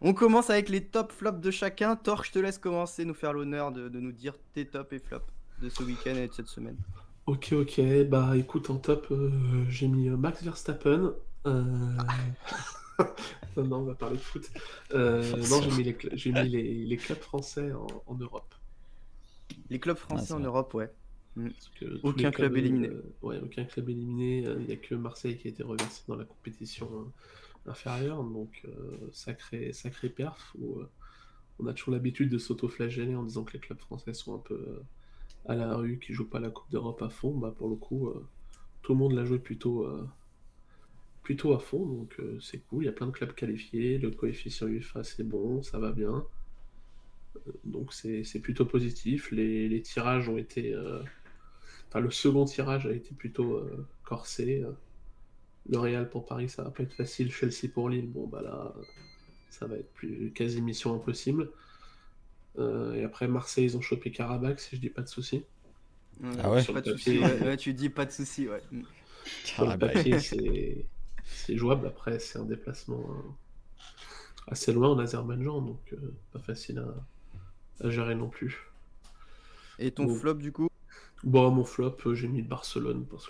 On commence avec les top flops de chacun. Thor, je te laisse commencer, nous faire l'honneur de nous dire tes top et flops de ce week-end et de cette semaine. Ok, bah écoute, en top, j'ai mis Max Verstappen. euh, non, on va parler de foot. Non, j'ai Forcément. mis les clubs français en Europe. Les clubs Ah, français c'est en vrai. Europe, ouais. Mm. Parce que tous les Aucun clubs, club éliminé. ouais, aucun club éliminé. Il n'y a que Marseille qui a été reversé dans la compétition inférieure. Donc, sacré perf. Où, on a toujours l'habitude de s'auto-flageller en disant que les clubs français sont un peu à la rue, qui jouent pas la Coupe d'Europe à fond. Bah, pour le coup, tout le monde l'a joué plutôt à fond, donc c'est cool. Il y a plein de clubs qualifiés, le coefficient UEFA c'est bon, ça va bien, donc c'est plutôt positif. Les tirages ont été. Enfin, le second tirage a été plutôt corsé. Le Real pour Paris, ça va pas être facile. Chelsea pour Lille, bon bah là, ça va être plus quasi mission impossible. Et après, Marseille, ils ont chopé Karabakh, si je dis pas de soucis. Ah Donc ouais? sur le Pas de soucis, ouais. papier, Ouais, tu dis pas de soucis, ouais. Mm. sur le Carabaï. papier c'est jouable. Après, c'est un déplacement assez loin en Azerbaïdjan, donc pas facile à gérer non plus. Et ton Donc, flop, du coup? bon, mon flop, j'ai mis Barcelone parce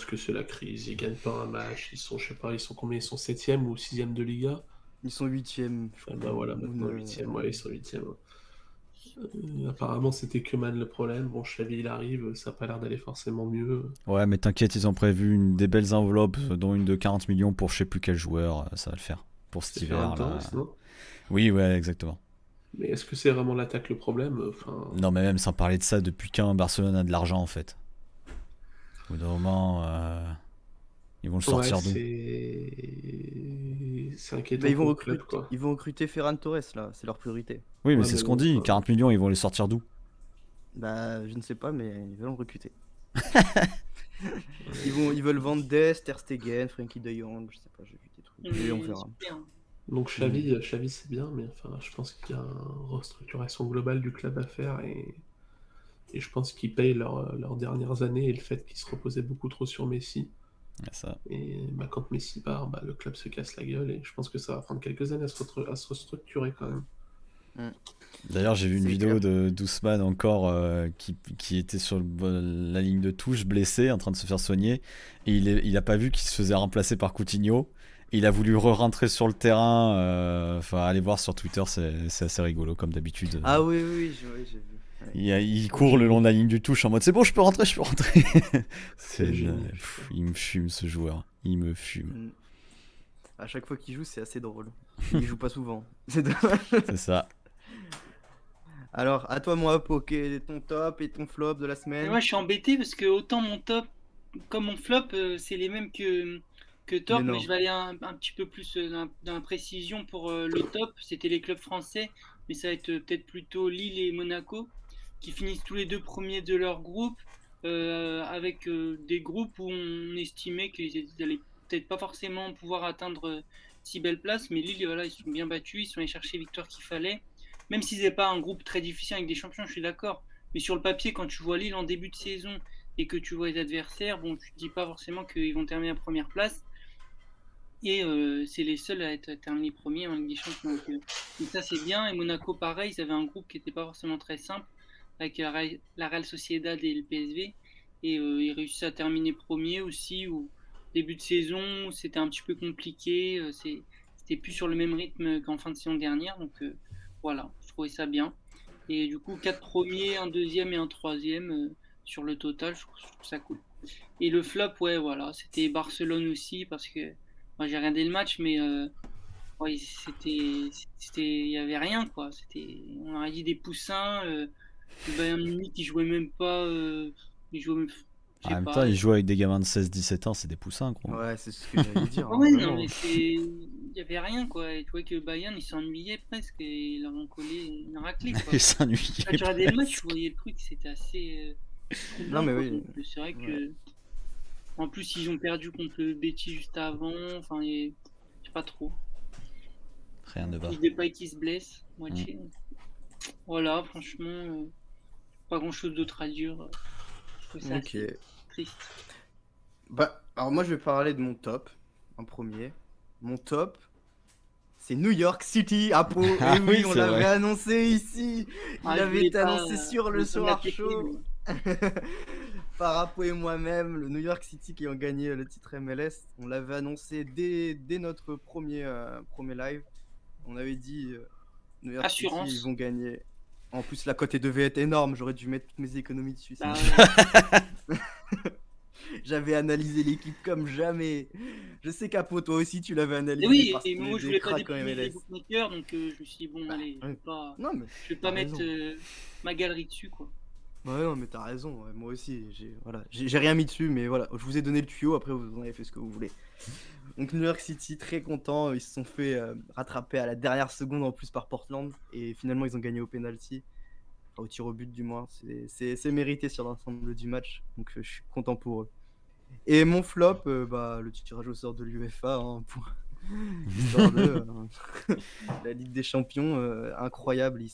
que c'est la crise. Ils gagnent pas un match. Ils sont, je sais pas, ils sont combien? Ils sont septième ou sixième de Liga. Ils sont huitièmes, je Ah crois. bah voilà, Ou maintenant huitième. ouais. Ouais, ils sont huitième. Apparemment, c'était Koeman le problème. Bon, Xavi, il arrive. Ça a pas l'air d'aller forcément mieux. Ouais, mais t'inquiète, ils ont prévu des belles enveloppes, dont une de 40 millions pour je sais plus quel joueur, ça va le faire. Pour cet C'est Ferran hiver là. Torres, non? Oui, ouais, exactement. Mais est-ce que c'est vraiment l'attaque le problème? Enfin, Non, mais même sans parler de ça, depuis quand Barcelone a de l'argent en fait. Au bout d'un moment, ils vont le ouais, sortir d'où? c'est Bah, inquiétant pour le club, quoi. ils vont recruter Ferran Torres, là. C'est leur priorité. Oui, mais Ouais, c'est mais ce qu'on bon, dit, enfin, 40 millions, ils vont les sortir d'où? Bah, je ne sais pas, mais ils veulent le recruter. ouais. Ils veulent vendre Dest, Ter Stegen, Frenkie de Jong, je sais pas, j'ai vu des trucs. Mais on verra. Super. Donc Mm. Xavi c'est bien, mais enfin, je pense qu'il y a une restructuration globale du club à faire et je pense qu'ils payent leurs dernières années et le fait qu'ils se reposaient beaucoup trop sur Messi. Ouais, ça. Et bah, quand Messi part, bah, le club se casse la gueule et je pense que ça va prendre quelques années à se restructurer quand même. Mm. D'ailleurs, j'ai vu une C'est vidéo clair. de d'Ousmane encore qui était sur la ligne de touche, blessé, en train de se faire soigner. Et il a pas vu qu'il se faisait remplacer par Coutinho. Il a voulu re-rentrer sur le terrain. Enfin, allez voir sur Twitter, c'est assez rigolo, comme d'habitude. Ah oui, oui, oui, ouais, j'ai vu. Ouais. Il Un court le long génie. de la ligne du touche en mode c'est bon, je peux rentrer, je peux rentrer. C'est un génie, putain. Il me fume ce joueur. Il me fume. Mm. À chaque fois qu'il joue, c'est assez drôle. Il joue pas souvent. C'est dommage. C'est ça. Alors, à toi, moi, Poké, quel est ton top et ton flop de la Et semaine? moi, je suis embêté parce que autant mon top comme mon flop, c'est les mêmes que Mais top, mais je non. vais aller un petit peu plus dans la précision pour le top. C'était les clubs français, mais ça va être peut-être plutôt Lille et Monaco qui finissent tous les deux premiers de leur groupe avec des groupes où on estimait qu'ils allaient peut-être pas forcément pouvoir atteindre si belle place, mais Lille, voilà, ils se sont bien battus, ils sont allés chercher les victoires qu'il fallait. Même s'ils n'étaient pas un groupe très difficile avec des champions, je suis d'accord. Mais sur le papier, quand tu vois Lille en début de saison et que tu vois les adversaires, bon, tu te dis pas forcément qu'ils vont terminer à première place. Et c'est les seuls à être terminés premiers en Ligue des Champions. Donc ça, c'est bien. Et Monaco, pareil, ils avaient un groupe qui n'était pas forcément très simple avec la Real Sociedad et le PSV. Et ils réussissent à terminer premier aussi. Où début de saison, c'était un petit peu compliqué. C'était plus sur le même rythme qu'en fin de saison dernière. Donc voilà, je trouvais ça bien. Et du coup, 4 premiers, un deuxième et un troisième sur le total, je trouve ça cool. Et le flop, ouais, voilà, c'était Barcelone aussi parce que moi j'ai regardé le match, mais ouais, il y avait rien quoi. On aurait dit des poussins. Le Bayern Munich, ils jouaient même pas. Ils jouaient, je En sais même temps, pas. il joue avec des gamins de 16-17 ans, c'est des poussins, gros. Ouais, c'est ce que j'allais dire, Ah hein, ouais, non, vraiment. mais il y avait rien quoi. Et tu vois que le Bayern, ils s'ennuyaient presque et ils leur ont collé une raclée quoi. Il Quand s'ennuyait tu regardais le match, tu presque. voyais le truc, c'était assez Non, troublant mais quoi. oui. Donc c'est vrai Ouais. que en plus ils ont perdu contre le Betis juste avant. Enfin, je sais pas trop. Rien ne En va. plus Depay qui se blesse, Mm. moitié. Voilà, franchement, pas grand chose d'autre à dire. Je trouve ça Ok. assez triste. Bah, alors moi, je vais parler de mon top en premier. Mon top, C'est New York City à Pau. Ah Et oui, oui, on c'est l'avait vrai. annoncé ici. Il Ah, je avait voulais été pas- annoncé sur je le voulais pas soir m'appliquer, chaud. Par Apo et moi-même, le New York City qui ont gagné le titre MLS. On l'avait annoncé dès notre premier live. On avait dit New York City, ils Assurance. vont gagner. En plus, la cote devait être énorme. J'aurais dû mettre toutes mes économies dessus. Bah, J'avais analysé l'équipe comme jamais. Je sais qu'Apo, toi aussi, tu l'avais et analysé oui, parce et qu'on moi est je des voulais pas cracks en déprimer les MLS. bookmakers, donc je me suis dit bon, allez, oui. Non, mais je vais t'as pas mettre raison. ma galerie dessus, quoi. Ouais, non, mais t'as raison. Ouais, moi aussi, j'ai rien mis dessus, mais voilà. Je vous ai donné le tuyau. Après, vous en avez fait ce que vous voulez. Donc New York City, très content. Ils se sont fait rattraper à la dernière seconde en plus par Portland. Et finalement, ils ont gagné au penalty. Enfin, au tir au but, du moins. C'est mérité sur l'ensemble du match. Donc je suis content pour eux. Et mon flop, le tirage au sort de l'UEFA. Hein, histoire de. La Ligue des Champions, incroyable. Ils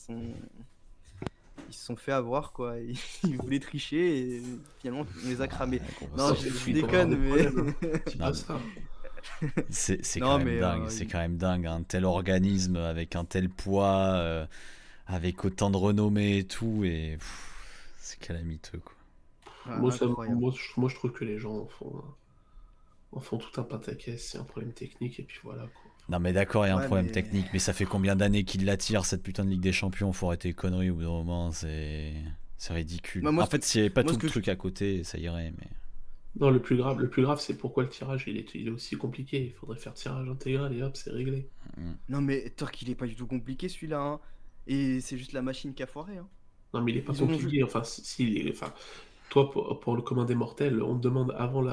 se sont fait avoir, quoi. Ils voulaient tricher et finalement, on les a cramés. Non, je déconne, mais. C'est Non, pas ça. C'est Non, quand même mais, dingue, c'est quand même dingue. Un tel organisme avec un tel poids, avec autant de renommée et tout, et c'est calamiteux, quoi. Ouais, Moi, incroyable. moi, je trouve que les gens en font tout un pataquès, c'est un problème technique, et puis voilà, quoi. Non mais d'accord, il y a un Ouais, problème mais- technique, mais ça fait combien d'années qu'il l'attire, cette putain de Ligue des Champions? Faut arrêter les conneries au bout d'un moment, c'est ridicule. Bah, moi, En fait, s'il n'y avait pas moi, tout ce le que truc à côté, ça irait, mais... Non, le plus grave, c'est pourquoi le tirage, il est aussi compliqué. Il faudrait faire tirage intégral, et hop, c'est réglé. Non, mais Torque, il est pas du tout compliqué celui-là. Hein. Et c'est juste la machine qui a foiré. Hein. Non, mais il est pas Ils ont compliqué, enfin, enfin, toi, pour le commun des mortels, on te demande avant le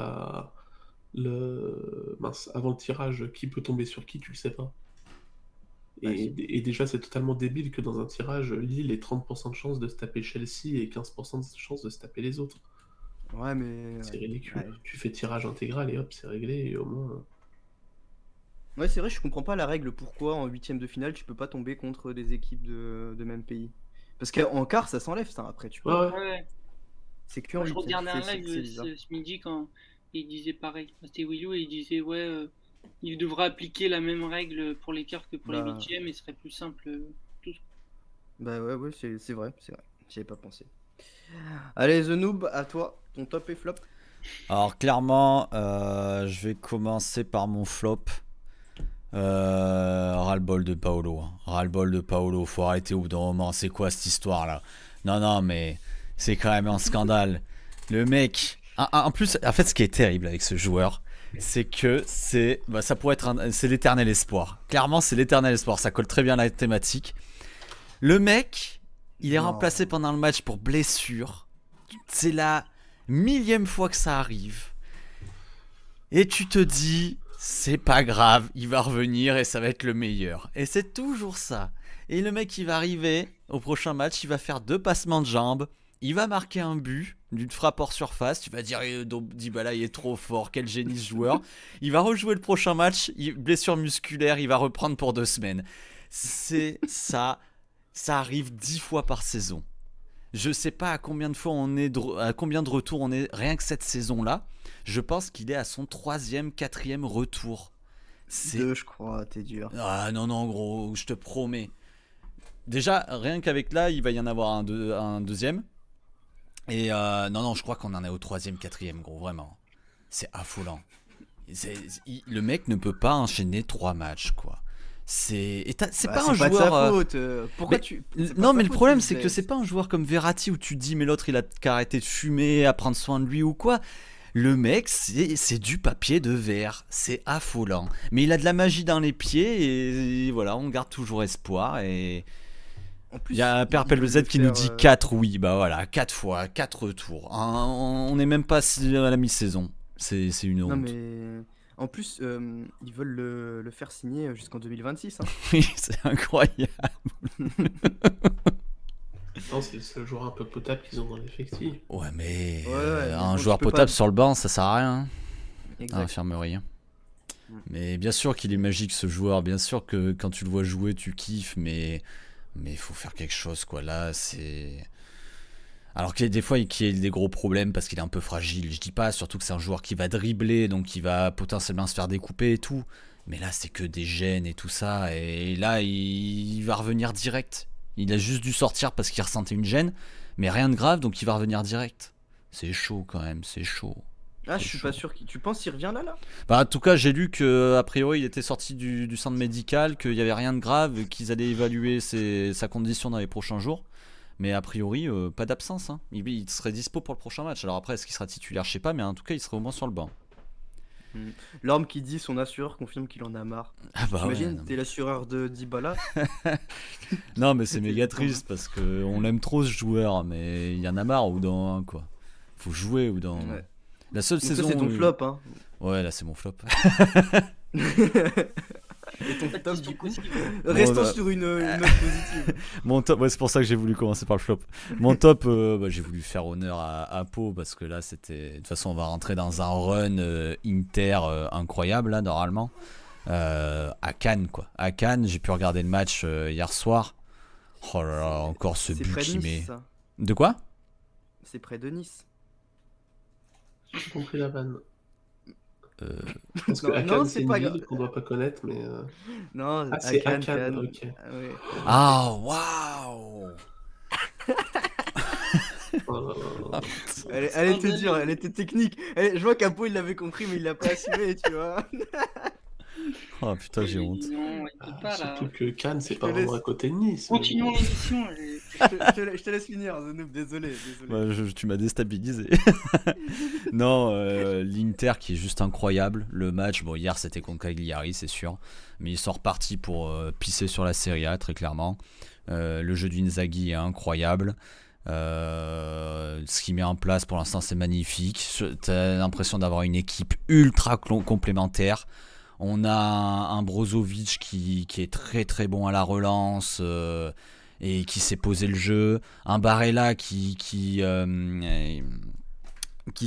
tirage qui peut tomber sur qui, tu le sais pas. Bah, si. Et déjà, c'est totalement débile que dans un tirage, Lille ait 30% de chance de se taper Chelsea et 15% de chance de se taper les autres. Ouais, mais. C'est ridicule. Ouais, Tu fais tirage intégral et hop, c'est réglé, et au moins. Ouais, c'est vrai, je comprends pas la règle. Pourquoi en huitième de finale, tu peux pas tomber contre des équipes de même pays. Parce qu'en quart, ça s'enlève, ça. Après, tu peux. Ouais, ouais. Ouais. C'est que en Moi, je huitième. regardais un C'est live bizarre. ce midi quand il disait pareil. C'était Willou et il disait ouais, il devrait appliquer la même règle pour les quarts que pour les Bah. huitièmes et ce serait plus simple. Tout. Bah ouais, c'est vrai, c'est vrai. J'y avais pas pensé. Allez, The Noob, à toi. Ton top et flop. Alors clairement, je vais commencer par mon flop. Ras-le-bol de Paolo. Hein. Ras-le-bol de Paolo. Faut arrêter au bout d'un moment. C'est quoi cette histoire là? Non, mais c'est quand même un scandale. Le mec. En plus, en fait, ce qui est terrible avec ce joueur, c'est que ça pourrait être c'est l'éternel espoir. Clairement, c'est l'éternel espoir. Ça colle très bien à la thématique. Le mec, il est Non. remplacé pendant le match pour blessure. C'est la millième fois que ça arrive. Et tu te dis, c'est pas grave, il va revenir et ça va être le meilleur. Et c'est toujours ça. Et le mec, il va arriver au prochain match, il va faire 2 passements de jambes, il va marquer un but d'une frappe hors surface. Tu vas dire, Dybala, il est trop fort, quel génie ce joueur. Il va rejouer le prochain match, blessure musculaire, il va reprendre pour 2 semaines. C'est ça. Ça arrive 10 fois par saison. Je sais pas à combien de fois à combien de retours on est rien que cette saison-là. Je pense qu'il est à son 3e, 4e retour. Deux, je crois, t'es dur. Ah non, gros, je te promets. Déjà, rien qu'avec là, il va y en avoir un deuxième. Et non, je crois qu'on en est au 3e, 4e, gros, vraiment. C'est affolant. Le mec ne peut pas enchaîner 3 matchs, quoi. C'est pas un c'est pas de joueur. sa faute. Pourquoi Mais- tu. Non, mais le problème, c'est que c'est pas un joueur comme Verratti où tu te dis, mais l'autre, il a qu'à arrêter de fumer, à prendre soin de lui ou quoi. Le mec, c'est du papier de verre. C'est affolant. Mais il a de la magie dans les pieds et voilà, on garde toujours espoir. Et En plus, il y a un père ils veulent PLZ le qui nous faire, dit 4, oui, bah voilà, 4 fois, 4 retours. On n'est même pas à la mi-saison. C'est une honte. Non, mais. En plus, ils veulent le faire signer jusqu'en 2026. Hein. Oui, c'est incroyable. Non, c'est le seul joueur un peu potable qu'ils ont dans l'effectif. Ouais, mais Ouais, mais un bon, joueur tu peux potable pas- sur le banc, ça sert à rien. Hein. À Exact. l'infirmerie. Hein. Mm. Mais bien sûr qu'il est magique ce joueur, bien sûr que quand tu le vois jouer tu kiffes, mais il faut faire quelque chose quoi. Là c'est... Alors qu'il y a des fois qu'il y a des gros problèmes parce qu'il est un peu fragile, je dis pas, surtout que c'est un joueur qui va dribbler, donc il va potentiellement se faire découper et tout. Mais là, c'est que des gènes et tout ça. Et là, il va revenir direct. Il a juste dû sortir parce qu'il ressentait une gêne. Mais rien de grave, donc il va revenir direct. C'est chaud quand même, c'est chaud. Ah, C'est je suis chaud. pas sûr. Tu penses qu'il revient là? Bah, en tout cas, j'ai lu que a priori il était sorti du centre médical, qu'il n'y avait rien de grave, qu'ils allaient évaluer sa condition dans les prochains jours. Mais a priori, pas d'absence. Hein. Il serait dispo pour le prochain match. Alors après, est-ce qu'il sera titulaire? Je sais pas, mais en tout cas, il serait au moins sur le banc. L'homme qui dit son assureur confirme qu'il en a marre. Ah bah ouais, T'imagines, non, t'es l'assureur de Dybala. non, mais c'est méga T'es- triste parce que on l'aime trop ce joueur, mais il y en a marre au bout d'un moment, quoi. Faut jouer au bout d'un moment. Ouais. La seule Donc saison. ça, c'est ton flop, hein. Ouais, là c'est mon flop. Et ton Pas de top, question du coup possible. Restons bah- sur une note positive. Mon top, ouais, c'est pour ça que j'ai voulu commencer par le flop. Mon top, bah, j'ai voulu faire honneur à Pau parce que là c'était. De toute façon, on va rentrer dans un run Inter incroyable là, normalement. À Cannes, quoi. À Cannes, j'ai pu regarder le match hier soir. Oh là là, encore ce C'est but près de qui Nice, met. ça. De quoi? C'est près de Nice. J'ai compris la vanne. Euh, Parce que Non, Akan, non, c'est c'est une pas ville grave. qu'on doit pas connaître, mais. Non, Ah, c'est Cannes, Akan, Cannes. ok. Ah ouais. Ah, waouh! Oh là là là. Elle était dure, elle était technique. Je vois qu'Apo il l'avait compris, mais il l'a pas assumé, tu vois. Oh putain, j'ai Oui, honte. non, écoute pas là. Surtout que Cannes, c'est Je pas te vraiment laisse. à côté de Nice. Continuons l'émission. Je te laisse finir, Zenoub, désolé. Ouais, tu m'as déstabilisé. Non, l'Inter qui est juste incroyable. Le match, bon, hier c'était contre Cagliari, c'est sûr. Mais ils sont repartis pour pisser sur la Serie A, très clairement. Le jeu d'Inzaghi est incroyable. Ce qu'il met en place pour l'instant, c'est magnifique. T'as l'impression d'avoir une équipe ultra complémentaire. On a un Brozovic qui est très très bon à la relance et qui sait poser le jeu. Un Barella qui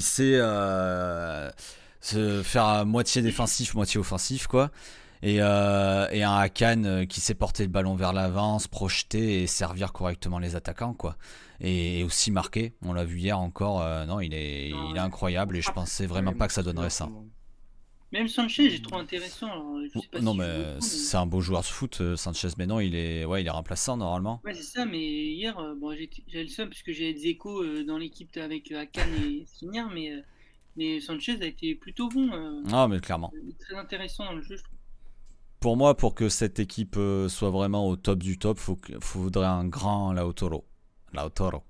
sait se faire à moitié défensif, moitié offensif, quoi. Et un Hakan qui sait porter le ballon vers l'avant, se projeter et servir correctement les attaquants, quoi. Et aussi marquer, on l'a vu hier encore. Non, il est incroyable et je pensais vraiment Ouais, pas que ça monstrueux, donnerait ça. vraiment. Même Sanchez, j'ai trouvé intéressant. Alors, je sais pas Non, s'il mais joue beaucoup, mais- c'est un beau joueur de foot, Sanchez. Mais non, il est remplaçant normalement. Ouais, c'est ça, mais hier, bon, j'avais le seum puisque j'ai Dzeko dans l'équipe avec Akan et Skriniar, mais Sanchez a été plutôt bon. Non, mais clairement. Très intéressant dans le jeu, je trouve. Pour moi, pour que cette équipe soit vraiment au top du top, faudrait un grand Lautaro. Lautaro.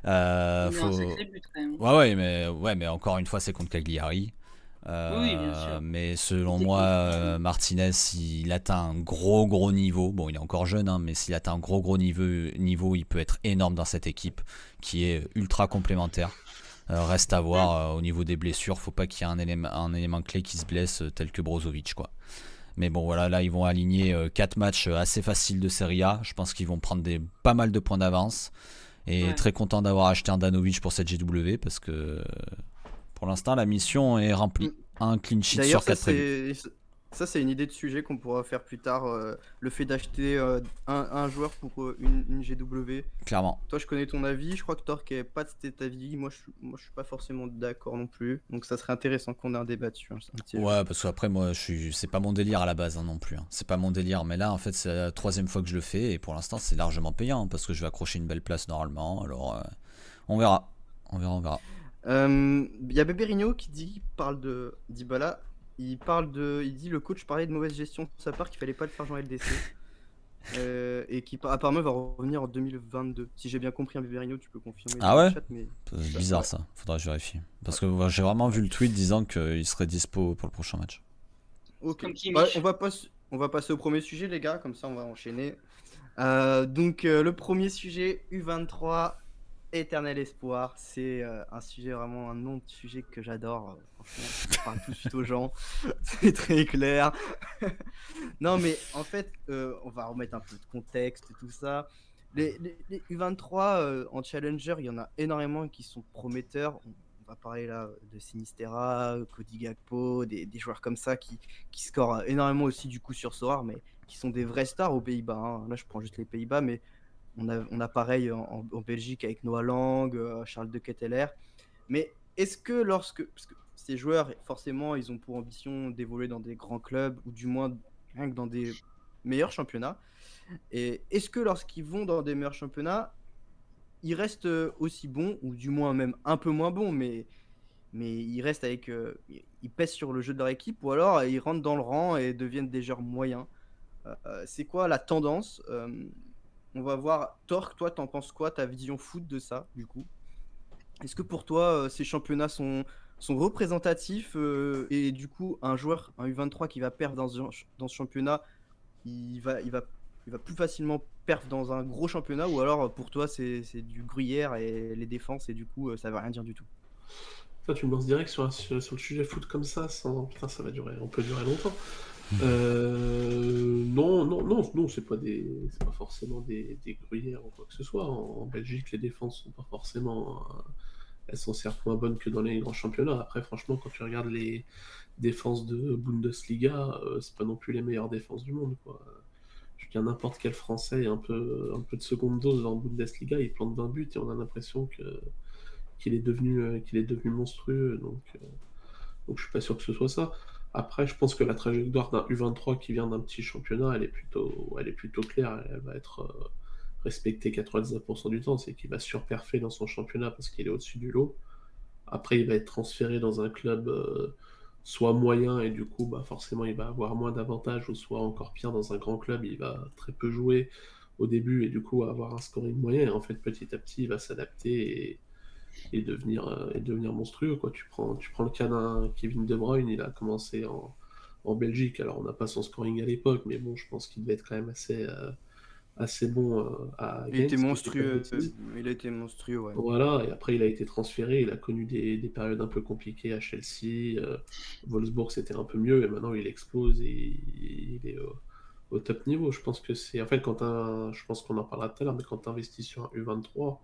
Il a un Faut... sacré but quand même. Ouais, mais encore une fois, c'est contre Cagliari. Oui, bien sûr. Mais selon C'était moi, contre- Martinez, s'il atteint un gros niveau, bon, il est encore jeune, hein, mais s'il atteint un gros niveau, il peut être énorme dans cette équipe qui est ultra complémentaire. Reste à voir au niveau des blessures, faut pas qu'il y ait un élément clé qui se blesse tel que Brozovic, quoi. Mais bon, voilà, là, ils vont aligner 4 matchs assez faciles de Serie A. Je pense qu'ils vont prendre pas mal de points d'avance. Et Ouais. très content d'avoir acheté un Danovic pour cette GW parce que pour l'instant, la mission est remplie. Un clean sheet D'ailleurs, sur 4 prévus. ça c'est une idée de sujet qu'on pourra faire plus tard. Le fait d'acheter un joueur pour une GW. Clairement. Toi, je connais ton avis. Je crois que Torque n'est pas de cet avis. Moi, je suis pas forcément d'accord non plus. Donc, ça serait intéressant qu'on ait un débat dessus. Un petit- Ouais, parce qu'après, moi, c'est pas mon délire à la base non plus. Hein. C'est pas mon délire. Mais là, en fait, c'est la 3e fois que je le fais. Et pour l'instant, c'est largement payant hein, parce que je vais accrocher une belle place normalement. Alors, on verra. On verra. Il y a Beberino qui parle de Dybala. Il dit le coach parlait de mauvaise gestion de sa part, qu'il fallait pas le faire jouer en LDC. Et qui apparemment va revenir en 2022. Si j'ai bien compris, un Beberino, tu peux confirmer Ah dans le ouais chat, mais... C'est bizarre ça. Faudra que je vérifie. Parce que j'ai vraiment vu le tweet disant qu'il serait dispo pour le prochain match. Ok. Comme Kimmich. Ouais, on va passer au premier sujet, les gars, comme ça on va enchaîner. Donc, le premier sujet, U23, éternel espoir. C'est un sujet, vraiment un nom de sujet que j'adore. Franchement, je parle tout de suite aux gens. C'est très clair. Non, mais en fait, on va remettre un peu de contexte et tout ça. Les U23 en Challenger, il y en a énormément qui sont prometteurs. On va parler là de Sinistera, Cody Gakpo, des joueurs comme ça qui scorent énormément aussi du coup sur Sorare, mais qui sont des vrais stars aux Pays-Bas. Hein. Là, je prends juste les Pays-Bas, mais on a pareil en Belgique avec Noah Lang, Charles de Ketteler. Mais est-ce que parce que ces joueurs, forcément, ils ont pour ambition d'évoluer dans des grands clubs ou du moins rien que dans des meilleurs championnats. Et est-ce que lorsqu'ils vont dans des meilleurs championnats, ils restent aussi bons ou du moins même un peu moins bons, mais ils restent avec, ils pèsent sur le jeu de leur équipe ou alors ils rentrent dans le rang et deviennent des joueurs moyens. C'est quoi la tendance? On va voir. Torque, toi, t'en penses quoi? Ta vision foot de ça, du coup? Est-ce que pour toi, ces championnats sont représentatifs et du coup, un joueur, un U23 qui va perdre dans ce championnat, il va, il va, il va plus facilement perf dans un gros championnat ou alors pour toi, c'est du gruyère et les défenses et du coup, ça veut rien dire du tout? Toi, tu me lances direct sur le sujet foot comme ça, sans... Putain, ça va durer, on peut durer longtemps. Non, non, non, non, c'est pas forcément des gruyères ou quoi que ce soit. En Belgique, les défenses sont pas forcément, elles sont certes moins bonnes que dans les grands championnats. Après, franchement, quand tu regardes les défenses de Bundesliga, c'est pas non plus les meilleures défenses du monde, quoi. Je veux dire, n'importe quel Français un peu de seconde dose en Bundesliga, il plante 20 buts et on a l'impression qu'il est devenu monstrueux. Donc je suis pas sûr que ce soit ça. Après, je pense que la trajectoire d'un U23 qui vient d'un petit championnat, elle est plutôt claire. Elle va être respectée 99% du temps. C'est qu'il va surperfer dans son championnat parce qu'il est au-dessus du lot. Après, il va être transféré dans un club soit moyen et du coup, bah, forcément, il va avoir moins d'avantages, ou soit encore pire, dans un grand club, il va très peu jouer au début et du coup avoir un scoring moyen. Et en fait, petit à petit, il va s'adapter et devenir monstrueux, quoi. Tu prends le cas d'un Kevin De Bruyne, il a commencé en Belgique. Alors, on n'a pas son scoring à l'époque, mais bon, je pense qu'il devait être quand même assez bon à Il était Genk, si je dis pas de monstrueux, bêtises. il a été monstrueux, ouais. Voilà, et après il a été transféré, il a connu des périodes un peu compliquées à Chelsea, Wolfsburg c'était un peu mieux, et maintenant il explose et il est au top niveau. Je pense que c'est, en fait, je pense qu'on en parlera tout à l'heure, mais quand tu investis sur un U23,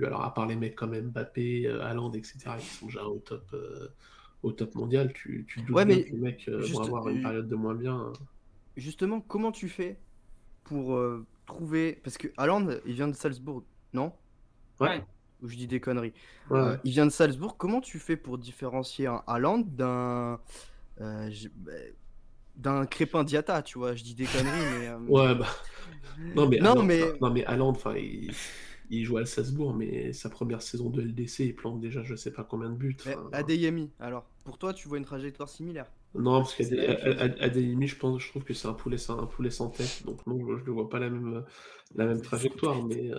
alors à part les mecs comme Mbappé, Haaland, etc., qui sont déjà au top mondial, tu te doutes Ouais, bien que mais les mecs vont juste, avoir une période de moins bien. justement, comment tu fais pour trouver. Parce que Haaland, il vient de Salzbourg, non? Ouais, Ouais. Ou je dis des conneries. ouais, ouais. Il vient de Salzbourg. Comment tu fais pour différencier un Haaland d'un Crépin Diatta, tu vois? Je dis des conneries, mais. Ouais, bah, non, mais Non, Haaland, mais. non, mais Haaland, enfin, il joue à Salzbourg, mais sa première saison de LDC, il plante déjà je sais pas combien de buts. Mais Enfin, Adeyemi, alors. Pour toi, tu vois une trajectoire similaire? non, parce C'est la même chose. qu'Adeyemi, je trouve que c'est un poulet sans tête, donc non, je ne vois pas la même Sans trajectoire. tête. Mais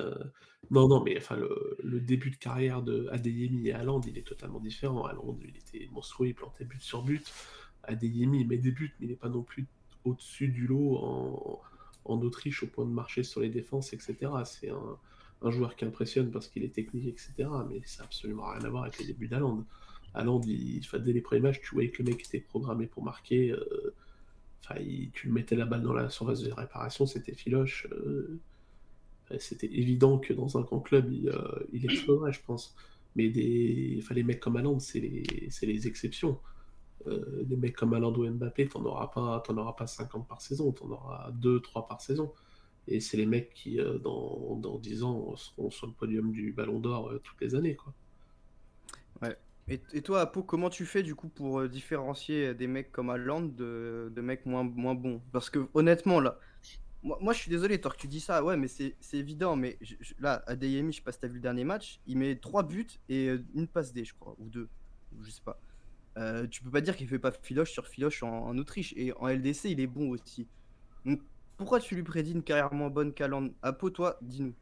non, non, mais enfin, le début de carrière de Adeyemi et Haaland, il est totalement différent. Haaland, il était monstrueux, il plantait but sur but. Adeyemi, il met des buts, mais il n'est pas non plus au-dessus du lot en Autriche au point de marcher sur les défenses, etc. C'est un joueur qui impressionne parce qu'il est technique, etc. Mais ça n'a absolument rien à voir avec les débuts d'Haaland. Haaland, enfin, dès les premiers matchs, tu voyais que le mec était programmé pour marquer. Enfin, tu lui mettais la balle dans la surface de réparation, c'était filoche. C'était évident que dans un grand club, il exploserait, je pense. Mais enfin, les mecs comme Haaland, c'est les exceptions. Des mecs comme Haaland ou Mbappé, t'en auras pas 50 par saison, t'en auras 2, 3 par saison. Et c'est les mecs qui, dans 10 ans, seront sur le podium du Ballon d'Or toutes les années, quoi. Ouais. Et toi, Apo, comment tu fais du coup pour différencier des mecs comme Haaland de mecs moins bons? Parce que honnêtement, là, moi je suis désolé, toi que tu dis ça, ouais, mais c'est évident. Mais là, Adeyemi, je sais pas si t'as vu le dernier match, il met 3 buts et une passe D, je crois, ou 2, je sais pas. Tu peux pas dire qu'il fait pas filoche sur filoche en Autriche. Et en LDC, il est bon aussi. Donc pourquoi tu lui prédis une carrière moins bonne qu'Haaland? Apo, toi, dis-nous.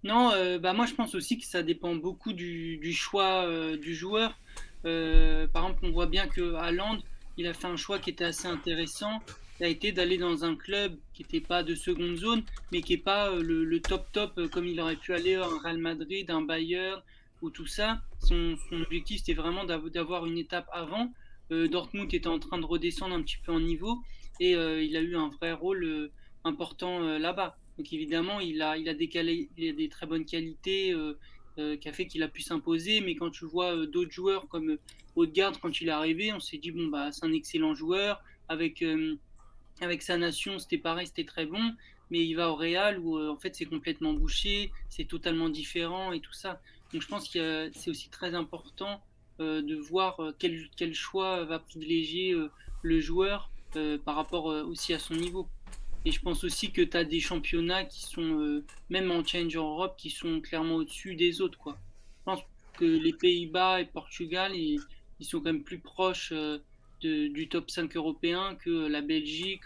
Non, bah moi je pense aussi que ça dépend beaucoup du choix du joueur. Par exemple, on voit bien que Haaland, il a fait un choix qui était assez intéressant. Ça a été d'aller dans un club qui n'était pas de seconde zone, mais qui n'est pas le top top comme il aurait pu aller à un Real Madrid, un Bayern ou tout ça. Son objectif c'était vraiment d'avoir une étape avant. Dortmund était en train de redescendre un petit peu en niveau et il a eu un vrai rôle important là-bas. Donc évidemment, il a des très bonnes qualités qui a fait qu'il a pu s'imposer. Mais quand tu vois d'autres joueurs comme Odegaard, quand il est arrivé, on s'est dit, bon, bah, c'est un excellent joueur. Avec sa nation, c'était pareil, c'était très bon. Mais il va au Real où en fait c'est complètement bouché, c'est totalement différent et tout ça. Donc je pense que c'est aussi très important de voir quel choix va privilégier le joueur par rapport aussi à son niveau. Et je pense aussi que tu as des championnats qui sont, même en Challenger Europe, qui sont clairement au-dessus des autres, quoi. Je pense que les Pays-Bas et Portugal, ils sont quand même plus proches du top 5 européen que la Belgique,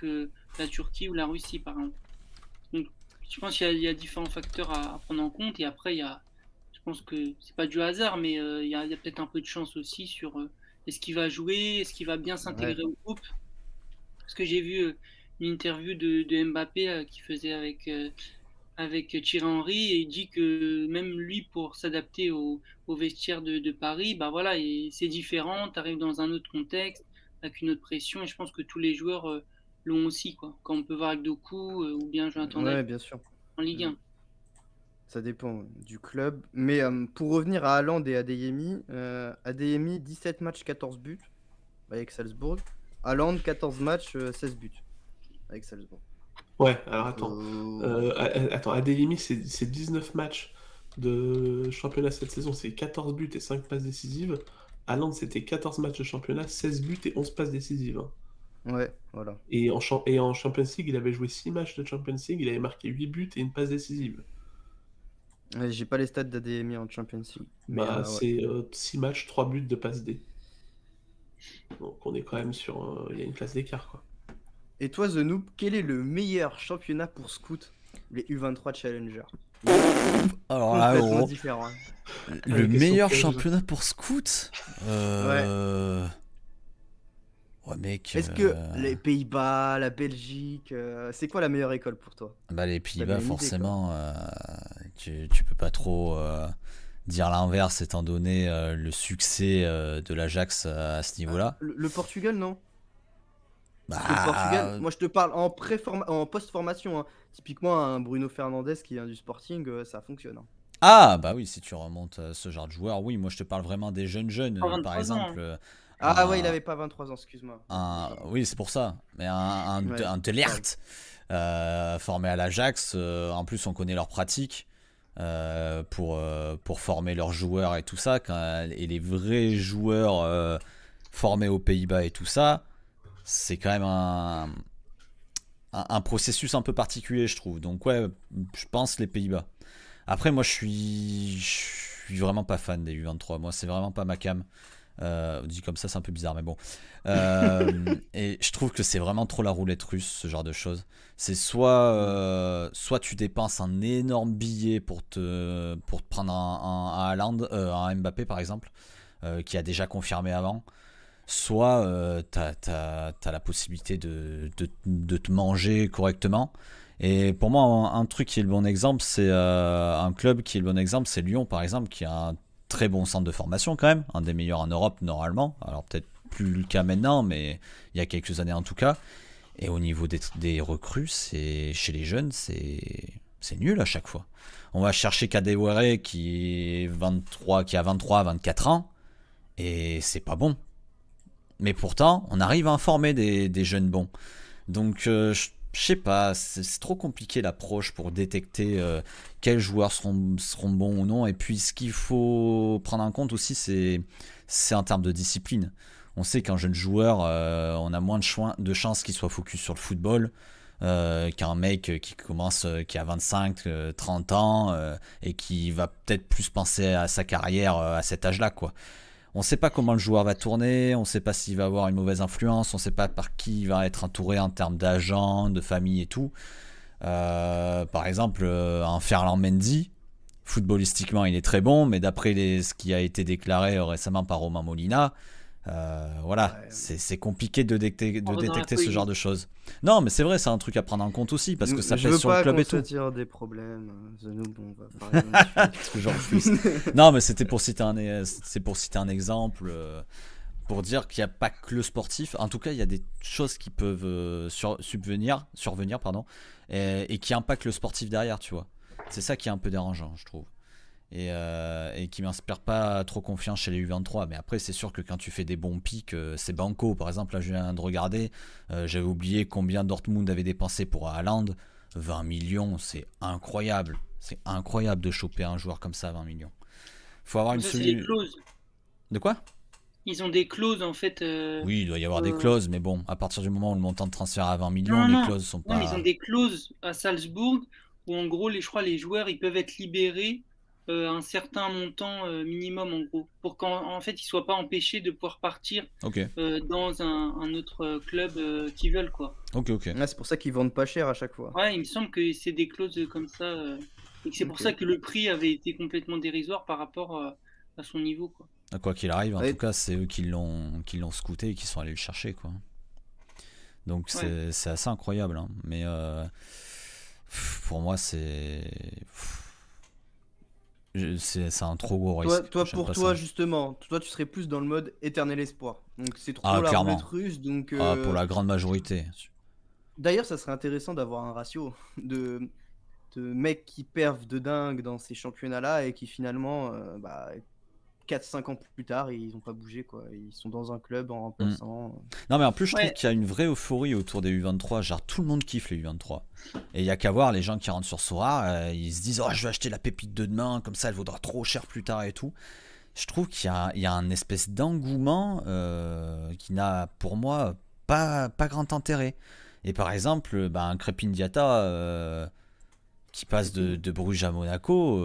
la Turquie ou la Russie, par exemple. Donc, je pense qu'il y a différents facteurs à prendre en compte. Et après, je pense que c'est pas du hasard, mais il y a peut-être un peu de chance aussi sur est-ce qu'il va jouer, est-ce qu'il va bien s'intégrer au groupe. Parce que j'ai vu une interview de Mbappé qui faisait avec Thierry Henry, et il dit que même lui, pour s'adapter au vestiaire de Paris, bah voilà, et c'est différent, tu arrives dans un autre contexte, avec une autre pression, et je pense que tous les joueurs l'ont aussi, quoi. Quand on peut voir avec Doku ou bien Jonathan David bien sûr. en Ligue 1. Ça dépend du club. Mais pour revenir à Haaland et Adeyemi, 17 matchs, 14 buts avec Salzbourg. Haaland, 14 matchs, 16 buts avec Salzbourg. Ouais, alors attends, Adeyemi, c'est 19 matchs de championnat cette saison, c'est 14 buts et 5 passes décisives. Haaland, c'était 14 matchs de championnat, 16 buts et 11 passes décisives. Hein. Ouais, voilà. Et en Champions League, il avait joué 6 matchs de Champions League, il avait marqué 8 buts et une passe décisive. Ouais, j'ai pas les stats d'Adeyemi en Champions League. Mais Bah, ouais. c'est 6 matchs, 3 buts de passe D. Donc on est quand même sur... Il y a une classe d'écart, quoi. Et toi, The Noob, quel est le meilleur championnat pour scout les U23 Challenger? Alors là, Complètement gros, différent. Hein. le question meilleur piège. championnat pour scout Ouais, mec. Est-ce que les Pays-Bas, la Belgique, c'est quoi la meilleure école pour toi? Bah, les T'as Pays-Bas, bien une idée, forcément, tu peux pas trop dire l'inverse étant donné le succès de l'Ajax à ce niveau-là. Le Portugal, non? Parce que le Portugal, Bah, moi je te parle en post-formation. Hein. Typiquement, un Bruno Fernandes qui vient du Sporting, ça fonctionne. Hein. ah, bah oui, si tu remontes à ce genre de joueur, oui, moi je te parle vraiment des jeunes, Pas par 23 ans, exemple. Ah ouais, il un- avait pas 23 ans, excuse-moi. oui, c'est pour ça. Mais Ouais, un De Ligt, formé à l'Ajax, en plus on connaît leurs pratiques pour former leurs joueurs et tout ça. Et les vrais joueurs formés aux Pays-Bas et tout ça, c'est quand même un processus un peu particulier, je trouve. Donc ouais, je pense les Pays-Bas. Après, moi, je suis vraiment pas fan des U23. Moi, c'est vraiment pas ma cam. Dit comme ça, c'est un peu bizarre, mais bon. Et je trouve que c'est vraiment trop la roulette russe, ce genre de choses. C'est soit tu dépenses un énorme billet pour te prendre un Haaland, un Mbappé par exemple, qui a déjà confirmé avant. Soit t'as la possibilité de te manger correctement. Et pour moi, un truc qui est le bon exemple, c'est un club qui est le bon exemple, c'est Lyon par exemple, qui a un très bon centre de formation quand même, un des meilleurs en Europe normalement. Alors peut-être plus le cas maintenant, mais il y a quelques années en tout cas. Et au niveau des recrues, chez les jeunes, c'est nul à chaque fois. On va chercher Kadewere qui a 23-24 ans, et c'est pas bon. Mais pourtant, on arrive à informer des jeunes bons. Donc, je sais pas, c'est trop compliqué l'approche pour détecter quels joueurs seront bons ou non. Et puis, ce qu'il faut prendre en compte aussi, c'est en termes de discipline. On sait qu'un jeune joueur, on a moins de chances qu'il soit focus sur le football qu'un mec qui a 25, 30 ans et qui va peut-être plus penser à sa carrière à cet âge-là, quoi. On ne sait pas comment le joueur va tourner, on ne sait pas s'il va avoir une mauvaise influence, on ne sait pas par qui il va être entouré en termes d'agents, de famille et tout. Par exemple, un Ferland Mendy, footballistiquement il est très bon, mais d'après ce qui a été déclaré récemment par Romain Molina, voilà, Ouais. c'est compliqué de détecter On va dans la ce genre de choses. Non, mais c'est vrai, c'est un truc à prendre en compte aussi, parce que ça Je pèse veux sur le pas club qu'on et se tout. tire des problèmes. The Noob, on va pas revenir dessus. Parce que j'en refuse. Non, mais c'était pour citer un exemple, pour dire qu'il n'y a pas que le sportif. En tout cas, il y a des choses qui peuvent survenir, pardon, et qui impactent le sportif derrière, tu vois. C'est ça qui est un peu dérangeant, je trouve. Et qui m'inspire pas trop confiance chez les U23. Mais après, c'est sûr que quand tu fais des bons pics, c'est banco. Par exemple, là, je viens de regarder, j'avais oublié combien Dortmund avait dépensé pour Haaland. 20 millions, c'est incroyable. C'est incroyable de choper un joueur comme ça à 20 millions. Faut avoir une Ça, c'est les solution. clauses. De quoi? ils ont des clauses en fait. Oui, il doit y avoir des euh, clauses, mais bon, à partir du moment où le montant de transfert est à 20 millions, Non, les non, clauses sont non, mais ils ont pas. des clauses à Salzbourg où en gros, je crois, les joueurs, ils peuvent être libérés un certain montant minimum en gros, pour qu'en fait, ils soient pas empêchés de pouvoir partir Ok, dans un autre club qu'ils veulent quoi. ok, ok. Ouais, c'est pour ça qu'ils vendent pas cher à chaque fois. Ouais, il me semble que c'est des clauses comme ça et que c'est pour Ok. ça que le prix avait été complètement dérisoire par rapport à son niveau quoi. Quoi qu'il arrive, en tout Ouais, cas, c'est eux qui l'ont scouté et qui sont allés le chercher, quoi. Donc Ouais. c'est assez incroyable, hein. Mais pour moi, c'est un trop gros risque. J'aime pour pas toi ça. justement, toi tu serais plus dans le mode éternel espoir. Donc c'est Ah, trop la roulette clairement. russe. Donc Ah, pour la grande majorité. d'ailleurs, ça serait intéressant d'avoir un ratio de mecs qui pervent de dingue dans ces championnats-là et qui finalement, 4-5 ans plus tard, ils ont pas bougé quoi. Ils sont dans un club en remplaçant. Non, mais en plus, je trouve Ouais. qu'il y a une vraie euphorie autour des U23. Genre, tout le monde kiffe les U23. Et il y a qu'à voir les gens qui rentrent sur Sora, ils se disent, oh, je vais acheter la pépite de demain, comme ça elle vaudra trop cher plus tard et tout. Je trouve qu'il y a un espèce d'engouement qui n'a, pour moi, pas grand intérêt. Et par exemple, un Crépin Diatta qui passe de Bruges à Monaco.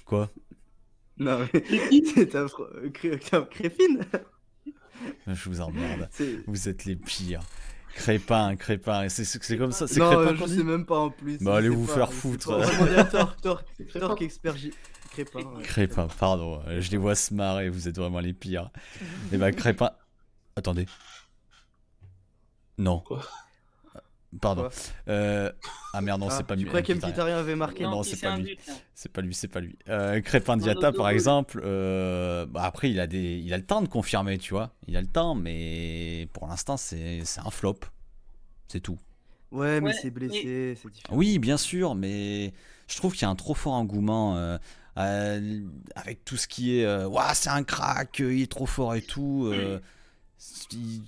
Quoi? Non mais C'est qui? c'est affreux. Crépine. Je vous emmerde. C'est Vous êtes les pires. Crépin. C'est comme ça. C'est non, Crépin je qu'on sais dit? même pas en plus. Bah, Je allez sais vous pas. faire Je sais foutre. pas. On va demander à C'est Crépin. Torque expert Crépin. Ouais. Crépin, pardon. Je les vois se marrer. Vous êtes vraiment les pires. Et bah, Crépin. Attendez. Non. Quoi? Pardon. Quoi Ah merde, non, Ah, c'est pas tu lui. crois Putain, qu'Mkhitaryan avait marqué? Non, Non, c'est c'est pas un lui. but là. C'est pas lui. Crépin Dans Diatta, notre par dos. exemple, après, il a le temps de confirmer, tu vois. Il a le temps, mais pour l'instant, c'est un flop. C'est tout. Ouais, mais Ouais, c'est mais blessé, c'est différent. Oui, bien sûr, mais je trouve qu'il y a un trop fort engouement avec tout ce qui est Ouah, c'est un crack, il est trop fort et tout.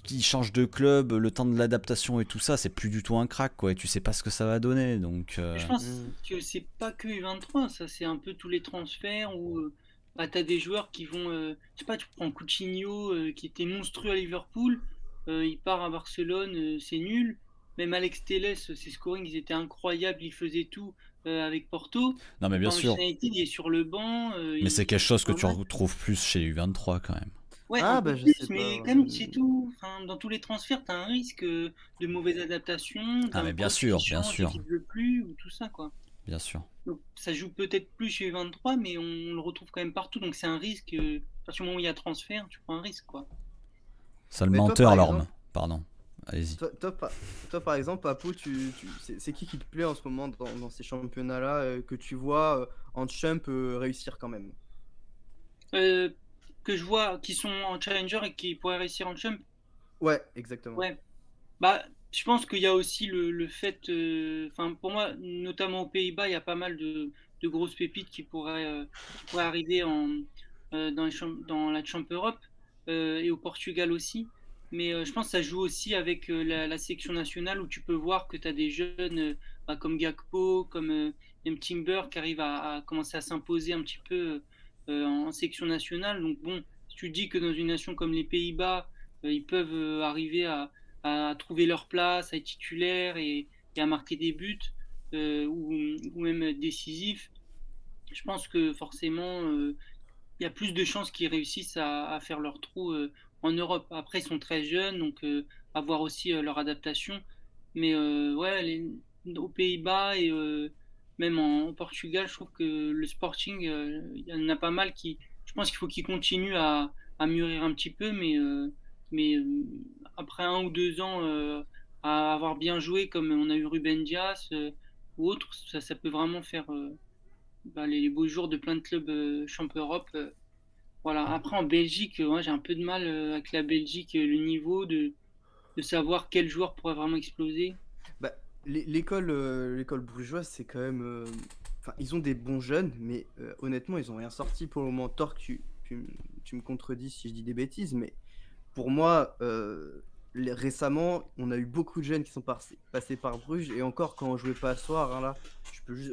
Il change de club, le temps de l'adaptation et tout ça, c'est plus du tout un crack, quoi. Et tu sais pas ce que ça va donner, donc. je pense Mm. que c'est pas que U23, ça c'est un peu tous les transferts où t'as des joueurs qui vont, je sais pas, tu prends Coutinho qui était monstrueux à Liverpool, il part à Barcelone, c'est nul. Même Alex Telles, ses scorings ils étaient incroyables, il faisait tout avec Porto. Non, mais Il bien part en sûr. Manchester United, il est sur le banc, Mais c'est quelque chose que tu ouais, retrouves plus chez les U23 quand même. ouais, un Ah, peu bah, je plus, sais mais pas. quand même c'est tout. Enfin, dans tous les transferts, t'as un risque de mauvaise adaptation, Ah, mais d'un bien coach sûr, qui bien change et sûr, qui ne veut plus, ou tout ça quoi. bien sûr. Donc, ça joue peut-être plus chez U23, mais on le retrouve quand même partout. Donc c'est un risque. À partir du moment où il y a transfert, tu prends un risque, quoi. Sale Mais toi, menteur, Lorme. Pardon. Allez-y. toi, par exemple, Papou, c'est qui te plaît en ce moment dans ces championnats-là que tu vois en champ réussir quand même? Euh, que je vois qui sont en challenger et qui pourraient réussir en champ. Ouais, exactement. Ouais. Bah, je pense qu'il y a aussi le fait. Enfin, pour moi, notamment aux Pays-Bas, il y a pas mal de grosses pépites qui pourraient arriver dans la Champ Europe et au Portugal aussi. Mais je pense que ça joue aussi avec la sélection nationale où tu peux voir que tu as des jeunes comme Gakpo, comme même Timber qui arrivent à commencer à s'imposer un petit peu en sélection nationale. Donc bon, si tu dis que dans une nation comme les Pays-Bas, ils peuvent arriver à trouver leur place, à être titulaires et à marquer des buts ou même être décisifs, je pense que forcément, il y a plus de chances qu'ils réussissent à faire leur trou en Europe. Après, ils sont très jeunes, donc à voir aussi leur adaptation. Mais ouais, aux Pays-Bas et même au Portugal, je trouve que le Sporting, il y en a pas mal qui. Je pense qu'il faut qu'ils continuent à mûrir un petit peu, mais après 1 ou 2 ans à avoir bien joué, comme on a eu Ruben Dias ou autre, ça peut vraiment faire les beaux jours de plein de clubs Champ Europe. Voilà. Après, en Belgique, ouais, j'ai un peu de mal avec la Belgique, le niveau de savoir quel joueur pourrait vraiment exploser. Bah, l'école brugeoise, c'est quand même. Enfin, ils ont des bons jeunes, mais honnêtement, ils ont rien sorti pour le moment. Torque, tu me contredis si je dis des bêtises, mais pour moi, récemment, on a eu beaucoup de jeunes qui sont passés par Bruges, et encore quand on jouait pas à soir, hein, là,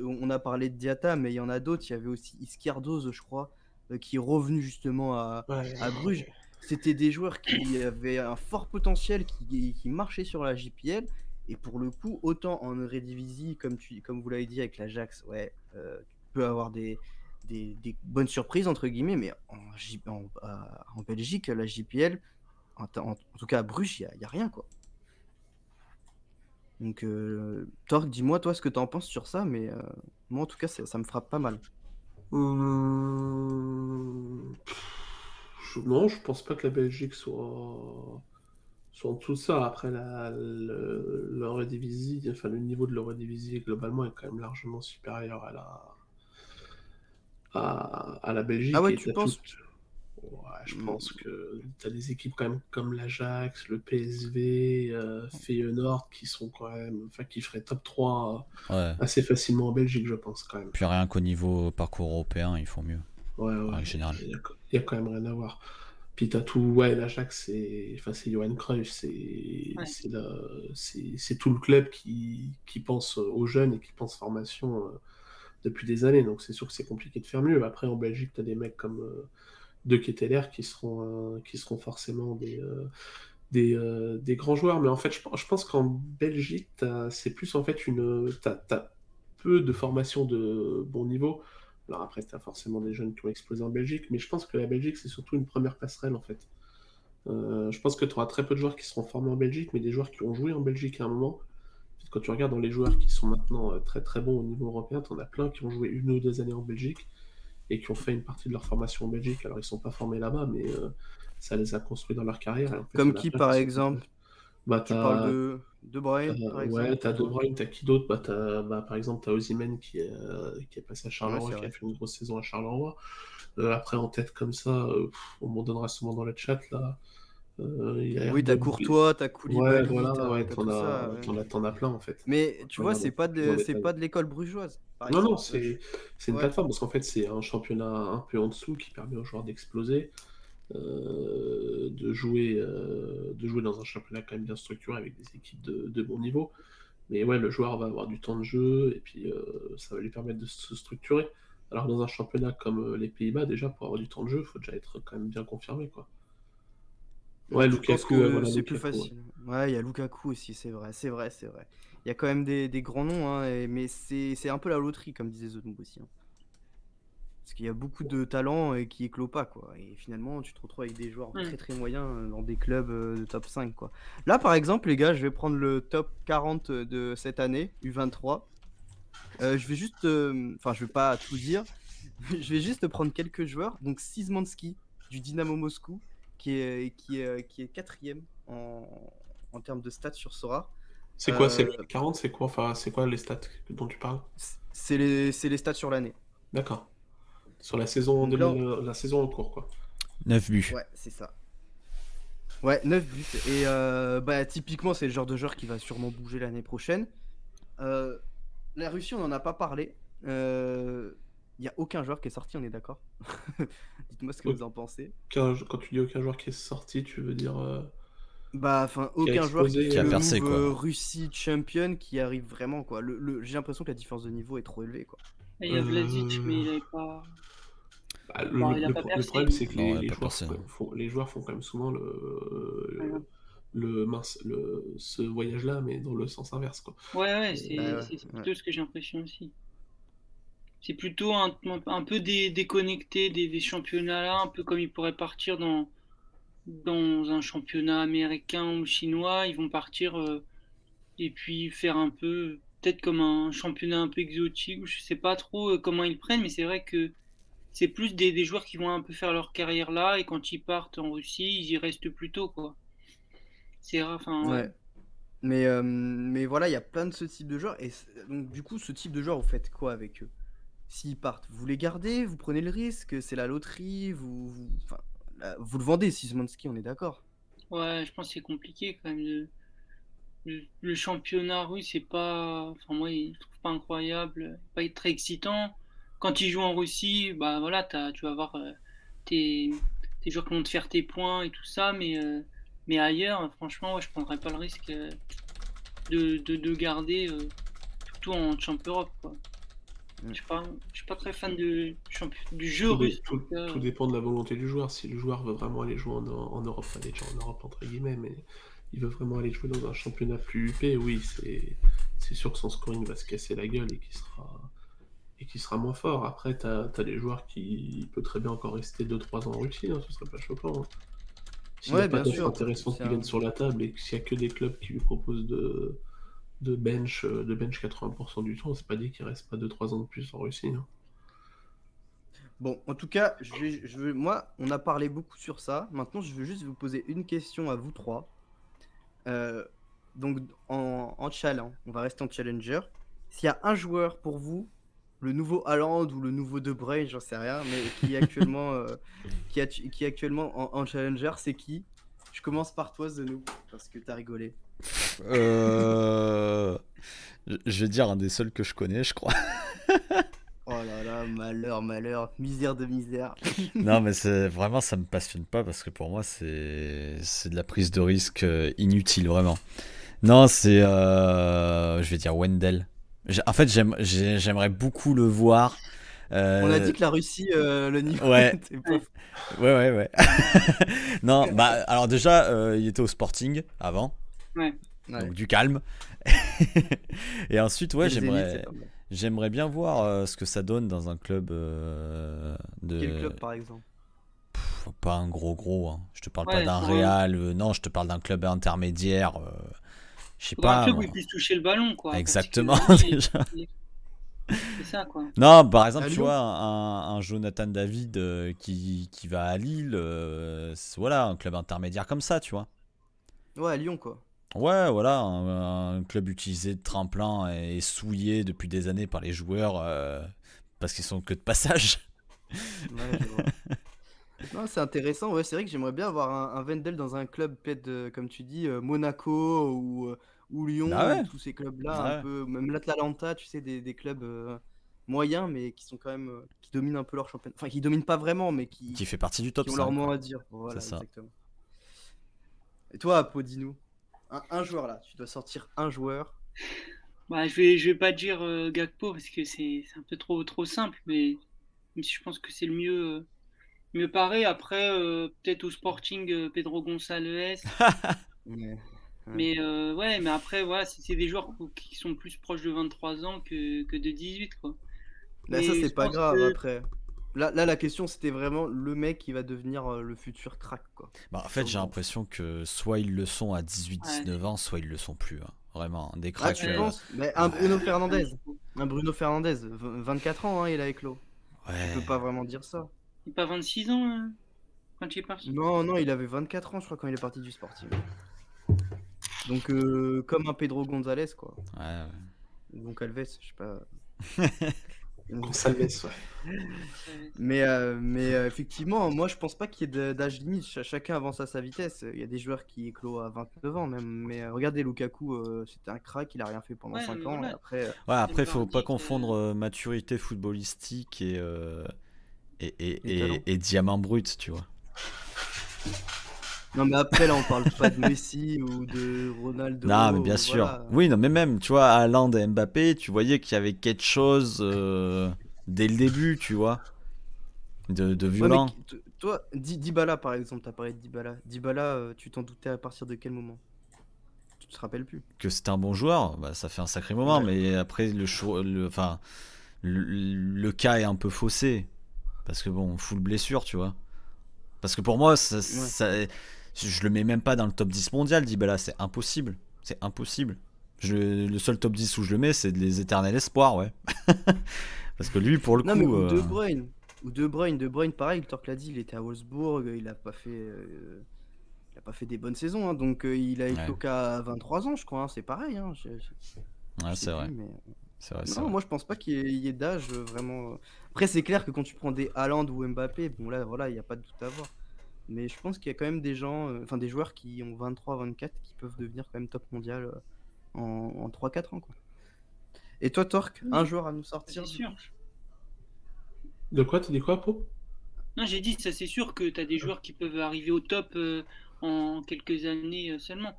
on a parlé de Diatta, mais il y en a d'autres. Il y avait aussi Izquierdoz, je crois. qui est revenu justement Ouais, à Bruges. C'était des joueurs qui avaient un fort potentiel, qui marchaient sur la JPL. Et pour le coup, autant en Eredivisie, comme vous l'avez dit avec l'Ajax, ouais, tu peux avoir des bonnes surprises, entre guillemets, mais en Belgique, la JPL, en tout cas à Bruges, il n'y a rien, quoi. Donc, Torg, dis-moi, toi, ce que tu en penses sur ça, mais moi, en tout cas, ça me frappe pas mal. Non, je pense pas que la Belgique soit en dessous de ça. Après, l'Eredivisie, enfin, le niveau de l'Eredivisie globalement est quand même largement supérieur à la Ah Belgique ouais, et tu t'as penses? toutes. Ouais, je Mm, pense que tu as des équipes quand même comme l'Ajax, le PSV, Feyenoord qui sont quand même, enfin qui feraient top 3 Ouais. assez facilement en Belgique, je pense quand même. Puis rien qu'au niveau parcours européen, ils font mieux. Ouais, En ouais, règle générale. il y a quand même rien à voir. Puis t'as tout, ouais, l'Ajax, c'est Johan Cruyff, Ouais. c'est tout le club qui pense aux jeunes et qui pense formation depuis des années. Donc c'est sûr que c'est compliqué de faire mieux. Après, en Belgique, t'as des mecs comme De Ketelaere qui seront forcément des grands joueurs. Mais en fait, je pense qu'en Belgique, c'est plus en fait t'as peu de formation de bon niveau. Alors après, tu as forcément des jeunes qui ont explosé en Belgique, mais je pense que la Belgique, c'est surtout une première passerelle en fait. Je pense que tu auras très peu de joueurs qui seront formés en Belgique, mais des joueurs qui ont joué en Belgique à un moment. Quand tu regardes dans les joueurs qui sont maintenant très très bons au niveau européen, tu en as plein qui ont joué 1 ou 2 années en Belgique et qui ont fait une partie de leur formation en Belgique. Alors ils sont pas formés là-bas, mais ça les a construits dans leur carrière. Et en fait, il y Comme en a qui, plein par qui sont exemple? bah, Tu parles t'as, de Bruyne, par ouais, exemple, t'as pour De toi? Bruyne, t'as qui d'autre? Par exemple, t'as Osimhen qui est passé à Ouais, Charleroi, c'est qui a vrai. fait une grosse saison à Charleroi. Après, en tête comme ça, on m'en donnera souvent dans le chat, là. Il y a Oui, t'as Airbnb. Courtois, t'as Ouais, Koulibaly, voilà, ouais, t'as tout ça. Ouais. t'en as plein, en fait. Mais On tu va vois, regarder un peu plus en c'est détail. pas de l'école brugeoise, par Non, non, exemple. c'est une Ouais. plateforme, parce qu'en fait, c'est un championnat un peu en dessous qui permet aux joueurs d'exploser, de jouer dans un championnat quand même bien structuré avec des équipes de bon niveau. Mais ouais, le joueur va avoir du temps de jeu et puis ça va lui permettre de se structurer. Alors dans un championnat comme les Pays-Bas, déjà pour avoir du temps de jeu, il faut déjà être quand même bien confirmé, quoi. Ouais, Tu penses Lukaku, que voilà c'est plus Lukaku. Ouais. facile? Ouais, il y a Lukaku aussi, c'est vrai, c'est vrai, c'est vrai. Il y a quand même des grands noms, hein, mais c'est un peu la loterie, comme disait The Noob aussi, hein. Parce qu'il y a beaucoup de talents qui éclosent pas, quoi. Et finalement, tu te retrouves avec des joueurs Ouais. très très moyens dans des clubs de top 5, quoi. Là, par exemple, les gars, je vais prendre le top 40 de cette année, U23. Je vais juste, enfin, je vais pas tout dire. Je vais juste prendre quelques joueurs. Donc, Szymanski du Dynamo Moscou, qui est quatrième en termes de stats sur Sora. C'est quoi, c'est le Euh, 40, c'est quoi, enfin, c'est quoi les stats dont tu parles? c'est les stats sur l'année. D'accord. Sur la saison Donc là, la saison en cours, quoi. 9 buts. ouais, c'est ça. Ouais, 9 buts. Et bah, typiquement, c'est le genre de joueur qui va sûrement bouger l'année prochaine. Euh, la Russie, on n'en a pas parlé. Il n'y a aucun joueur qui est sorti, on est d'accord? Dites-moi ce que vous en pensez. Quand tu dis aucun joueur qui est sorti, tu veux dire Bah, enfin, qui a aucun joueur qui explosé fait Qui a le percé, move quoi. Russie champion qui arrive vraiment, quoi. J'ai l'impression que la différence de niveau est trop élevée, quoi. Et il y a Vlasic, mais il avait pas. Bah, Bon, il a pas le percé. problème, c'est que Non, il a les pas joueurs percé, non. les joueurs font quand même souvent Ouais, ce voyage-là, mais dans le sens inverse, quoi. ouais, Bah, ouais, c'est ouais. plutôt ce que j'ai l'impression aussi. C'est plutôt un peu déconnecté des championnats-là, un peu comme ils pourraient partir dans un championnat américain ou chinois. Ils vont partir et puis faire un peu, peut-être comme un championnat un peu exotique. Je sais pas trop comment ils le prennent, mais c'est vrai que c'est plus des joueurs qui vont un peu faire leur carrière là, et quand ils partent en Russie, ils y restent plutôt, quoi. C'est rare, enfin, ouais. Ouais. Mais voilà, il y a plein de ce type de joueurs. Et donc, du coup, ce type de joueurs, vous faites quoi avec eux? S'ils partent, vous les gardez, vous prenez le risque, c'est la loterie, enfin, vous le vendez, Szymanski, on est d'accord. Ouais, je pense que c'est compliqué quand même. Le championnat russe, c'est pas. Enfin, moi, je trouve pas incroyable, pas très excitant. Quand ils jouent en Russie, bah voilà, tu vas avoir tes, tes joueurs qui vont te faire tes points et tout ça, mais ailleurs, franchement, ouais, je prendrais pas le risque de garder, surtout en Champ Europe, quoi. Je suis pas très fan du jeu Tout, russe. tout dépend de la volonté du joueur. Si le joueur veut vraiment aller jouer en Europe, pas déjà en Europe entre guillemets, mais il veut vraiment aller jouer dans un championnat plus huppé, oui, c'est sûr que son scoring va se casser la gueule et qu'il sera moins fort. Après, t'as des joueurs qui peuvent très bien encore rester 2-3 ans en Russie, hein, ce serait pas choquant. Hein. S'il n'y a Ouais, pas bien d'offres sûr. intéressantes qui viennent sur la table et s'il n'y a que des clubs qui lui proposent de bench 80% du temps, c'est pas dit qu'il reste pas 2-3 ans de plus en Russie. Hein. Bon, en tout cas, moi, on a parlé beaucoup sur ça. Maintenant, je veux juste vous poser une question à vous trois. Donc, en challenge, on va rester en challenger. S'il y a un joueur pour vous, le nouveau Haaland ou le nouveau De Bruyne, j'en sais rien, mais qui est actuellement, qui est actuellement en challenger, c'est qui? Je commence par toi, Zenou, parce que t'as rigolé. Je vais dire un des seuls que je connais, je crois. Oh là là, malheur, misère de misère. Non, mais c'est vraiment, ça me passionne pas parce que pour moi, c'est de la prise de risque inutile, vraiment. Non, je vais dire Wendell. En fait, j'aimerais beaucoup le voir. On a dit que la Russie, le niveau Ouais. était pas fou. Ouais. Non, bah, alors déjà, il était au Sporting avant, Ouais. Ouais. donc du calme. Et ensuite, ouais, Et le Zénith, c'est pas mal. j'aimerais bien voir ce que ça donne dans un club Quel club, par exemple? pas un gros, hein. Je te parle pas Ouais, d'un pour Real, non, je te parle d'un club intermédiaire. Je sais Faudra un pas. club où moi. il puisse toucher le ballon, quoi. Exactement, Parce que, déjà. c'est ça, quoi. Non, par exemple, À tu Lyon. vois, un Jonathan David qui va à Lille, voilà, un club intermédiaire comme ça, tu vois. Ouais, à Lyon, quoi. Ouais, voilà, un club utilisé de tremplin et souillé depuis des années par les joueurs parce qu'ils sont que de passage. Ouais, je vois. Non, c'est intéressant. Ouais, c'est vrai que j'aimerais bien avoir un Wendell dans un club, peut-être, comme tu dis, Monaco ou Lyon, Bah ouais. ou tous ces clubs-là, un Ouais. peu, même l'Atalanta, tu sais, des clubs moyens, mais qui sont quand même, qui dominent un peu leur championnat. Enfin, qui dominent pas vraiment, mais Qui fait partie du top qui ont leur 5. mot quoi. à dire. Voilà, C'est ça. exactement. Et toi, Apo, dis-nous. Un joueur, là. Tu dois sortir un joueur. Bah, je vais pas dire Gakpo parce que c'est un peu trop simple, mais même si je pense que c'est le mieux paré. Après, peut-être au Sporting, Pedro Gonçalves. Ouais. Mais ouais, mais après, voilà, c'est des joueurs qui sont plus proches de 23 ans que de 18, quoi. Bah, ça, Mais c'est je pas pense grave, que après. Là, la question, c'était vraiment le mec qui va devenir le futur crack, quoi. Bah, en fait, j'ai l'impression que soit ils le sont à 18-19 Ouais. ans, soit ils le sont plus. Hein. Vraiment, des Ah, cracks. tu Ouais. penses? Mais un Bruno Fernandez. Un Bruno Fernandez. 24 ans, hein, il a éclos. Tu peux Ouais. pas vraiment dire ça. Il n'est pas 26 ans quand il est parti. Non, il avait 24 ans, je crois, quand il est parti du Sporting. Donc, comme un Pedro Gonzalez, quoi. Ouais. Donc, Alves, je sais pas. Gonçalves, ouais. Mais effectivement, moi, je pense pas qu'il y ait d'âge limite. Chacun avance à sa vitesse. Il y a des joueurs qui éclosent à 29 ans, même. Mais regardez, Lukaku, c'était un crack, il a rien fait pendant Ouais, 5 mais ans. voilà. Et après, Ouais, après, Tim faut pas Vardy, confondre maturité footballistique les talents. et diamant brut, tu vois. Non, mais après, là, on parle pas de Messi ou de Ronaldo. Non, mais bien sûr. Voilà. Oui, non, mais même, tu vois, Haaland et Mbappé, tu voyais qu'il y avait quelque chose dès le début, tu vois, de Ouais, mais violent. toi, Dybala, par exemple, t'as parlé de Dybala. Dybala, tu t'en doutais à partir de quel moment? Tu te rappelles plus? Que c'était un bon joueur, bah, ça fait un sacré moment, Ouais. mais après, enfin, le cas est un peu faussé. Parce que bon, full blessure, tu vois. Parce que pour moi, je le mets même pas dans le top 10 mondial, Dybala, c'est impossible. C'est impossible. Le seul top 10 où je le mets, c'est les éternels espoirs, ouais. Parce que lui, pour le Non, mais coup. ou De Bruyne. Ou De Bruyne, pareil, le Torque l'a dit, il était à Wolfsburg, il a pas fait des bonnes saisons, hein, donc il a éclos Ouais. qu'à 23 ans, je crois, hein, c'est pareil. Hein, je Ouais, sais c'est vrai. plus, mais... C'est vrai, c'est Non, vrai. moi je pense pas qu'il y ait d'âge vraiment. Après, c'est clair que quand tu prends des Haaland ou Mbappé, bon là, voilà, il n'y a pas de doute à avoir. Mais je pense qu'il y a quand même des gens, enfin des joueurs qui ont 23-24 qui peuvent devenir quand même top mondial en 3-4 ans, quoi. Et toi, Torque, un joueur à nous sortir? C'est sûr. De quoi? Tu dis quoi, Po? Non, j'ai dit, ça c'est sûr que tu as des joueurs qui peuvent arriver au top en quelques années seulement.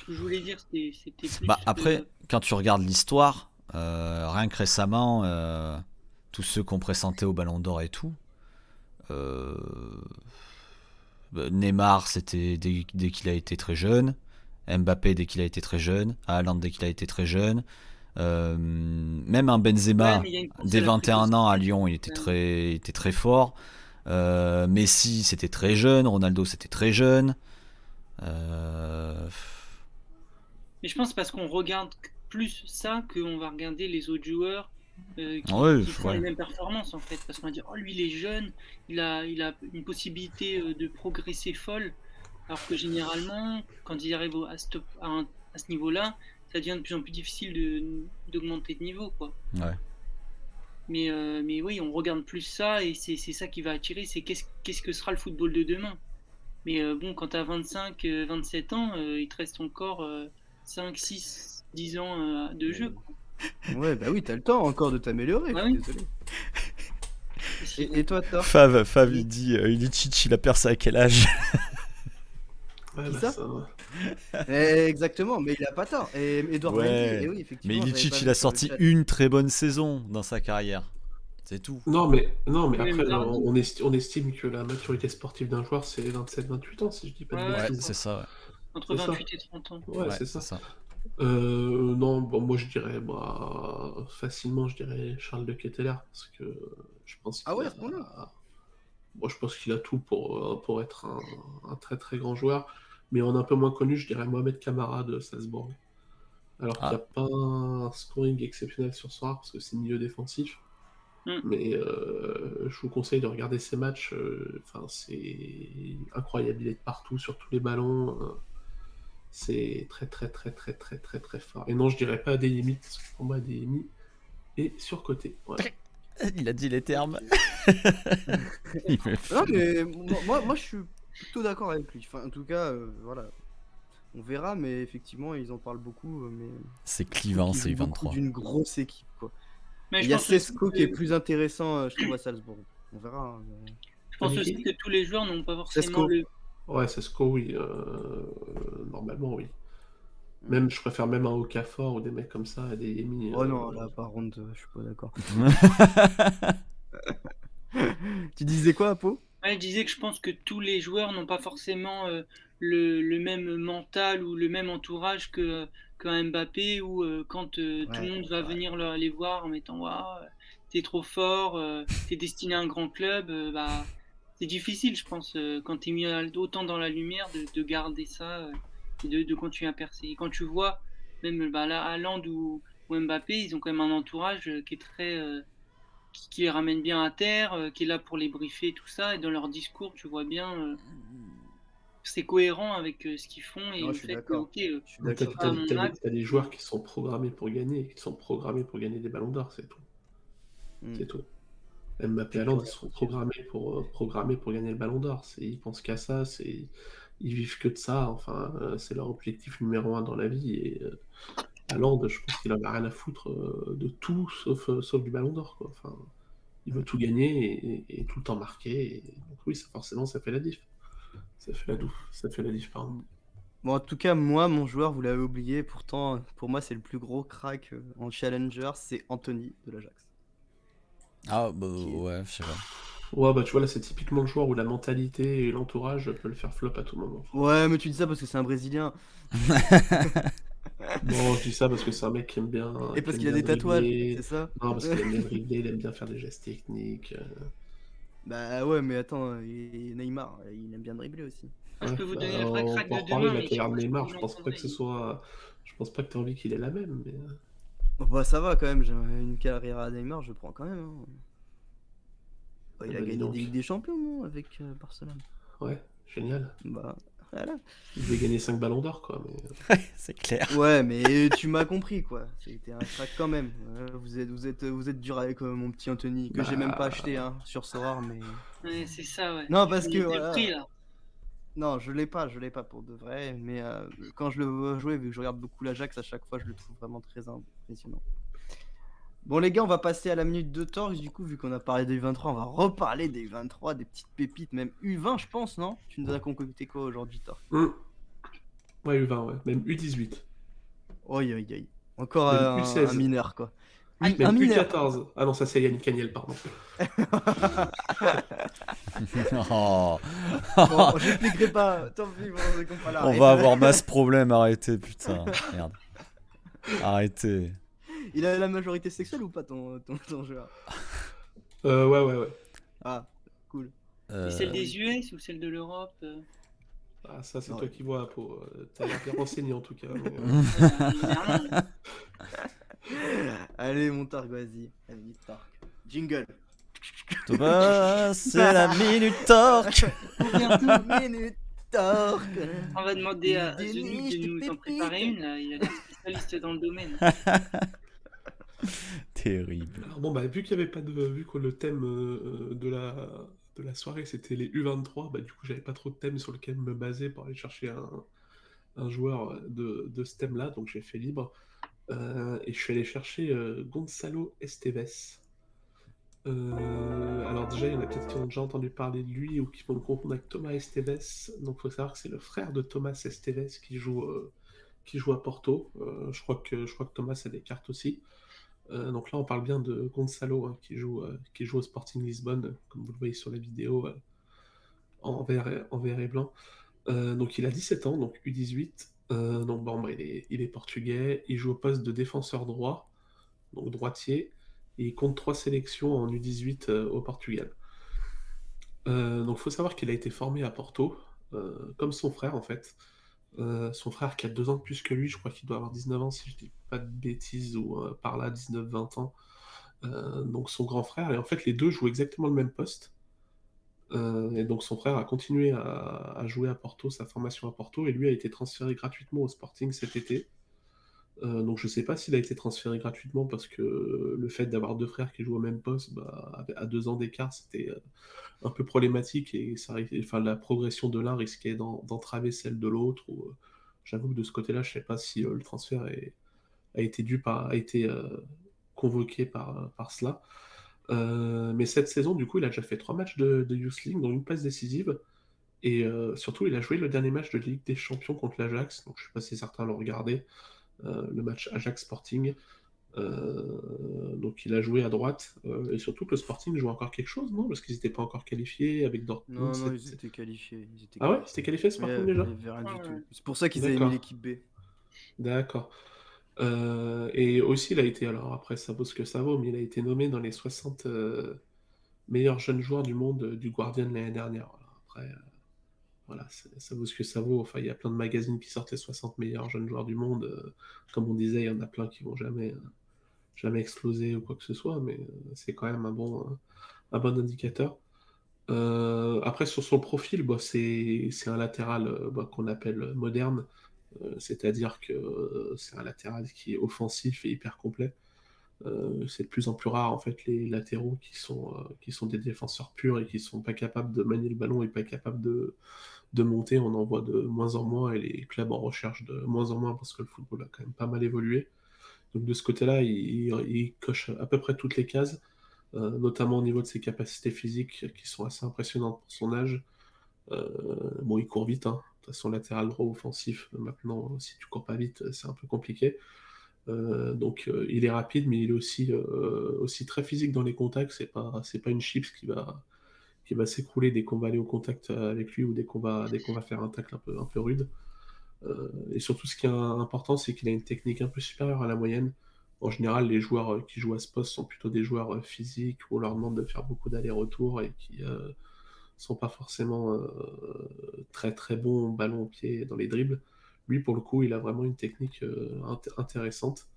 Ce que je voulais dire, c'était plus. Bah, après, quand tu regardes l'histoire, rien que récemment, tous ceux qu'on pressentait au Ballon d'Or et tout. Neymar, c'était dès qu'il a été très jeune. Mbappé dès qu'il a été très jeune. Haaland dès qu'il a été très jeune. Même un Benzema, mais il y a une course dès à la 21 ans à précocité. Lyon, il était Ouais. il était très fort. Messi, c'était très jeune. Ronaldo, c'était très jeune. Euh, Mais je pense parce qu'on regarde plus ça qu'on va regarder les autres joueurs ouais, qui font ouais. les mêmes performances en fait. Parce qu'on va dire, oh lui il est jeune, il a une possibilité de progresser folle. Alors que généralement, quand il arrive à ce niveau-là, ça devient de plus en plus difficile d'augmenter de niveau, quoi. Ouais. Mais oui, on regarde plus ça et c'est ça qui va attirer, c'est qu'est-ce que sera le football de demain. Mais bon, quand tu as 25, 27 ans, il te reste encore 5, 6, 10 ans de jeu, quoi. Ouais, bah oui, t'as le temps encore de t'améliorer, Ah je suis oui. désolé. Et si- Et toi, Thor? Fav, Il- il dit Ilicic, il a percé à quel âge? Ouais, Qui bah ça ça. Exactement, mais il a pas tort. Et Edouard Mendy, et Ouais. oui, Mais effectivement, j'avais Ilicic, pas il vu a sur le sorti chat. une très bonne saison dans sa carrière. C'est tout. Non, mais Même après, Vardy. on estime que la maturité sportive d'un joueur, c'est 27-28 ans, si je dis pas de Ouais, Ouais, bêtises. c'est ça. Entre C'est ça. 28 et 30 ans. Ouais, Ouais, c'est c'est ça. ça. Non, bon, moi je dirais facilement, je dirais Charles de Ketelaere parce que je pense Ah qu'il ouais, a, à ce point-là. moi je pense qu'il a tout pour être un très très grand joueur, mais en un peu moins connu, je dirais Mohamed Camara de Salzbourg. Alors qu'il n'y a Ah, pas un scoring exceptionnel sur ce soir parce que c'est milieu défensif, Mm. mais je vous conseille de regarder ces matchs. Enfin, c'est incroyable, il est de partout sur tous les ballons. C'est très très très très très très très fort. Et non, je dirais pas Adeyemi, parce que pour moi Adeyemi est surcoté. Voilà. il a dit les termes. Il me fait- Non, mais moi, je suis plutôt d'accord avec lui. Enfin, en tout cas, voilà. On verra, mais effectivement, ils en parlent beaucoup. Mais C'est je trouve clivant, qu'ils c'est jouent beaucoup U23. d'une grosse équipe, quoi. Mais Et je il y a pense aussi Sesko qui est que, plus intéressant, je trouve, à Salzbourg. On verra, hein, mais- je pense Avec aussi qui que tous les joueurs n'ont pas forcément Sesko. le. Ouais, c'est Sco, oui. Normalement, oui. Même, je préfère même un Okafor ou des mecs comme ça, Adeyemi. Oh non, là, par contre, je suis pas d'accord. Tu disais quoi, Apo? Ouais, je disais que je pense que tous les joueurs n'ont pas forcément le même mental ou le même entourage qu'un Mbappé ou quand tout le Ouais, monde va ouais. venir les voir en mettant waouh, t'es trop fort, t'es destiné à un grand club, bah c'est difficile, je pense, quand t'es mis autant dans la lumière de garder ça et de continuer à percer. Et quand tu vois même bah, là, Haaland ou Mbappé, ils ont quand même un entourage qui est très qui les ramène bien à terre, qui est là pour les briefer, tout ça. Et dans leur discours, tu vois bien c'est cohérent avec ce qu'ils font et Non, le je suis fait que, d'accord. ok, Je suis Mais T'as d'accord. pas à mon max. t'as des joueurs qui sont programmés pour gagner, et qui sont programmés pour gagner des ballons d'or, c'est tout. Mm. C'est tout. Mbappé et Je Haaland, pourrais ils sont continuer. programmés pour gagner le ballon d'or. Ils pensent qu'à ça, ils vivent que de ça. Enfin, c'est leur objectif numéro un dans la vie. Et Haaland, je pense qu'il en a rien à foutre de tout sauf du ballon d'or, quoi. Enfin, il veut tout gagner et tout le temps marquer. Et donc oui, forcément, ça fait la diff. Ça fait la diff, pardon. Bon, en tout cas, moi, mon joueur, vous l'avez oublié, pourtant, pour moi, c'est le plus gros crack en challenger, c'est Anthony de l'Ajax. Ah, bah Qui est- ouais, je sais pas. Ouais, bah tu vois, là, c'est typiquement le joueur où la mentalité et l'entourage peuvent le faire flop à tout moment. Ouais, mais tu dis ça parce que c'est un Brésilien. Non, je dis ça parce que c'est un mec Et qui parce aime qu'il a bien des tatouages, dribbler. c'est ça? Non, parce qu'il aime bien dribbler, il aime bien faire des gestes techniques. Bah ouais, mais attends, Neymar, il aime bien dribbler aussi. Ah, je Ouais, peux vous bah, donner le vrai on crack peut en de reparler demain, de la mais je sais carrière de pas si Neymar. vous Je pense pas que ce l'entendrez. soit. Je pense pas que tu as envie qu'il ait la même, mais. Bon, bah ça va quand même, j'ai une carrière à Neymar, je prends quand même, hein. Bah, il a Bah, dis gagné donc. des Ligues des Champions, non, avec Barcelone. Ouais, génial. Bah, voilà. Il devait gagner 5 ballons d'or, quoi. Mais... C'est clair. Ouais, mais tu m'as compris, quoi. C'était un crack quand même. Vous êtes dur avec mon petit Anthony, que j'ai même pas acheté, hein, sur Sorare, mais... Ouais, c'est ça, ouais. Non, Tu parce que, fais le prix, voilà... là. Non, je l'ai pas pour de vrai, mais quand je le vois jouer, vu que je regarde beaucoup l'Ajax, à chaque fois, je le trouve vraiment très impressionnant. Bon, les gars, on va passer à la minute de torque, du coup, vu qu'on a parlé des U23, on va reparler des U23, des petites pépites, même U20, je pense, non? Tu nous as concocté quoi aujourd'hui, Torque? Ouais, U20, ouais. Même U18. Oi, oi, oi. Encore Même un U16. mineur, quoi. Même Un mineur. U14. Ah non, ça c'est Yannick Cagniel, pardon. Oh. Bon, j'expliquerai pas. Tant pis, bon, on comprend la On ref. va avoir masse problème, arrêtez, putain. Merde. Arrêtez. Il a la majorité sexuelle ou pas ton joueur? Ouais. Ah, cool. Et celle Euh, des US ou celle de l'Europe Ah, ça c'est Non, toi ouais. qui vois, Apo. T'as l'air bien renseigné en tout cas. Mais, Évidemment. Allez, Montarg, vas-y. Vas-y, Tark. Jingle. Thomas, c'est la minute torque. Minute Tark. On va demander à Il Zenu déniche de des nous en pépites. préparer une. Là. Il a l'air spécialiste dans le domaine. Terrible. Alors bon, bah, vu qu'il y avait pas de, vu que le thème de la soirée c'était les U23, bah du coup j'avais pas trop de thème sur lequel me baser pour aller chercher un joueur de ce thème-là, donc j'ai fait libre. Et je suis allé chercher Gonçalo Esteves. Alors déjà, il y en a peut-être qui ont déjà entendu parler de lui ou qui vont le confondre avec Thomas Esteves. Donc il faut savoir que c'est le frère de Thomas Esteves qui joue à Porto. Je crois que Thomas a des cartes aussi. Donc là, on parle bien de Gonçalo hein, qui joue au Sporting Lisbonne, comme vous le voyez sur la vidéo, en vert et blanc. Donc il a 17 ans, donc U18. Donc bon, bah, il est portugais. Il joue au poste de défenseur droit, donc droitier. Et il compte 3 sélections en U18 au Portugal. Donc il faut savoir qu'il a été formé à Porto, comme son frère en fait. Son frère qui a 2 ans de plus que lui, je crois qu'il doit avoir 19 ans si je dis pas de bêtises, ou par là 19-20 ans. Donc son grand frère, et en fait les deux jouent exactement le même poste. Et donc son frère a continué à jouer à Porto, sa formation à Porto, et lui a été transféré gratuitement au Sporting cet été. Donc je sais pas s'il a été transféré gratuitement parce que le fait d'avoir deux frères qui jouent au même poste, bah, à 2 ans d'écart, c'était un peu problématique et enfin, la progression de l'un risquait d'entraver celle de l'autre. J'avoue que de ce côté-là, je sais pas si le transfert a été convoqué par cela. Mais cette saison, du coup, il a déjà fait 3 matchs de Youth League, dont une passe décisive. Et surtout, il a joué le dernier match de Ligue des Champions contre l'Ajax. Donc, je ne sais pas si certains l'ont regardé, le match Ajax Sporting. Donc, il a joué à droite. Et surtout que le Sporting joue encore quelque chose, non? Parce qu'ils n'étaient pas encore qualifiés avec Dortmund. Non, ils étaient qualifiés. Ah ouais? C'était qualifié le Mais Sporting déjà? il n'y avait rien du Ouais. tout. C'est pour ça qu'ils avaient mis D'accord. l'équipe B. D'accord. Et aussi, il a été, alors après, ça vaut ce que ça vaut, mais il a été nommé dans les 60 meilleurs jeunes joueurs du monde du Guardian l'année dernière. Voilà. Après, voilà, ça vaut ce que ça vaut. Enfin, il y a plein de magazines qui sortent les 60 meilleurs jeunes joueurs du monde. Comme on disait, il y en a plein qui vont jamais exploser ou quoi que ce soit, mais c'est quand même un bon indicateur. Après, sur son profil, bah, c'est un latéral bah, qu'on appelle moderne, c'est-à-dire que c'est un latéral qui est offensif et hyper complet. C'est de plus en plus rare en fait les latéraux qui sont des défenseurs purs et qui sont pas capables de manier le ballon et pas capables de monter. On en voit de moins en moins et les clubs en recherchent de moins en moins parce que le football a quand même pas mal évolué. Donc de ce côté-là, il coche à peu près toutes les cases, notamment au niveau de ses capacités physiques qui sont assez impressionnantes pour son âge. Bon, il court vite, hein. De toute façon, latéral droit offensif, maintenant, si tu cours pas vite, c'est un peu compliqué. Donc il est rapide, mais il est aussi très physique dans les contacts. C'est pas une chips qui va s'écrouler dès qu'on va aller au contact avec lui ou dès qu'on va faire un tacle un peu rude. Et surtout, ce qui est important, c'est qu'il a une technique un peu supérieure à la moyenne. En général, les joueurs qui jouent à ce poste sont plutôt des joueurs physiques où on leur demande de faire beaucoup d'allers-retours et qui sont pas forcément très très bons ballon au pied dans les dribbles. Lui, pour le coup, il a vraiment une technique intéressante.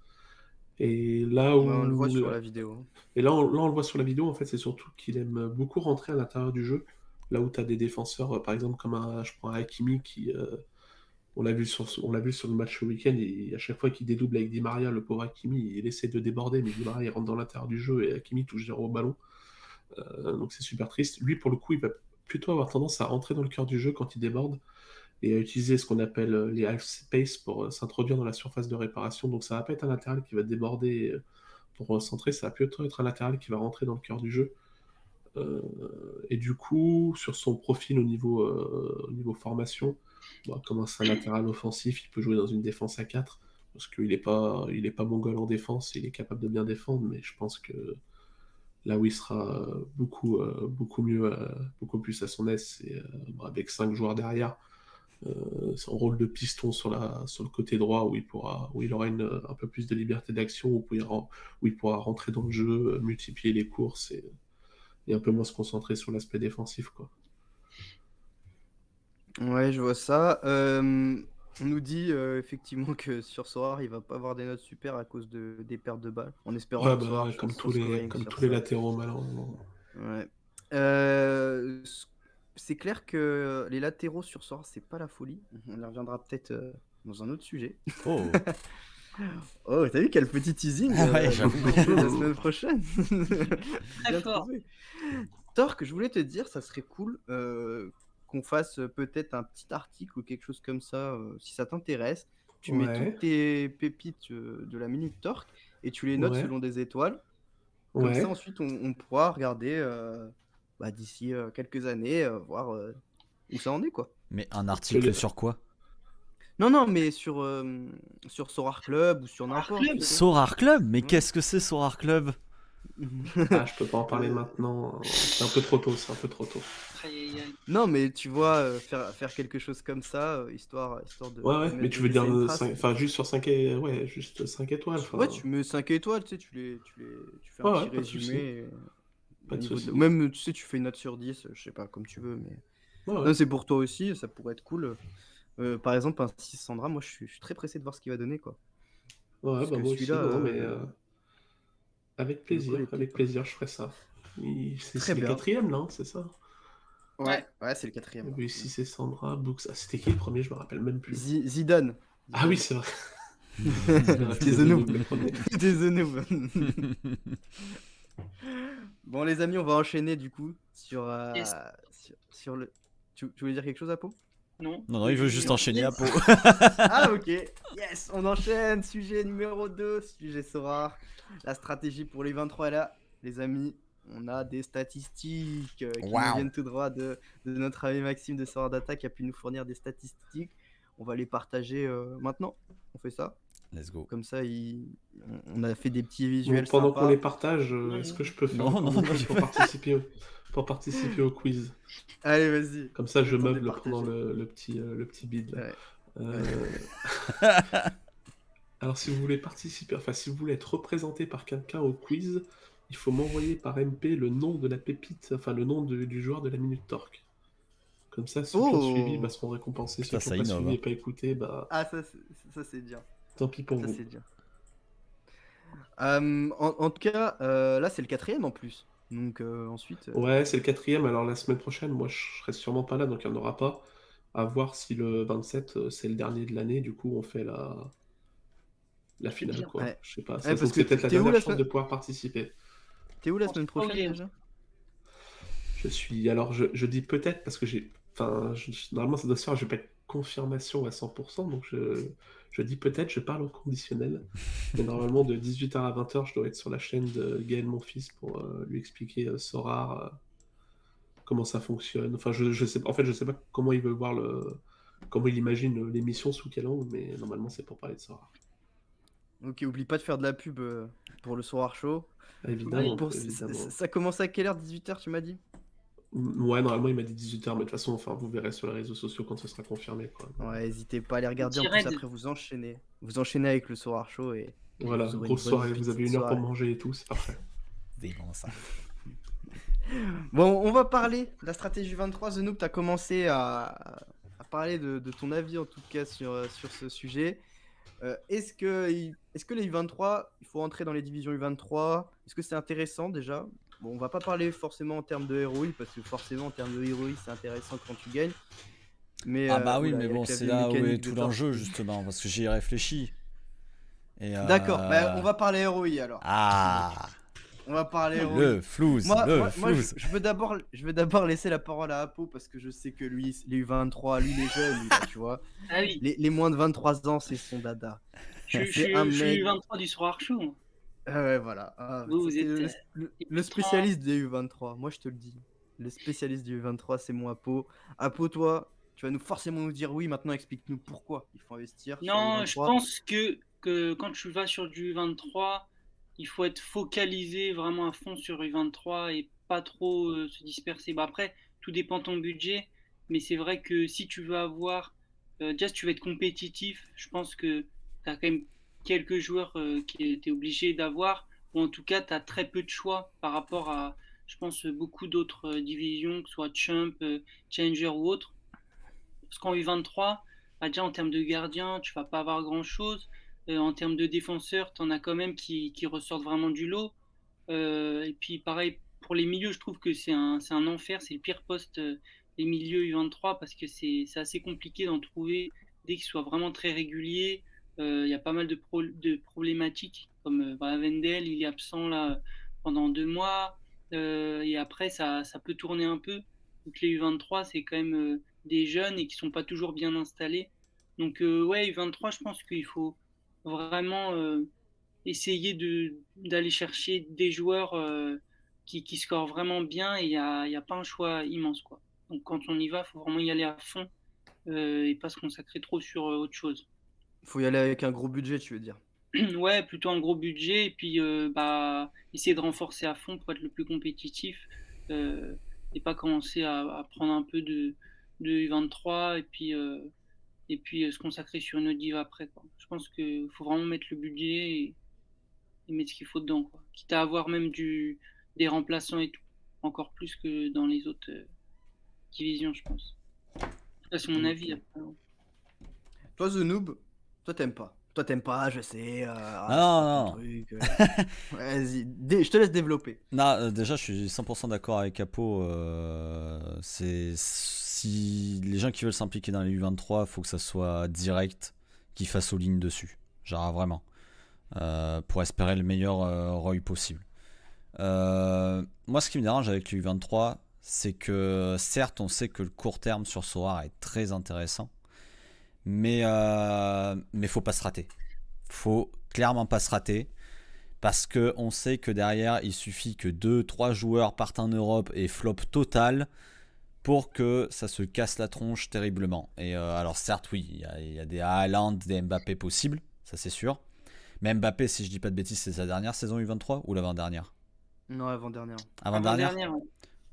Et là Ouais, on le voit où sur la vidéo. là, on le voit sur la vidéo, en fait, c'est surtout qu'il aime beaucoup rentrer à l'intérieur du jeu. Là où tu as des défenseurs, par exemple, comme je prends un Hakimi qui, on l'a vu sur le match au week-end, et à chaque fois qu'il dédouble avec Di Maria, le pauvre Hakimi, il essaie de déborder, mais Di Maria il rentre dans l'intérieur du jeu et Hakimi touche zéro au ballon. Donc c'est super triste. Lui, pour le coup, il va plutôt avoir tendance à rentrer dans le cœur du jeu quand il déborde et à utiliser ce qu'on appelle les half space pour s'introduire dans la surface de réparation. Donc ça va pas être un latéral qui va déborder pour centrer, ça va plutôt être un latéral qui va rentrer dans le cœur du jeu. Et du coup, sur son profil au niveau formation, bon, comme c'est un latéral offensif, il peut jouer dans une défense à 4. parce qu'il est pas mongol en défense, il est capable de bien défendre, mais je pense que là où il sera beaucoup mieux, beaucoup plus à son aise, c'est avec 5 joueurs derrière, son rôle de piston sur le côté droit où il aura un peu plus de liberté d'action, où il pourra rentrer dans le jeu, multiplier les courses et un peu moins se concentrer sur l'aspect défensif, quoi. Ouais, je vois ça. On nous dit effectivement que sur Sorare, il va pas avoir des notes super à cause des pertes de balles, en espérant Ouais, que Sorare bah, fasse comme son tous scoring sur les ça. latéraux, malheureusement. Ouais. C'est clair que les latéraux sur Sorare, c'est pas la folie. On y reviendra peut-être dans un autre sujet. Oh. Oh, t'as vu quel petit teasing Ah ouais, j'avoue. la semaine prochaine. Très Bien fort. trouvé. Torque, je voulais te dire, ça serait cool qu'on fasse peut-être un petit article ou quelque chose comme ça, si ça t'intéresse. Tu mets Ouais. toutes tes pépites de la Minute Torque et tu les notes Ouais. selon des étoiles. Comme Ouais. ça, ensuite, on pourra regarder d'ici quelques années, voir où ça en est, quoi. Mais un article le- sur quoi? Non, mais sur Sorar Club ou sur Sorar n'importe. Club tu sais. Sorar Club? Mais Ouais. qu'est-ce que c'est Sorar Club? Ah, je peux pas en parler maintenant. C'est un peu trop tôt, c'est un peu trop tôt. Aïe, aïe, aïe. Non, mais tu vois, faire quelque chose comme ça, histoire de Ouais, de mais mettre- tu de veux dire laisser une trace. enfin, juste sur 5 ouais, juste 5 étoiles. Ouais, tu mets 5 étoiles, tu sais, tu fais un Ouais, petit pas de souci. résumé. Pas Au de niveau souci. Même, tu sais, tu fais une note sur 10, je sais pas, comme tu veux, mais. Ouais, ouais. Non, c'est pour toi aussi, ça pourrait être cool. Par exemple, un 6 Sandra, moi, je suis très pressé de voir ce qu'il va donner, quoi. Ouais, Parce bah que moi aussi, celui-là, non, mais avec me plaisir, colle les pieds, avec quoi. plaisir, je ferai ça. C'est Très le bien. 4e, là, hein, c'est ça? Ouais, c'est le 4e. Oui, si c'est Sandra, Books. Ah, c'était qui le premier? Je me rappelle même plus. Zidane. Ah oui, c'est vrai. T'es the noob. le premier. T'es the noob. Bon, les amis, on va enchaîner du coup sur, Yes. sur le. Tu voulais dire quelque chose, Apo? Non. Non, il veut juste enchaîner à Yes. peau. Ah, ok. Yes, on enchaîne. Sujet numéro 2, sujet Sorare. La stratégie pour les 23 est là. Les amis, on a des statistiques qui nous Wow. viennent tout droit de notre ami Maxime de Sorare Data qui a pu nous fournir des statistiques. On va les partager maintenant. On fait ça. Let's go. Comme ça, on a fait des petits Bon, visuels pendant qu'on sympas. les partage, est-ce que je peux faire Non, encore non, quelque chose pour participer au quiz? Allez, vas-y. Comme ça, je Le temps de meuble partager. pendant le petit bid. Là. Ouais. Alors, si vous voulez participer, enfin, si vous voulez être représenté par quelqu'un au quiz, il faut m'envoyer par MP le nom de la pépite, enfin, le nom du joueur de la Minute Torque. Comme ça, ceux qui ont suivi seront récompensés. Putain, Ceux qui ça n'ont pas innove, suivi hein. et pas écouté, bah, Ah, ça c'est bien. tant pis pour Ça vous. c'est bien. En tout cas, là c'est le 4e en plus. Donc ensuite. Ouais, c'est le 4e. Alors, la semaine prochaine, moi, je serai sûrement pas là, donc il n'y en aura pas. À voir si le 27, c'est le dernier de l'année. Du coup, on fait la finale, bien. quoi. Ouais. Je sais pas. Ouais, parce Donc, que c'est peut-être la t'es où dernière la chance semaine- de pouvoir participer. T'es où la On semaine se prend prochaine bien. déjà? Je suis. Alors, je dis peut-être parce que j'ai. Enfin, normalement, ça doit se faire. Je n'ai pas de confirmation à 100%, donc je dis peut-être. Je parle au conditionnel. Mais normalement, de 18h à 20h, je dois être sur la chaîne de Gaël, mon fils, pour lui expliquer Sorare, comment ça fonctionne. Enfin, je sais. En fait, je sais pas comment il veut voir comment il imagine l'émission, sous quel angle, mais normalement, c'est pour parler de Sorare. Ok, oublie pas de faire de la pub pour le Sorare Show. Évidemment, Pour- évidemment. ça commence à quelle heure? 18h, tu m'as dit? Ouais, normalement, il m'a dit 18h, mais de toute façon, enfin, vous verrez sur les réseaux sociaux quand ce sera confirmé, quoi. Ouais, n'hésitez pas à les regarder. En Petit plus, raid. après, vous enchaînez. Vous enchaînez avec le Sorare Show et Voilà, vous aurez grosse une bonne soirée, vous avez petite 1 heure pour soirée. manger et tout, c'est parfait. C'est bon ça. Bon, on va parler de la stratégie 23. The Noob, tu as commencé à parler de ton avis en tout cas sur ce sujet. Est-ce que les U23, il faut entrer dans les divisions U23? Est-ce que c'est intéressant déjà? Bon, on va pas parler forcément en termes de ROI, parce que forcément en termes de ROI, c'est intéressant quand tu gagnes. Mais, Ah bah oui, oula, mais il y a bon, le c'est clavier là où est mécanique de tout Thor. l'enjeu justement, parce que j'y ai réfléchi. Et D'accord, bah, on va parler ROI alors. Ah, On va parler ROI. le flouze, Moi, le moi, flouze. je veux d'abord laisser la parole à Apo parce que je sais que lui, les U23, lui, les jeunes, lui, là, tu vois. Ah oui. Les moins de 23 ans, c'est son dada. Je C'est un suis mec. 23 du Sorar Show. moi. Ah ouais, voilà. Ah, Vous c'était êtes, le spécialiste des U23. Moi, je te le dis. Le spécialiste des U23, c'est mon Apo. Apo, toi, tu vas forcément nous dire oui. Maintenant, explique-nous pourquoi il faut investir sur les Non, je U23. pense que que quand tu vas sur du U23, il faut être focalisé vraiment à fond sur U23 et pas trop se disperser. Bah, après, tout dépend de ton budget, mais c'est vrai que si tu veux avoir, déjà si tu veux être compétitif, je pense que tu as quand même quelques joueurs qui tu es obligé d'avoir, ou en tout cas tu as très peu de choix par rapport à, je pense, beaucoup d'autres divisions, que ce soit Champ, Challenger ou autre. Parce qu'en U23, bah, déjà en termes de gardien, tu vas pas avoir grand-chose. En termes de défenseurs, tu en as quand même qui ressortent vraiment du lot. Et puis pareil, pour les milieux, je trouve que c'est un enfer, c'est le pire poste, les milieux U23, parce que c'est assez compliqué d'en trouver dès qu'ils soient vraiment très réguliers. Il y a pas mal de problématiques, comme Vendel, il est absent là pendant 2 mois. Et après, ça peut tourner un peu. Donc les U23, c'est quand même des jeunes et qui sont pas toujours bien installés. Donc ouais, U23, je pense qu'il faut vraiment essayer d'aller chercher des joueurs qui scorent vraiment bien, et il y a pas un choix immense, quoi. Donc quand on y va, il faut vraiment y aller à fond et pas se consacrer trop sur autre chose. Faut y aller avec un gros budget, tu veux dire. Ouais, plutôt un gros budget et puis bah, essayer de renforcer à fond pour être le plus compétitif euh, et pas commencer à prendre un peu de U23 et puis se consacrer sur une autre diva après, quoi. Je pense qu'il faut vraiment mettre le budget et mettre ce qu'il faut dedans, quoi. Quitte à avoir même des remplaçants et tout, encore plus que dans les autres divisions, je pense. Ça, c'est mon avis. Après. Toi, The Noob, toi, t'aimes pas. Toi, t'aimes pas, je sais. Non, c'est pas ton non. truc. Vas-y, je te laisse développer. Non, déjà, je suis 100% d'accord avec Apo. C'est si les gens qui veulent s'impliquer dans les U23, faut que ça soit direct, qu'ils fassent aux lignes dessus. Genre vraiment. Pour espérer le meilleur ROI possible. Moi, ce qui me dérange avec les U23, c'est que certes, on sait que le court terme sur Soar est très intéressant, mais faut pas se rater. Faut clairement pas se rater. Parce qu'on sait que derrière, il suffit que 2-3 joueurs partent en Europe et flop total pour que ça se casse la tronche terriblement. Et alors certes, oui, il y a des Haaland, des Mbappé possibles, ça c'est sûr. Mais Mbappé, si je dis pas de bêtises, c'est sa dernière saison U23 ou l'avant-dernière? Non, avant-dernière. Avant-dernière. Ouais.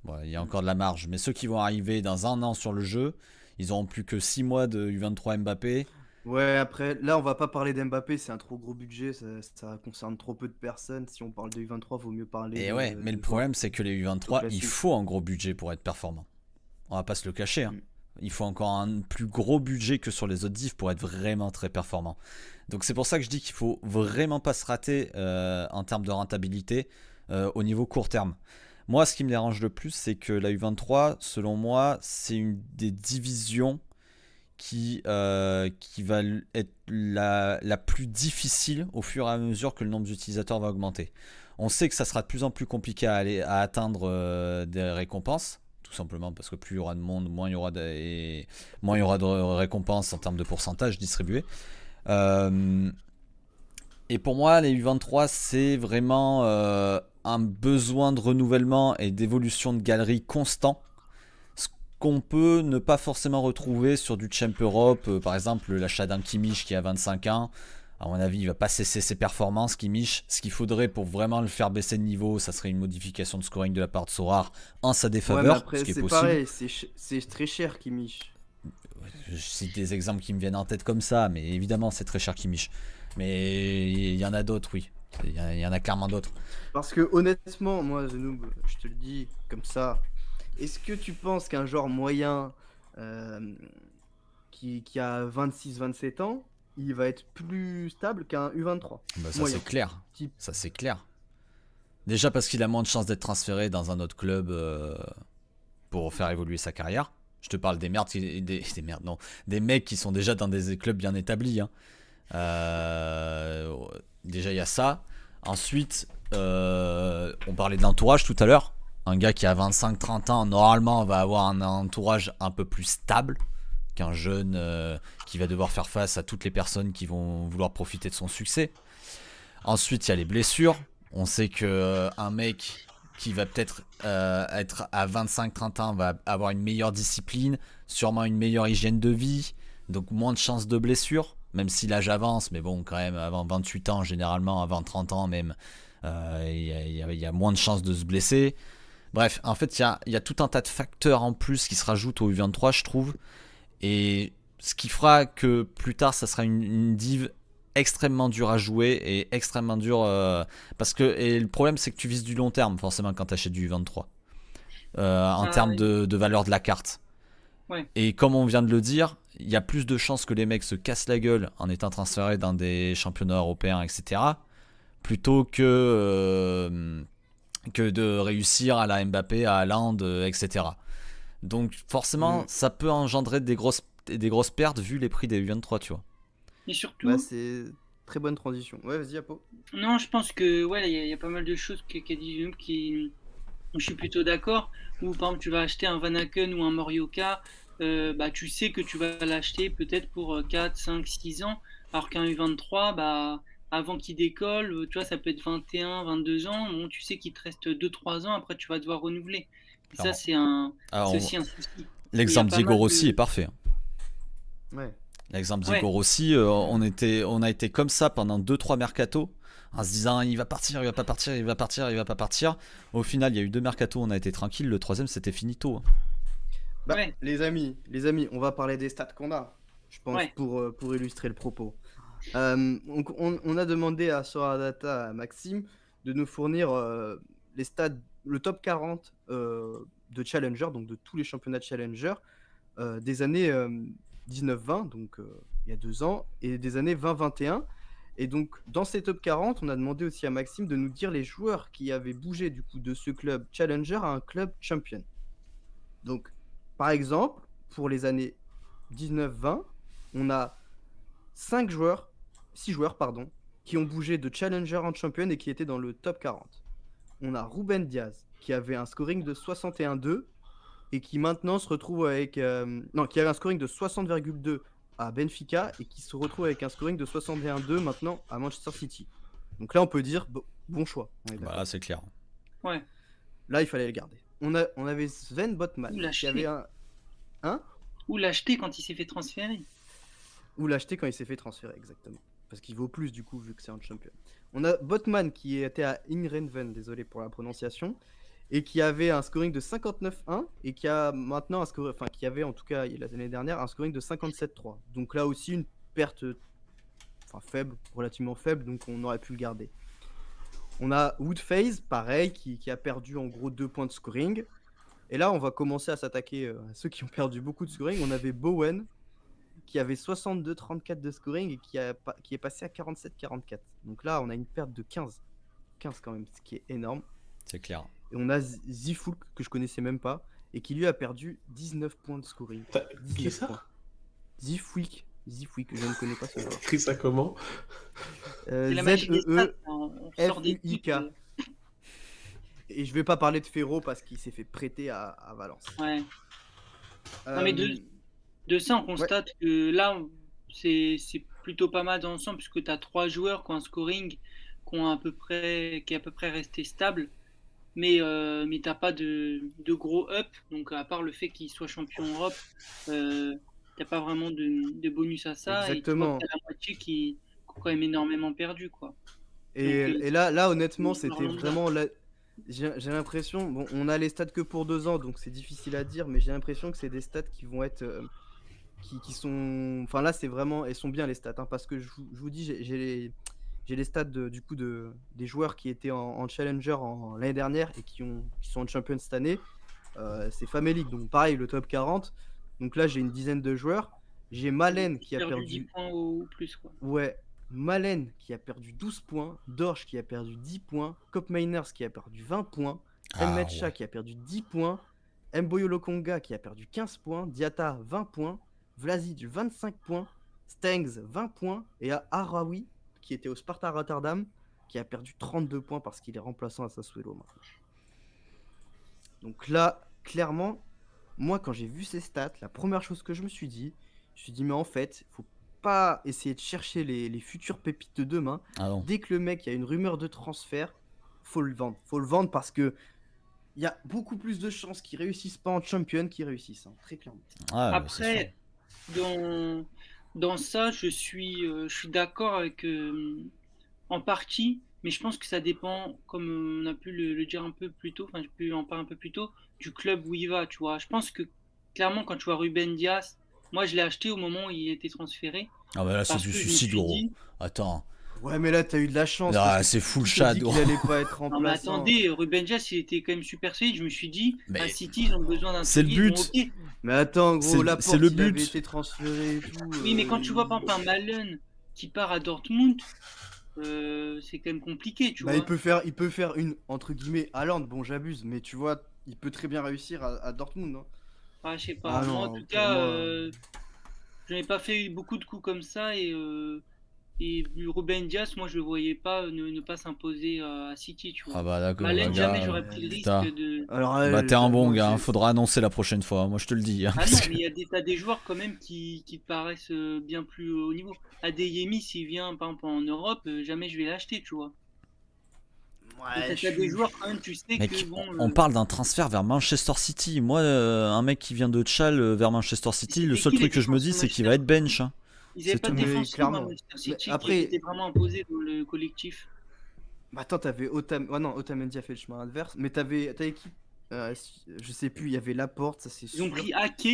Bon, il y a encore de la marge. Mais ceux qui vont arriver dans un an sur le jeu, ils auront plus que 6 mois de U23 Mbappé. Ouais, après, là, on va pas parler d'Mbappé, c'est un trop gros budget, ça concerne trop peu de personnes. Si on parle de U23, vaut mieux parler Et de, ouais, mais le de problème, c'est que les U23, il classique. faut un gros budget pour être performant. On va pas se le cacher. Hein. Mm. Il faut encore un plus gros budget que sur les autres divs pour être vraiment très performant. Donc c'est pour ça que je dis qu'il faut vraiment pas se rater en termes de rentabilité au niveau court terme. Moi, ce qui me dérange le plus, c'est que la U23, selon moi, c'est une des divisions qui va être la plus difficile au fur et à mesure que le nombre d'utilisateurs va augmenter. On sait que ça sera de plus en plus compliqué à atteindre des récompenses, tout simplement parce que plus il y aura de monde, moins il y aura de récompenses en termes de pourcentage distribué. Et pour moi, les U23, c'est vraiment un besoin de renouvellement et d'évolution de galerie constant. Ce qu'on peut ne pas forcément retrouver sur du Champ Europe. Par exemple, l'achat d'un Kimmich qui a 25 ans. À mon avis, il ne va pas cesser ses performances, Kimmich. Ce qu'il faudrait pour vraiment le faire baisser de niveau, ça serait une modification de scoring de la part de Sorar en sa Ouais, mais défaveur, après, ce qui est c'est possible. pareil, c'est très cher, Kimmich. Je cite des exemples qui me viennent en tête comme ça, mais évidemment, c'est très cher Kimmich. Mais il y en a d'autres, oui. Il y en a clairement d'autres. Parce que honnêtement, moi, The Noob, je te le dis comme ça, est-ce que tu penses qu'un joueur moyen euh, qui a 26-27 ans, il va être plus stable qu'un U23? Bah, ça, Moyen. c'est clair. Type. Ça, c'est clair. Déjà parce qu'il a moins de chances d'être transféré dans un autre club pour faire évoluer sa carrière. Je te parle des merdes, des mecs qui sont déjà dans des clubs bien établis. Hein. Déjà, il y a ça. Ensuite, on parlait de l'entourage tout à l'heure. Un gars qui a 25-30 ans, normalement, va avoir un entourage un peu plus stable qu'un jeune qui va devoir faire face à toutes les personnes qui vont vouloir profiter de son succès. Ensuite, il y a les blessures. On sait qu'un mec qui va peut-être être à 25-30 ans va avoir une meilleure discipline, sûrement une meilleure hygiène de vie, donc moins de chances de blessures même si l'âge avance, mais bon, quand même, avant 28 ans, généralement, avant 30 ans même, il y a moins de chances de se blesser. Bref, en fait, il y a tout un tas de facteurs en plus qui se rajoutent au U23, je trouve. Et ce qui fera que plus tard, ça sera une div extrêmement dure à jouer et extrêmement dure. Et le problème, c'est que tu vises du long terme, forcément, quand tu achètes du U23. En termes de valeur de la carte. Ouais. Et comme on vient de le dire, il y a plus de chances que les mecs se cassent la gueule en étant transférés dans des championnats européens, etc. plutôt que de réussir à la Mbappé, à Haaland, etc. Donc forcément, ça peut engendrer des grosses pertes vu les prix des U23, tu vois. Et surtout... Bah, c'est très bonne transition. Ouais, vas-y, Apo. Non, je pense que il y a pas mal de choses qu'a dit Guillaume où je suis plutôt d'accord. Ou par exemple, tu vas acheter un Van Aken ou un Morioka, tu sais que tu vas l'acheter peut-être pour 4, 5, 6 ans, alors qu'un U23, avant qu'il décolle, tu vois, ça peut être 21, 22 ans. Bon, tu sais qu'il te reste 2-3 ans, après tu vas devoir renouveler. Et ça, c'est aussi un souci. L'exemple Diego Rossi est parfait. Ouais. L'exemple Diego Rossi, on a été comme ça pendant 2-3 mercatos, en se disant il va partir, il va pas partir, il va partir, il va pas partir. Au final, il y a eu 2 mercatos, on a été tranquille. Le 3e, c'était finito. Les amis, on va parler des stats qu'on a, je pense, pour illustrer le propos. On a demandé à Soradata, à Maxime, de nous fournir les stats, le top 40 de Challenger, donc de tous les championnats de Challenger des années 19-20, donc il y a 2 ans, et des années 20-21. Et donc, dans ces top 40, on a demandé aussi à Maxime de nous dire les joueurs qui avaient bougé du coup de ce club Challenger à un club champion. Donc, par exemple, pour les années 19-20, on a 6 joueurs, qui ont bougé de Challenger en champion et qui étaient dans le top 40. On a Ruben Diaz, qui avait un scoring de 61,2 et qui maintenant se retrouve avec... qui avait un scoring de 60,2 à Benfica et qui se retrouve avec un scoring de 61,2 maintenant à Manchester City. Donc là, on peut dire bon choix. Là, c'est clair. Ouais. Là, il fallait le garder. On avait Sven Botman qui avait un... Ou l'acheter quand il s'est fait transférer. Ou l'acheter quand il s'est fait transférer, exactement. Parce qu'il vaut plus du coup, vu que c'est un champion. On a Botman qui était à Ingrenven, désolé pour la prononciation, et qui avait un scoring de 59,1 et qui a maintenant un scoring, enfin qui avait en tout cas l'année dernière un scoring de 57,3. Donc là aussi une perte faible, relativement faible, donc on aurait pu le garder. On a Woodface, pareil, qui a perdu en gros 2 points de scoring. Et là on va commencer à s'attaquer à ceux qui ont perdu beaucoup de scoring. On avait Bowen qui avait 62,34 de scoring et qui est passé à 47,44. Donc là on a une perte de 15 quand même, ce qui est énorme. C'est clair. Et on a Zifulk, que je connaissais même pas, et qui lui a perdu 19 points de scoring. Qui ça? Zifulk, je ne connais pas ce joueur. Écris ça comment? Z-E-E-F-U-I-K. Et je vais pas parler de Ferro parce qu'il s'est fait prêter à Valence. Ouais. Non, mais de ça, on constate que là, c'est plutôt pas mal dans l'ensemble, puisque tu as 3 joueurs qui ont un scoring qui est à peu près resté stable. Mais t'as pas de gros up, donc à part le fait qu'il soit champion Europe, t'as pas vraiment de bonus à ça. Exactement. Et tu vois, t'as la moitié qui ont quand même énormément perdu, quoi. Et là honnêtement c'était vraiment j'ai l'impression, bon on a les stats que pour 2 ans donc c'est difficile à dire, mais j'ai l'impression que c'est des stats qui vont être qui sont, enfin là c'est vraiment, elles sont bien les stats, hein, parce que je vous dis j'ai les stats des joueurs qui étaient en Challenger l'année dernière et qui sont en Champions cette année. C'est Family League, donc pareil, le top 40. Donc là, j'ai une dizaine de joueurs. J'ai Malen qui a perdu 10 points ou plus, quoi. Ouais, Malen qui a perdu 12 points. Dorsch qui a perdu 10 points. Cop Miners qui a perdu 20 points. Mmetcha qui a perdu 10 points. Mboyo Lokonga qui a perdu 15 points. Diata 20 points. Vlasic 25 points. Stengs 20 points. Et Araoui qui était au Sparta Rotterdam, qui a perdu 32 points parce qu'il est remplaçant à Sassuolo maintenant. Donc là, clairement, moi quand j'ai vu ces stats, la première chose que je me suis dit, mais en fait, faut pas essayer de chercher les futures pépites de demain. Dès que le mec, il y a une rumeur de transfert, faut le vendre. Faut le vendre parce que il y a beaucoup plus de chances qu'ils réussissent pas en champion qu'ils réussissent, hein, très clairement. Après, Dans ça, je suis d'accord avec en partie, mais je pense que ça dépend, comme on a pu le dire un peu plus tôt, enfin j'ai pu en parler un peu plus tôt, du club où il va, tu vois. Je pense que clairement, quand tu vois Ruben Dias, moi je l'ai acheté au moment où il était transféré, Ah bah là, c'est parce du que je me suicide, suis gros. dit, Attends. Ouais, mais là, t'as eu de la chance parce Ah, que c'est full qui t'a dit shadow. qu'il allait pas être non mais remplaçant? attendez, Ruben Dias il était quand même super solide, je me suis dit, à Mais City ils ont besoin d'un c'est le solide, bon but. ok, Mais attends, C'est gros, c'est Laporte, le il avait but. été transféré et tout. oui mais quand tu vois par exemple un Malen qui part à Dortmund, c'est quand même compliqué, tu Bah, vois. il peut faire une, entre guillemets, Haaland, bon, j'abuse, mais tu vois, il peut très bien réussir à Dortmund, hein. Ah, je sais pas, Ah moi en non, tout pour cas, moi. je n'ai pas fait beaucoup de coups comme ça et Ruben Dias, moi je le voyais pas ne pas s'imposer à City, tu Ah vois. bah d'accord, bah Malen, jamais gars, j'aurais pris le risque putain. de. Alors, Bah t'es un bon moi, gars, hein. Faudra annoncer la prochaine fois, moi je te le dis, hein, Ah parce non, que- mais t'as des joueurs quand même qui te paraissent bien plus haut niveau. Adeyemi, s'il vient par exemple en Europe, jamais je vais l'acheter, tu vois. Et Ouais, t'as des joueurs quand même, tu sais que Mec, bon, on parle d'un transfert vers Manchester City. Moi, un mec qui vient de Tchal vers Manchester City, le c'était seul qui les truc que je me dis, défenseurs de c'est qu'il Manchester va être bench, hein. Ils C'est n'avaient pas de tout. mais défensif à clairement. Manchester Mais City qui après, était vraiment imposé dans le collectif. bah, attends, t'avais Ouais, non, Otamendi a fait le chemin inverse, mais t'avais qui? Je sais plus, il y avait Laporte, ça c'est Ils ont sûr. pris Ake,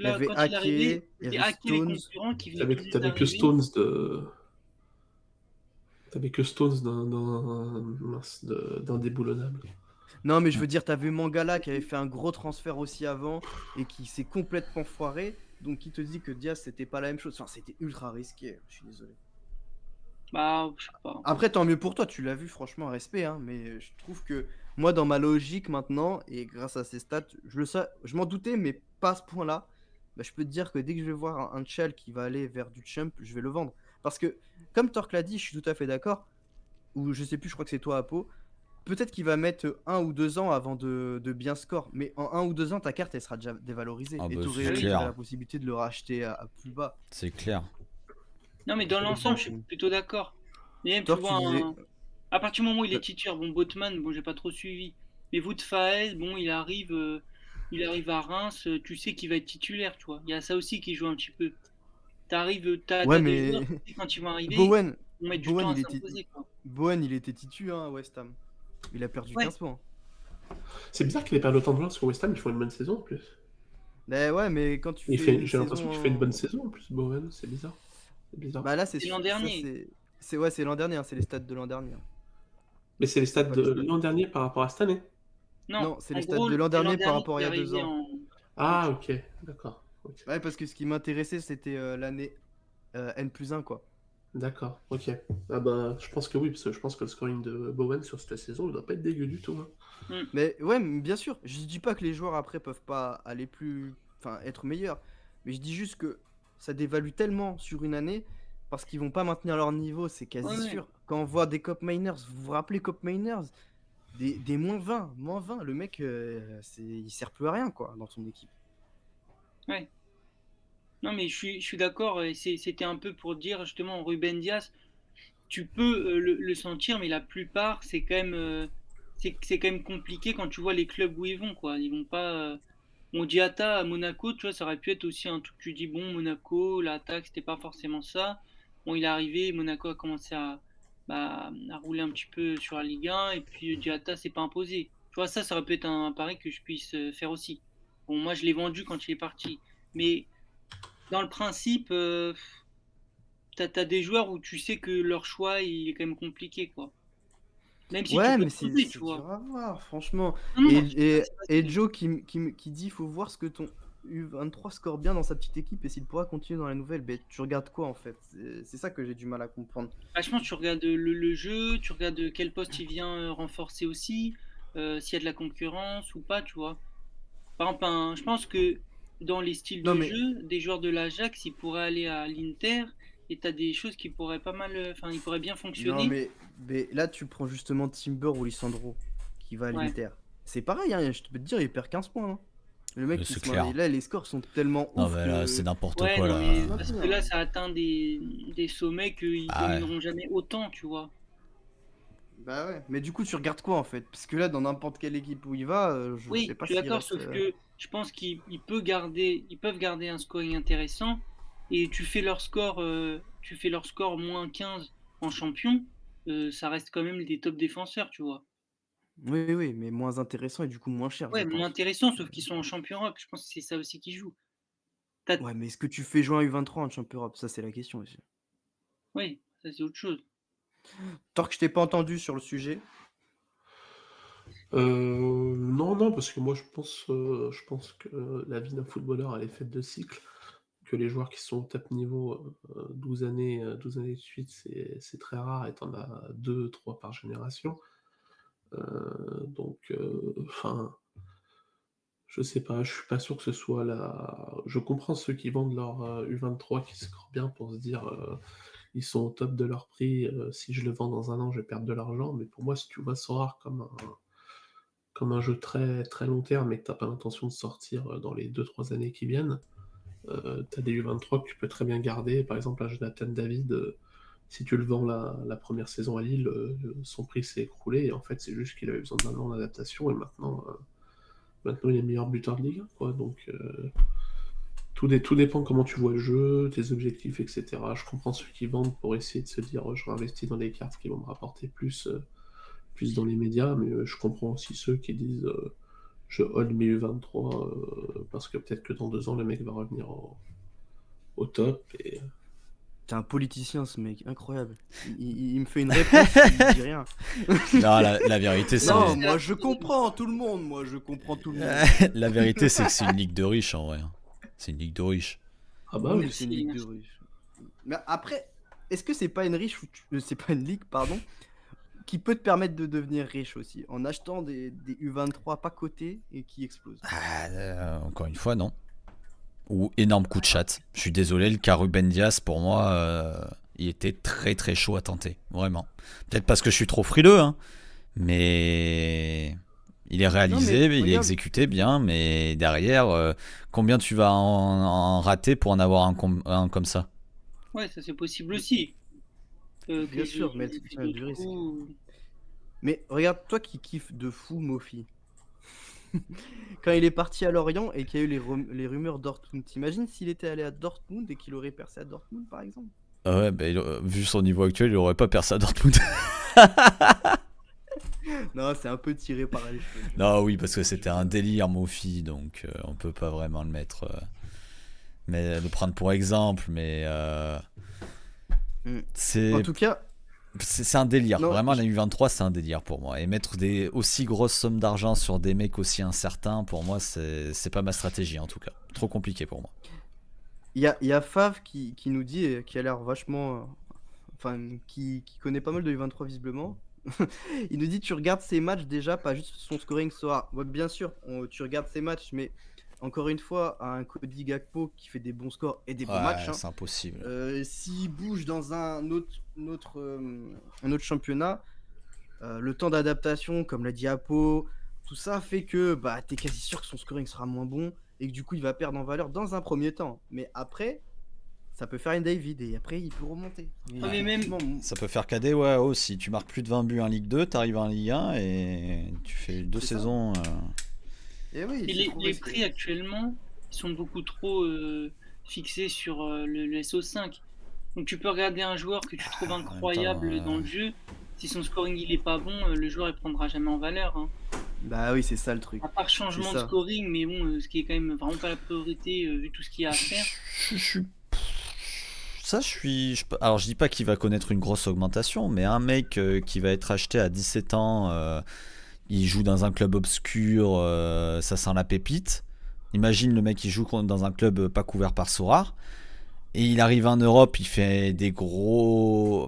Il y là, avait quand il est Ake, arrivé, il y c'était avait Ake les Stones. concurrents qui venaient T'avais tout juste t'avais que d'arriver. Stones de. T'avais que Stones d'indéboulonnable. Non, mais je veux dire, t'avais Mangala qui avait fait un gros transfert aussi avant et qui s'est complètement foiré. Donc, qui te dit que Diaz, c'était pas la même chose. Enfin, c'était ultra risqué, je suis désolé. Bah, je sais pas. Après, tant mieux pour toi, tu l'as vu, franchement, respect, hein, mais je trouve que moi, dans ma logique maintenant, et grâce à ces stats, je m'en doutais, mais pas à ce point-là. Bah, je peux te dire que dès que je vais voir un Chal qui va aller vers du chump, je vais le vendre. Parce que, comme Torque l'a dit, je suis tout à fait d'accord, ou je sais plus, je crois que c'est toi, Apo, peut-être qu'il va mettre 1 ou 2 ans avant de bien score, mais en 1 ou 2 ans, ta carte, elle sera déjà dévalorisée, Ah et bah tu c'est aurais clair, la possibilité de le racheter à plus bas. c'est clair. Non, mais dans Ça l'ensemble, dépend. je suis plutôt d'accord. Mais même, tu Torque, tu vois, disais. à partir du moment où il est titulaire, bon, Botman, bon, j'ai pas trop suivi. Mais Wout Faes, bon, il arrive à Reims, tu sais qu'il va être titulaire, tu vois. Il y a ça aussi qui joue un petit peu. Ouais, T'as des joueurs, mais tu sais, quand ils vont arriver, Bowen, ils vont mettre du Bowen, temps à il était, s'imposer, quoi. Bowen, il était titu hein, à West Ham. Il a perdu Ouais. 15 points. C'est bizarre qu'il ait perdu autant de joueurs parce que West Ham, ils font une bonne saison en plus. Mais ouais, mais quand tu Et fais une j'ai l'impression qu'il fait une saison. bonne saison en plus, Bowen, c'est bizarre. C'est bizarre. Bah là, c'est C'est l'an ça, dernier. c'est l'an dernier, hein, c'est les stats de l'an dernier, hein. Mais c'est les stats C'est pas de les stats. l'an dernier par rapport à cette année. Non, Non, c'est en les stats gros, de l'an c'est l'an dernier par dernier rapport à qui il est y a 2 arrivé ans. en. Ah, ok, d'accord. Ok. Ouais, parce que ce qui m'intéressait, c'était l'année N+1, quoi. D'accord, ok. Ah bah, je pense que oui, parce que je pense que le scoring de Bowen sur cette saison, il doit pas être dégueu du tout, hein. Mais ouais, mais bien sûr, je dis pas que les joueurs après peuvent pas aller enfin, être meilleurs, mais je dis juste que ça dévalue tellement sur une année parce qu'ils vont pas maintenir leur niveau, c'est quasi Ouais, ouais. sûr. Quand on voit des Cop Miners, vous vous rappelez Cop Miners, des moins 20, le mec, il sert plus à rien quoi dans son équipe. Ouais. Non, mais je suis d'accord. Et c'était un peu pour dire justement, Ruben Dias, tu peux le sentir, mais la plupart, c'est quand même compliqué quand tu vois les clubs où ils vont, quoi. Ils vont pas. Bon, Diatta à Monaco, tu vois, ça aurait pu être aussi un truc. Tu dis, bon, Monaco, l'attaque, c'était pas forcément ça. Bon, il est arrivé, Monaco a commencé à rouler un petit peu sur la Ligue 1, et puis Diatta s'est pas imposé. Tu vois, ça aurait pu être un pari que je puisse faire aussi. Bon, moi, je l'ai vendu quand il est parti. Mais dans le principe, t'as des joueurs où tu sais que leur choix il est quand même compliqué, quoi. Même si tu Ouais, peux mais te tromper, tu c'est vois. dur à voir, franchement. Non, non, Et, je dis pas que et, c'est et facile. Joe qui dit faut voir ce que ton U23 score bien dans sa petite équipe et s'il pourra continuer dans la nouvelle. Ben, tu regardes quoi en fait? C'est ça que j'ai du mal à comprendre. Bah, je pense que tu regardes le jeu, tu regardes quel poste il vient renforcer aussi, s'il y a de la concurrence ou pas, tu vois. Par exemple, je pense que dans les styles Non, de mais, jeu, des joueurs de l'Ajax, ils pourraient aller à l'Inter et t'as des choses qui pourraient pas mal, enfin, ils pourraient bien non, fonctionner. mais là, tu prends justement Timber ou Lisandro qui va à Ouais. l'Inter. C'est pareil, hein, je peux te dire, il perd 15 points, hein. Le mec, C'est clair. là, les scores sont tellement Non ouf mais là, c'est que. n'importe Ouais, quoi non, mais là. parce que là, ça atteint des sommets qu'ils Ah ouais. domineront jamais autant, tu vois. Bah ouais, mais du coup, tu regardes quoi en fait? Parce que là, dans n'importe quelle équipe où il va, je sais Oui, pas je suis s'il d'accord, reste. sauf que je pense qu'ils peuvent garder un scoring intéressant, et tu fais leur score moins 15 en champion, ça reste quand même des top défenseurs, tu vois. Oui, oui, mais moins intéressant et du coup moins cher, je Ouais, moins pense. intéressant, sauf qu'ils sont en champion Europe. Je pense que c'est ça aussi qui joue. T'as... Ouais, mais est-ce que tu fais jouer un U23 en Champions Europe? Ça, c'est la question aussi. Oui, ça c'est autre chose. Torque, je t'ai pas entendu sur le sujet. Non, non, parce que moi je pense que la vie d'un footballeur elle est faite de cycles, que les joueurs qui sont au top niveau 12 années de suite, c'est très rare et t'en as 2, 3 par génération. Donc, enfin, je sais pas, je suis pas sûr que ce soit la. Je comprends ceux qui vendent leur U23 qui scorent bien pour se dire ils sont au top de leur prix, si je le vends dans un an, je vais perdre de l'argent, mais pour moi, si tu vois Sorare comme un jeu très, très long terme et que t'as pas l'intention de sortir dans les 2-3 années qui viennent, t'as des U23 que tu peux très bien garder. Par exemple, un Jonathan David, si tu le vends la première saison à Lille, son prix s'est écroulé et en fait, c'est juste qu'il avait besoin d'un an d'adaptation et maintenant il est meilleur buteur de Ligue 1, quoi. Donc, tout dépend comment tu vois le jeu, tes objectifs, etc. Je comprends ceux qui vendent pour essayer de se dire je réinvestis dans des cartes qui vont me rapporter plus dans les médias, mais je comprends aussi ceux qui disent je hold mes U23 parce que peut-être que dans 2 ans le mec va revenir au top. Et T'es un politicien, ce mec, incroyable. Il me fait une réponse, il dit rien. Non, la vérité, c'est. Non, moi je comprends tout le monde, moi je comprends tout le monde. La vérité, c'est que c'est une ligue de riches en vrai. C'est une ligue de riches. ah bah Oui, oui, c'est une ligue de riches. Mais après, est-ce que c'est pas une c'est pas une ligue, pardon, qui peut te permettre de devenir riche aussi, en achetant des U23 pas cotés et qui explosent? Encore une fois, non. Ou énorme coup de chat. Je suis désolé, le cas Ruben Dias, pour moi, il était très très chaud à tenter. Vraiment. Peut-être parce que je suis trop frileux, hein. Mais il est réalisé, il est regarde. exécuté bien, mais derrière, combien tu vas en rater pour en avoir un comme ça? Ouais, ça c'est possible aussi. Bien sûr, mais fait c'est du d'autres risque. coups. Mais regarde, toi qui kiffes de fou Mofi, quand il est parti à Lorient et qu'il y a eu les rumeurs Dortmund, t'imagines s'il était allé à Dortmund et qu'il aurait percé à Dortmund par exemple? Ah ouais, bah, vu son niveau actuel, il aurait pas percé à Dortmund. Non, c'est un peu tiré par les cheveux. Non, oui, parce que c'était un délire, Mofi, donc on peut pas vraiment le mettre. Mais le prendre pour exemple, mais c'est. En tout cas, C'est un délire. non, Vraiment, la U23, c'est un délire pour moi. Et mettre des aussi grosses sommes d'argent sur des mecs aussi incertains, pour moi, c'est pas ma stratégie en tout cas. Trop compliqué pour moi. il y a Fav qui nous dit, qui a l'air vachement. Enfin, qui connaît pas mal de U23 visiblement. Il nous dit tu regardes ses matchs déjà, pas juste son scoring soir. Ouais, bien sûr, tu regardes ses matchs, mais encore une fois, un Cody Gakpo qui fait des bons scores et des bons matchs. Ouais, c'est impossible. S'il bouge dans un autre championnat, le temps d'adaptation, comme l'a dit Apo, tout ça fait que bah, t'es quasi sûr que son scoring sera moins bon et que du coup il va perdre en valeur dans un premier temps. Mais après, ça peut faire une David et après il peut remonter. Ah, mais même- effectivement, Ça peut faire cadet, ouais, aussi. Tu marques plus de 20 buts en Ligue 2, t'arrives en Ligue 1 et tu fais 2 C'est ça. saisons. et oui, Et c'est trop les risqué. prix actuellement, ils sont beaucoup trop fixés sur le SO5. Donc tu peux regarder un joueur que tu trouves incroyable dans le jeu. Si son scoring il est pas bon, le joueur il prendra jamais en valeur, hein. Bah oui, c'est ça le truc. À part changement C'est de ça. scoring, mais bon, ce qui est quand même vraiment pas la priorité vu tout ce qu'il y a à faire. Je suis. Ça, alors, je dis pas qu'il va connaître une grosse augmentation, mais un mec qui va être acheté à 17 ans, il joue dans un club obscur, ça sent la pépite. Imagine le mec qui joue dans un club pas couvert par Sorare. Et il arrive en Europe, il fait des grosses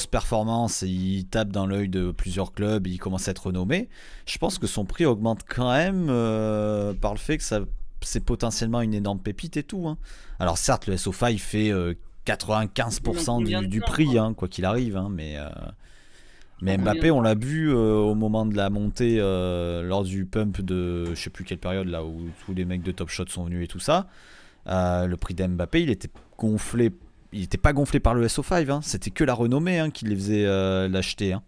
performances, et il tape dans l'œil de plusieurs clubs, il commence à être renommé. Je pense que son prix augmente quand même par le fait que c'est potentiellement une énorme pépite et tout, hein. Alors certes, le SO5 fait 95% du prix, hein, quoi qu'il arrive, hein, mais Mbappé, on l'a vu au moment de la montée lors du pump de je sais plus quelle période là où tous les mecs de Top Shot sont venus et tout ça. Le prix d'Mbappé, il était gonflé. Il n'était pas gonflé par le SO5, hein. C'était que la renommée hein, qui les faisait l'acheter, hein.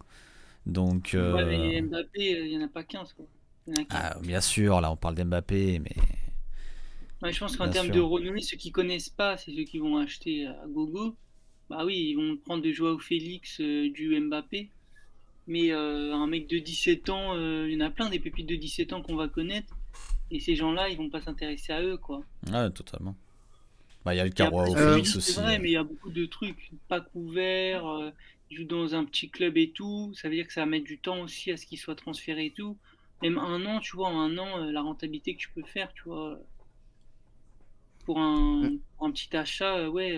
Donc, Ouais, mais Mbappé, il n'y en a pas 15, quoi. Il y en a 15. bien sûr, là on parle d'Mbappé, mais Ouais, je pense qu'en Bien termes de sûr. renommée, ceux qui connaissent pas, c'est ceux qui vont acheter à gogo. Bah oui, ils vont prendre de Joao Félix, du Mbappé. Mais un mec de 17 ans, il y en a plein des pépites de 17 ans qu'on va connaître. Et ces gens-là, ils vont pas s'intéresser à eux, quoi. Ouais, totalement. Bah, il y a le Et Carrois après, au ce que tu Euh, Félix dis, c'est aussi. vrai, mais il y a beaucoup de trucs pas couverts. Ils jouent dans un petit club et tout. Ça veut dire que ça va mettre du temps aussi à ce qu'ils soient transférés et tout. Même un an, tu vois, en un an, la rentabilité que tu peux faire, tu vois, pour un petit achat, ouais,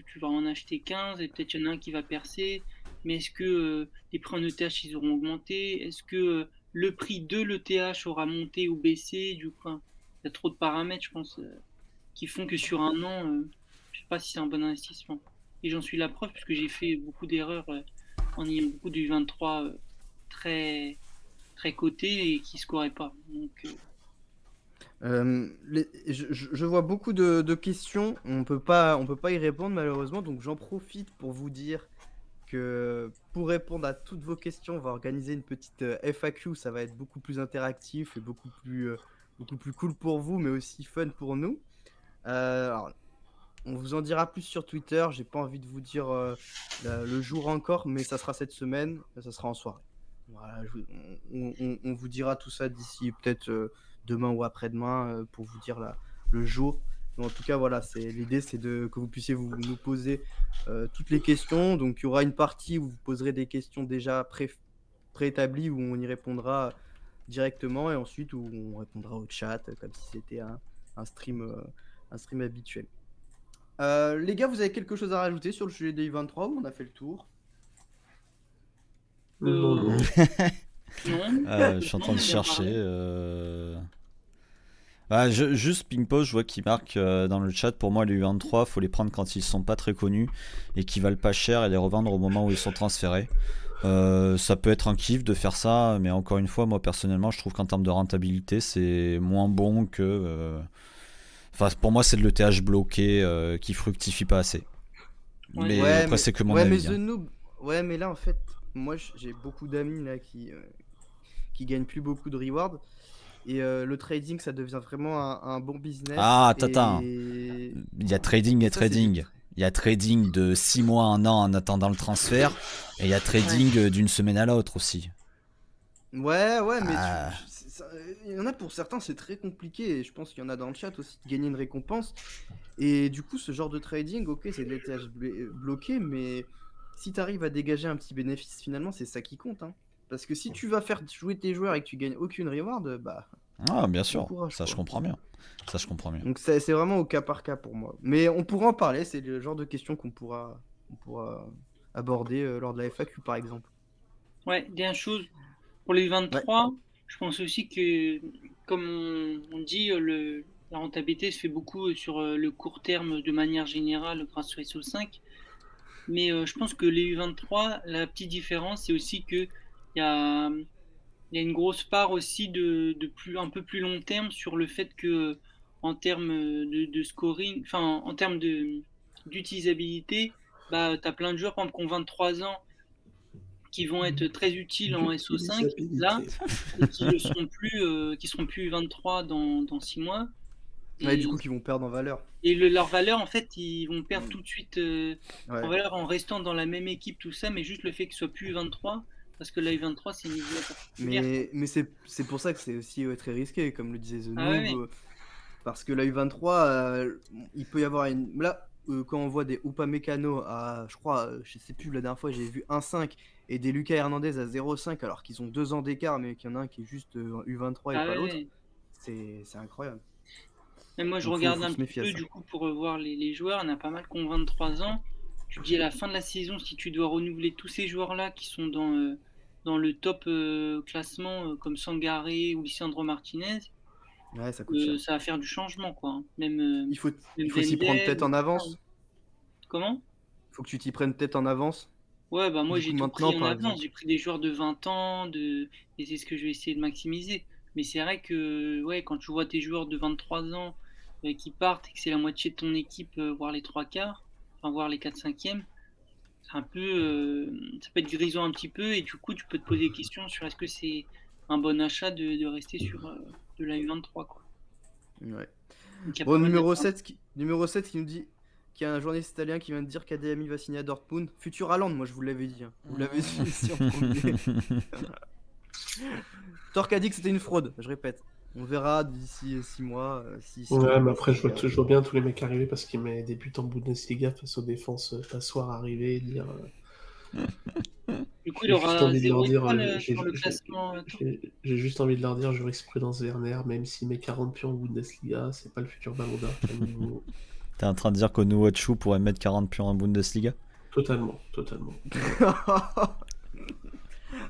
tu vas en acheter 15 et peut-être il y en a un qui va percer. Mais est-ce que les prix en ETH, ils auront augmenté? Est-ce que le prix de l'ETH aura monté ou baissé? Du coup, hein, il y a trop de paramètres, je pense, qui font que sur un an, je sais pas si c'est un bon investissement. Et j'en suis la preuve puisque j'ai fait beaucoup d'erreurs en ayant beaucoup du 23 très, très coté et qui scoraient pas. Donc, je vois beaucoup de questions. On peut pas y répondre malheureusement. Donc j'en profite pour vous dire que pour répondre à toutes vos questions, on va organiser une petite FAQ. Ça va être beaucoup plus interactif et beaucoup plus cool pour vous, mais aussi fun pour nous. Alors, on vous en dira plus sur Twitter. J'ai pas envie de vous dire le jour encore, mais ça sera cette semaine. Ça sera en soirée. Voilà, on vous dira tout ça d'ici peut-être demain ou après-demain pour vous dire le jour. Mais en tout cas, voilà, l'idée, c'est que vous puissiez nous poser toutes les questions. Donc, il y aura une partie où vous poserez des questions déjà préétablies où on y répondra directement et ensuite où on répondra au chat comme si c'était un stream, un stream habituel. Les gars, vous avez quelque chose à rajouter sur le sujet des U23 ou on a fait le tour? Non, euh, non. non, Je suis en non, train on de a bien chercher. parlé. Juste Pingpo, je vois qu'il marque dans le chat. Pour moi, les U23, faut les prendre quand ils sont pas très connus et qui valent pas cher et les revendre au moment où ils sont transférés. Ça peut être un kiff de faire ça, mais encore une fois, moi personnellement, je trouve qu'en termes de rentabilité, c'est moins bon que. Enfin, pour moi, c'est de l'ETH bloqué qui fructifie pas assez. Ouais, Mais après, c'est que mon Ouais, mais avis. The Hein. Noob, ouais, mais là en fait, moi j'ai beaucoup d'amis là qui gagnent plus beaucoup de rewards et le trading ça devient vraiment un bon business Ah, Tata, il y a trading et et ça c'est du trading. Il y a trading de 6 mois, 1 an en attendant le transfert, et il y a ouais. trading d'une semaine à l'autre aussi. ouais, mais Ah, il y en a pour certains c'est très compliqué et je pense qu'il y en a dans le chat aussi de gagner une récompense et du coup ce genre de trading, ok, c'est de l'ETH bloqué, mais si tu arrives à dégager un petit bénéfice finalement c'est ça qui compte, hein. Parce que si tu vas faire jouer tes joueurs et que tu gagnes aucune reward, bah ah, bien bon sûr, courage ça je quoi. comprends bien. Ça je comprends bien. Donc c'est vraiment au cas par cas pour moi. Mais on pourra en parler, c'est le genre de questions qu'on pourra aborder lors de la FAQ par exemple. Ouais, dernière chose, pour les Ouais. 23, je pense aussi que, comme on dit, la rentabilité se fait beaucoup sur le court terme de manière générale grâce au SO5. Mais je pense que les U23, la petite différence, c'est aussi que il y a, il y a une grosse part aussi un peu plus long terme sur le fait que, en termes de scoring, enfin, en termes d'utilisabilité, bah, tu as plein de joueurs, par exemple, qui ont 23 ans, qui vont être très utiles en SO5, là, D'utilisabilité. et qui seront plus 23 dans 6 mois. Ouais, du Et, coup qui vont perdre en valeur. leur valeur, en fait, ils vont perdre tout de suite en Ouais. valeur en restant dans la même équipe, tout ça, mais juste le fait qu'ils soient plus 23, parce que la U23, c'est une ligue particulière, quoi. Mais c'est pour ça que c'est aussi très risqué, comme le disait The Ah ouais, Noob, ouais. parce que la U23, il peut y avoir une. Là, quand on voit des Upamecano à, je crois, je sais plus, la dernière fois j'ai vu 1,5 et des Lucas Hernandez à 0,5 alors qu'ils ont 2 ans d'écart, mais qu'il y en a un qui est juste U23 et Ah pas ouais, l'autre, ouais. c'est incroyable. Même moi, je Donc regarde faut un se petit méfier à peu ça. du coup pour voir les joueurs. Il y en a pas mal qui ont 23 ans. Tu te dis à la fin de la saison, si tu dois renouveler tous ces joueurs-là qui sont dans le top classement, comme Sangaré ou Lisandro Martinez, Ouais, ça coûte cher. ça va faire du changement, quoi. Hein. Même Il faut s'y prendre Wendell, peut-être en tout ça. avance. Comment? Faut que tu t'y prennes peut-être en avance. Ouais, bah moi Du j'ai coup, tout maintenant, pris en par avance. exemple. J'ai pris des joueurs de 20 ans, et c'est ce que je vais essayer de maximiser. Mais c'est vrai que ouais, quand tu vois tes joueurs de 23 ans qui partent et que c'est la moitié de ton équipe, voire les trois quarts, enfin voire les 4/5e, c'est un peu, ça peut être grisant un petit peu et du coup tu peux te poser des questions sur est-ce que c'est un bon achat de rester sur de la U23 quoi. Ouais. Donc, il y a Bon, pas mal de numéro talent. 7, numéro 7 qui nous dit qu'il y a un journaliste italien qui vient de dire qu'Ademi va signer à Dortmund. Futur Haaland, moi je vous l'avais dit. Hein. Vous l'avez dit ici en premier. Torque a dit que c'était une fraude, je répète. On verra d'ici 6 mois si Ouais, mais Bundesliga- après, je vois bien tous les mecs arriver parce qu'ils met débutent en Bundesliga face aux défenses passoires arriver et dire. Du coup, il J'ai juste aura envie de leur 0 dire, étoile sur le classement. j'ai juste envie de leur dire jurisprudence Werner, même s'il met 40 pions en Bundesliga, c'est pas le futur Ballon d'Or. Calmez-vous. T'es en train de dire qu'Onuachu pourrait mettre 40 pions en Bundesliga? Totalement, totalement.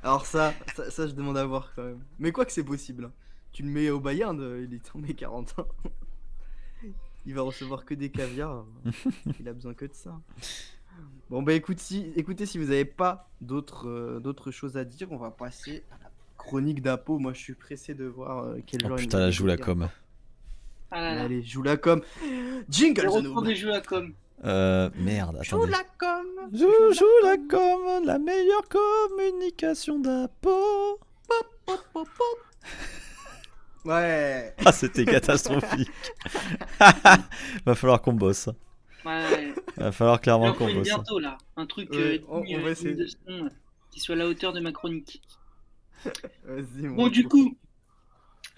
Alors ça, je demande à voir quand même. Mais quoi que c'est possible. Hein. Tu le mets au Bayern, il est tombé 40 ans. Il va recevoir que des caviars. Il a besoin que de ça. Bon bah écoutez, si vous n'avez pas d'autres choses à dire, on va passer à la chronique d'Apo. Moi je suis pressé de voir quel Oh genre il putain, nous a la joue la dégoté. com. Ah là là. Allez, joue la com. Jingle Le the retour noob. de jeu à com. Merde, Joue attendez. la com. Joue la com, la meilleure communication d'Apo. Ouais. Ah, c'était catastrophique. Va falloir qu'on bosse. Ouais. Va falloir Il clairement en faut qu'on une bosse. bientôt là. Un truc Ouais, on digne, va digne essayer. de ce nom, qui soit à la hauteur de ma chronique. Vas-y, Bon, du coup,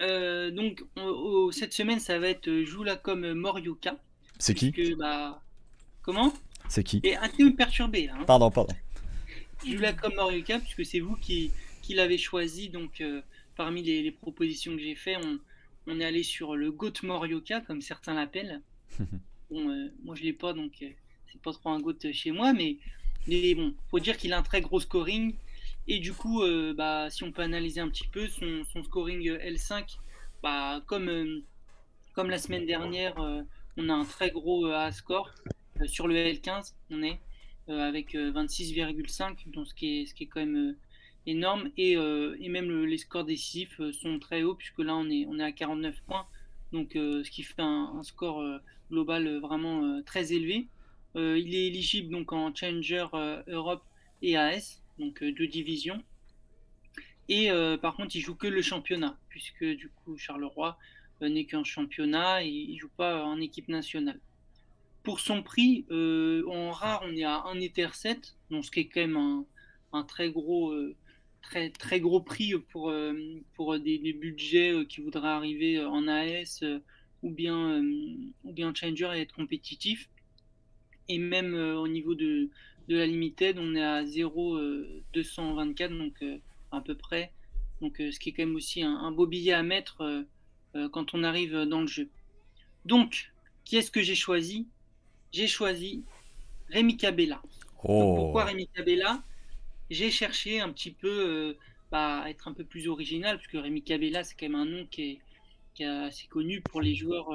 donc cette semaine, ça va être joue là comme Morioka. C'est qui? Puisque, bah, comment? C'est qui? Et un peu perturbé là. Hein. Pardon. Joue là comme Morioka, puisque c'est vous qui l'avez choisi. Donc, parmi les propositions que j'ai fait, on est allé sur le GOAT Morioka, comme certains l'appellent. Bon, moi je l'ai pas, donc c'est pas trop un GOAT chez moi, mais bon, faut dire qu'il a un très gros scoring. Et du coup, bah, si on peut analyser un petit peu son scoring L5, bah, comme la semaine dernière, on a un très gros A-score sur le L15, on est avec 26,5, donc ce qui est quand même énorme. Et même les scores décisifs sont très hauts, puisque là on est à 49 points, donc ce qui fait un score global vraiment très élevé. Il est éligible donc en Challenger Europe et AS, donc 2 divisions. Et par contre, il joue que le championnat, puisque du coup Charleroi n'est qu'un championnat et il joue pas en équipe nationale. Pour son prix, en rare, on est à 1 Ether 7, donc ce qui est quand même un très gros très gros prix pour des budgets qui voudraient arriver en AS ou bien Challenger et être compétitif. Et même au niveau de la Limited, on est à 0,224, donc à peu près. Donc ce qui est quand même aussi un beau billet à mettre quand on arrive dans le jeu. Donc, qui est-ce que j'ai choisi? J'ai choisi Rémi Cabella. Donc, pourquoi Rémi Cabella? J'ai cherché un petit peu à être un peu plus original, parce que Rémi Cabella, c'est quand même un nom qui est assez connu pour les joueurs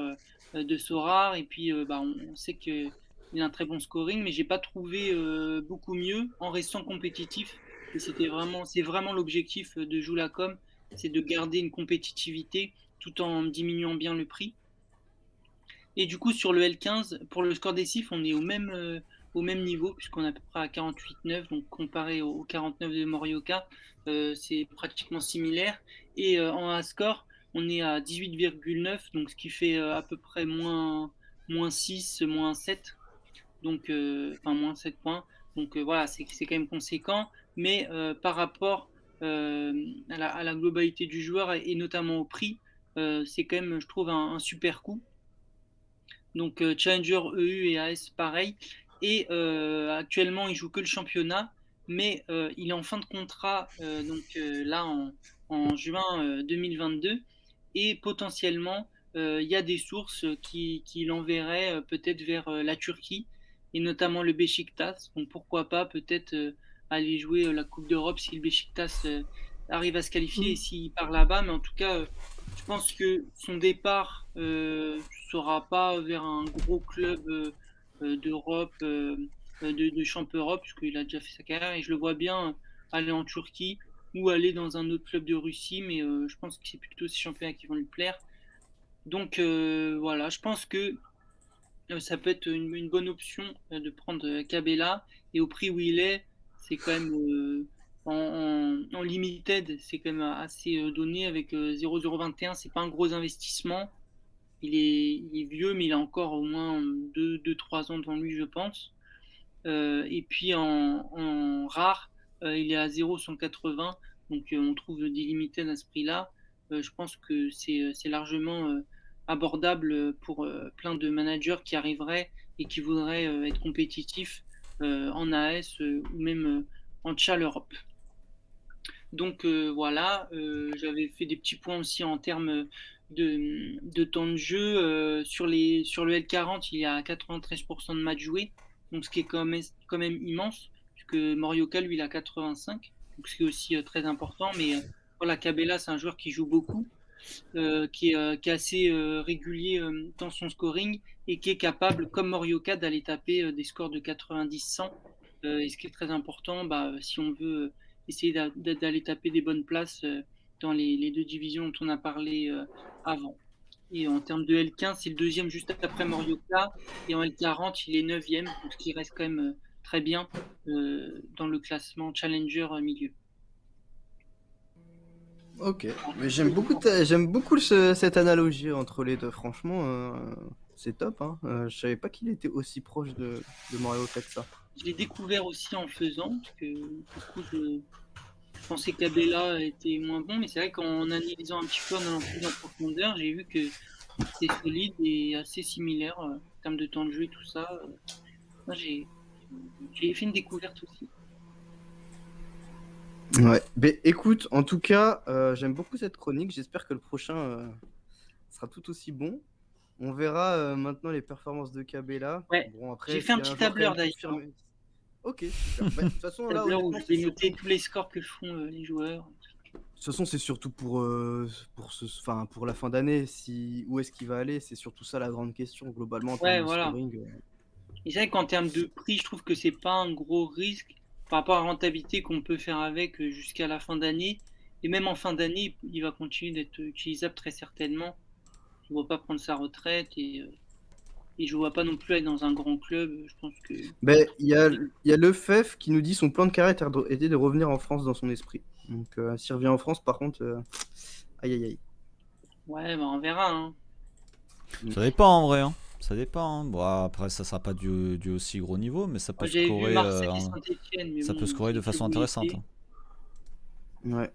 de Sorare. Et puis, on sait qu'il a un très bon scoring, mais j'ai pas trouvé beaucoup mieux en restant compétitif. Et c'est vraiment l'objectif de Joulacom, c'est de garder une compétitivité tout en diminuant bien le prix. Et du coup, sur le L15, pour le score décisif, on est au même niveau, puisqu'on est à peu près à 48,9, donc comparé au 49 de Morioka, c'est pratiquement similaire. Et en A-score, on est à 18,9, donc ce qui fait à peu près moins 6, moins 7, donc moins 7 points. Donc voilà, c'est quand même conséquent, mais par rapport à la globalité du joueur et notamment au prix, c'est quand même, je trouve, un super coup. Donc Challenger, EU et AS pareil. Et actuellement, il joue que le championnat, mais il est en fin de contrat là en juin 2022. Et potentiellement, il y a des sources qui l'enverraient peut-être vers la Turquie et notamment le Beşiktaş. Donc pourquoi pas peut-être aller jouer la Coupe d'Europe si le Beşiktaş arrive à se qualifier et s'il part là-bas. Mais en tout cas, je pense que son départ ne sera pas vers un gros club d'Europe, de champion Europe, puisqu'il a déjà fait sa carrière. Et je le vois bien aller en Turquie ou aller dans un autre club de Russie. Mais je pense que c'est plutôt ces championnats qui vont lui plaire. Donc voilà, je pense que ça peut être une bonne option de prendre Cabella. Et au prix où il est, c'est quand même en limited, c'est quand même assez donné avec 0,021. C'est pas un gros investissement. Il est vieux, mais il a encore au moins 2-3 ans devant lui, je pense. Et puis en rare, il est à 0,180. Donc on trouve des limited à ce prix-là. Je pense que c'est largement abordable pour plein de managers qui arriveraient et qui voudraient être compétitifs en AS ou même en Chall Europe. Donc voilà, j'avais fait des petits points aussi en termes de temps de jeu. Sur le L40, il y a 93% de matchs joués, donc ce qui est quand même immense, puisque Morioka, lui, il a 85, donc ce qui est aussi très important. Mais voilà, Cabella, c'est un joueur qui joue beaucoup, qui est assez régulier dans son scoring et qui est capable, comme Morioka, d'aller taper des scores de 90-100. Et ce qui est très important, si on veut essayer d'aller taper des bonnes places dans les deux divisions dont on a parlé avant. Et en termes de L15, c'est le deuxième juste après Morioka. Et en L40, il est 9e, donc ce qui reste quand même très bien dans le classement Challenger milieu. Ok, mais j'aime beaucoup cette analogie entre les deux. Franchement, c'est top. Hein. Je savais pas qu'il était aussi proche de Morioka que ça. Je l'ai découvert aussi en faisant, parce que du coup, je pensais qu'Abella était moins bon, mais c'est vrai qu'en analysant un petit peu, en allant plus en profondeur, j'ai vu que c'était solide et assez similaire en termes de temps de jeu et tout ça. Moi, j'ai fait une découverte aussi. Ouais, mais écoute, en tout cas, j'aime beaucoup cette chronique. J'espère que le prochain sera tout aussi bon. On verra maintenant les performances de Cabella. Ouais, bon, après, j'ai fait un petit tableur d'ailleurs. Confirmé... Ok, super. De toute façon, là, où je vais noter tous les scores que font les joueurs. De toute façon, c'est surtout pour la fin d'année. Où est-ce qu'il va aller? C'est surtout ça la grande question, globalement, en termes de scoring. Et c'est vrai qu'en termes de prix, je trouve que c'est pas un gros risque par rapport à la rentabilité qu'on peut faire avec jusqu'à la fin d'année. Et même en fin d'année, il va continuer d'être utilisable très certainement. Je ne vois pas prendre sa retraite et je ne vois pas non plus être dans un grand club. Je pense que. Il y a Lefebvre qui nous dit son plan de carrière était de revenir en France dans son esprit. Donc s'il revient en France, par contre, aïe aïe aïe. Ouais, on verra. Hein. Ça dépend en vrai. Hein. Ça dépend. Hein. Bon, après, ça sera pas du aussi gros niveau, mais ça peut scorer. Ça peut scorer de façon intéressante. Hein. Ouais.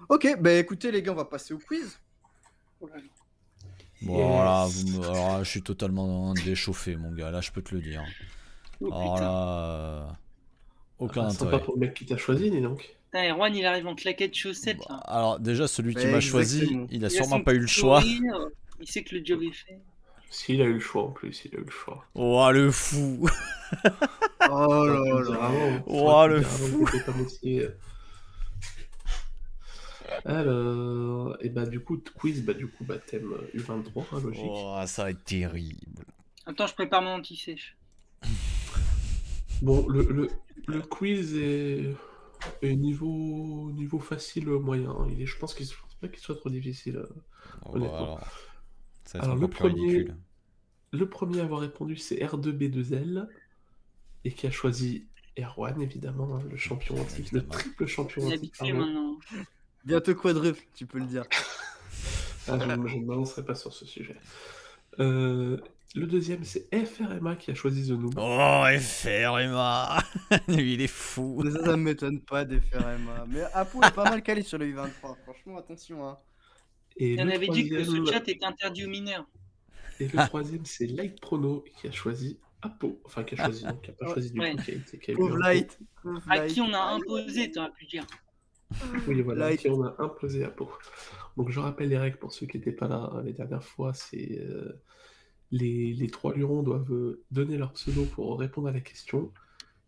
Ok, écoutez les gars, on va passer au quiz. Bon, voilà, alors là, je suis totalement déchauffé, mon gars. Là, je peux te le dire. Alors là, aucun intérêt. C'est pas pour le mec qui t'a choisi, dis donc. Putain, Erwan, il arrive en claquette chaussette. Là. Alors, déjà, celui qui m'a choisi, il a sûrement pas eu le choix. choix. Il sait que le job est fait. S'il a eu le choix en plus, il a eu le choix. Oh, le fou. Oh là là. Oh, le fou. Alors, et du coup, quiz, thème U23, hein, logique. Oh, ça va être terrible. Attends, je prépare mon anti-sèche. Bon, le quiz est niveau facile moyen. Je pense pas qu'il soit trop difficile. Honnêtement. Alors, le premier à avoir répondu, c'est R2B2L, et qui a choisi Erwan, évidemment, hein, le champion en titre, le triple champion en titre. Maintenant. Bientôt quadruple, tu peux le dire. Je ne m'avancerai pas sur ce sujet. Le deuxième, c'est FRMA qui a choisi The Noob. Oh, FRMA. Lui, il est fou. Mais ça m'étonne pas d'FRMA. Mais Apo est pas mal calé sur le U23. Franchement, attention. Hein. Et on avait dit que ce chat était interdit aux mineurs. Et le troisième, c'est Light Prono qui a choisi Apo. Enfin, qui a choisi, qui n'a pas choisi du tout. Qui a eu Light. À qui on a imposé, tu aurais pu dire. Oui, voilà, à qui on a imposé Apo. Donc, je rappelle les règles pour ceux qui n'étaient pas là les dernières fois. C'est les trois lurons doivent donner leur pseudo pour répondre à la question.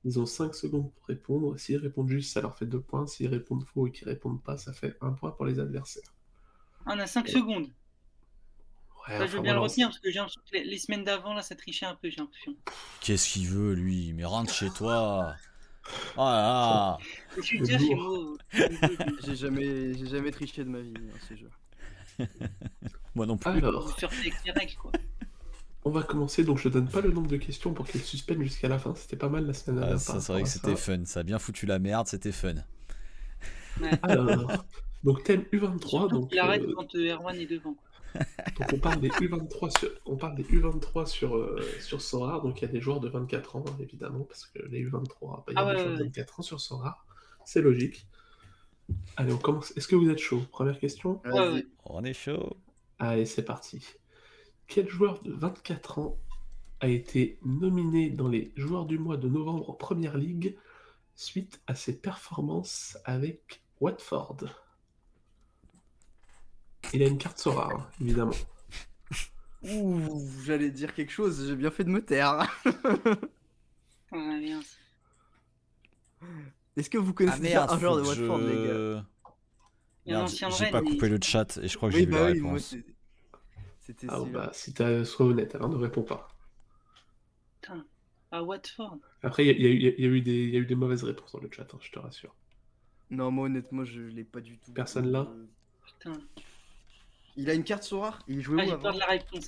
Ils ont 5 secondes pour répondre. S'ils répondent juste, ça leur fait 2 points. S'ils répondent faux et qu'ils répondent pas, ça fait 1 point pour les adversaires. On a 5 secondes. Ouais, ça, je veux bien le retenir parce que j'ai l'impression que les semaines d'avant, là, ça trichait un peu, j'ai l'impression. Qu'est-ce qu'il veut, lui? Mais rentre chez toi. Oh là là. Je suis déjà chez moi. J'ai jamais triché de ma vie dans ces jeux. Moi non plus. Alors, règles, quoi. On va commencer, donc je donne pas le nombre de questions pour qu'il suspense jusqu'à la fin. C'était pas mal la semaine dernière. Ça, c'est vrai que c'était fun. Ça a bien foutu la merde, c'était fun. Ouais. Alors, donc thème U23. Donc il arrête quand Erwan est devant. Donc on parle des U23 sur Sora, donc il y a des joueurs de 24 ans, évidemment, parce que les U23, il y a des joueurs de 24 ans sur Sora, c'est logique. Allez, on commence. Est-ce que vous êtes chaud? Première question. Vas-y. On est chaud. Allez, c'est parti. Quel joueur de 24 ans a été nominé dans les joueurs du mois de novembre en Première Ligue suite à ses performances avec Watford? Il a une carte Sora, hein, évidemment. Ouh, j'allais dire quelque chose, j'ai bien fait de me taire. Ah, merde. Est-ce que vous connaissez déjà un joueur de Watford, les gars? Il y a un Merde, ancien j'ai Rennes, pas mais- coupé le chat et je crois que Oui, j'ai vu la bah oui, moi réponse. c'était Ah, celui-là. bah, si t'as... Sois honnête, alors ne réponds pas. Putain. À Watford. Après, il y a eu des mauvaises réponses dans le chat, hein, je te rassure. Non, moi honnêtement, je l'ai pas du tout. Personne là Putain. Il a une carte Sora? Il jouait Ah, où j'ai avant? peur de la réponse.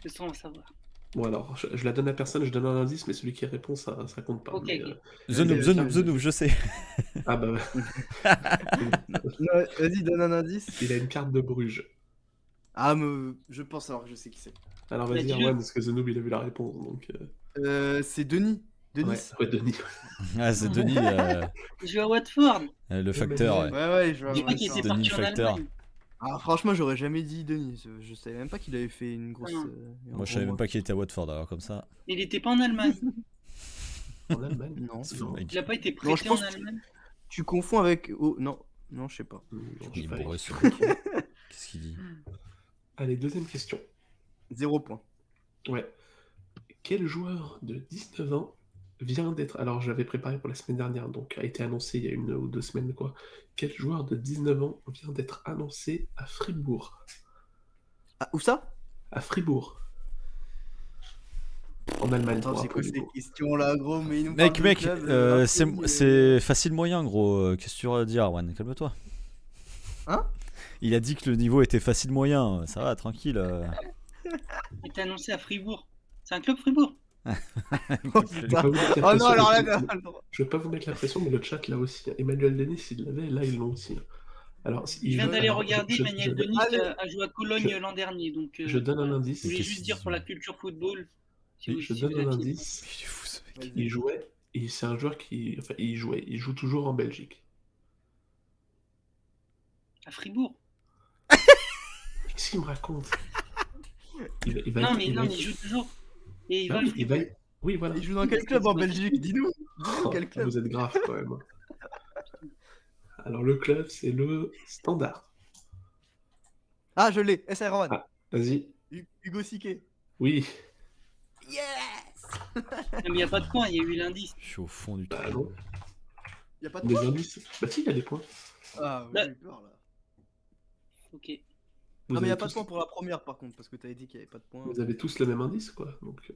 Je sens savoir. Bon, alors, je la donne à personne, je donne un indice, mais celui qui répond, ça compte pas. Ok, mais, ok. The Noob, je sais. Ah bah, Non, vas-y, donne un indice. il a une carte de Bruges. Ah, mais je pense alors que je sais qui c'est. Alors Bah, vas-y, dis-le. Erwan, parce que The Noob, il a vu la réponse, donc... C'est Denis. Denis. Ouais, Denis. Ah, c'est Denis, Il joue à Watford. le facteur. Emmanuel. Ouais. Ouais, je vois. Je crois qu'il était Denis parti en Facteur. Allemagne. Ah, franchement, j'aurais jamais dit Denis. Je savais même pas qu'il avait fait une grosse. Non. un Moi, je gros savais même mois. pas qu'il était à Watford, alors comme ça. Il était pas en Allemagne. En Allemagne. Non. Non, Mec, Il a pas été Non, je prêté pense en que- Allemagne. Tu confonds avec. Oh, non, non, je sais pas. non, il est je sais pas. bourré, ce mec. Qu'est-ce qu'il dit? Allez, deuxième question. 0 point. Ouais. Quel joueur de 19 ans vient d'être... Alors, j'avais préparé pour la semaine dernière, donc a été annoncé il y a 1 ou 2 semaines, quoi. Quel joueur de 19 ans vient d'être annoncé à Fribourg? Ah, où ça? À Fribourg. En Allemagne, Attends, pour c'est quoi rappel, ces du coup. questions là, gros? Mais il nous Mec, parle de mec, club, c'est facile moyen, gros. Qu'est-ce que tu vas dire, Arwan? Calme-toi. Hein? Il a dit que le niveau était facile moyen. Ça va, tranquille. Il était annoncé à Fribourg. C'est un club Fribourg. Oh, Je vais putain. pas vous mettre la Oh non, pression, alors là, mais- t'as pas le droit. Je vais pas vous mettre la pression, mais le chat là aussi. Emmanuel Denis, il l'avait, là ils l'ont aussi. Alors, Je viens d'aller alors, regarder. Manuel Denis Allez. a joué à Cologne l'an dernier. Donc, je donne un voilà. indice. Je voulais Qu'est-ce juste qu'ils dire disent, pour la ouais. culture football. si Oui, vous- je si donne vous un aviez- indice. Il est fou, ce mec. Vas-y. Il jouait, et c'est un joueur qui. Enfin, il joue toujours en Belgique. À Fribourg. Qu'est-ce qu'il me raconte? Il va Non, être- mais il non, va mais être- il joue toujours. Et il Ah va à oui, il va Fribourg. être- Oui, voilà. Il joue dans quel club en Belgique? Dis-nous. Oh, Quel club? vous êtes grave quand même. Alors, le club, c'est le Standard. Ah, je l'ai. SR Rowan. Ah. Vas-y. Hugo Siquet. Oui. Yes. Non, mais il n'y a pas de point. Il y a eu l'indice. Je suis au fond du Bah truc. non. Y a pas de Des point. indices. Bah si, il y a des points. Ah, Bah. j'ai eu peur là. Ok. Vous Ah, mais y a avez pas de tous- point pour la première par contre, parce que t'avais dit qu'il y avait pas de point. Vous avez tous le même indice, quoi. Donc,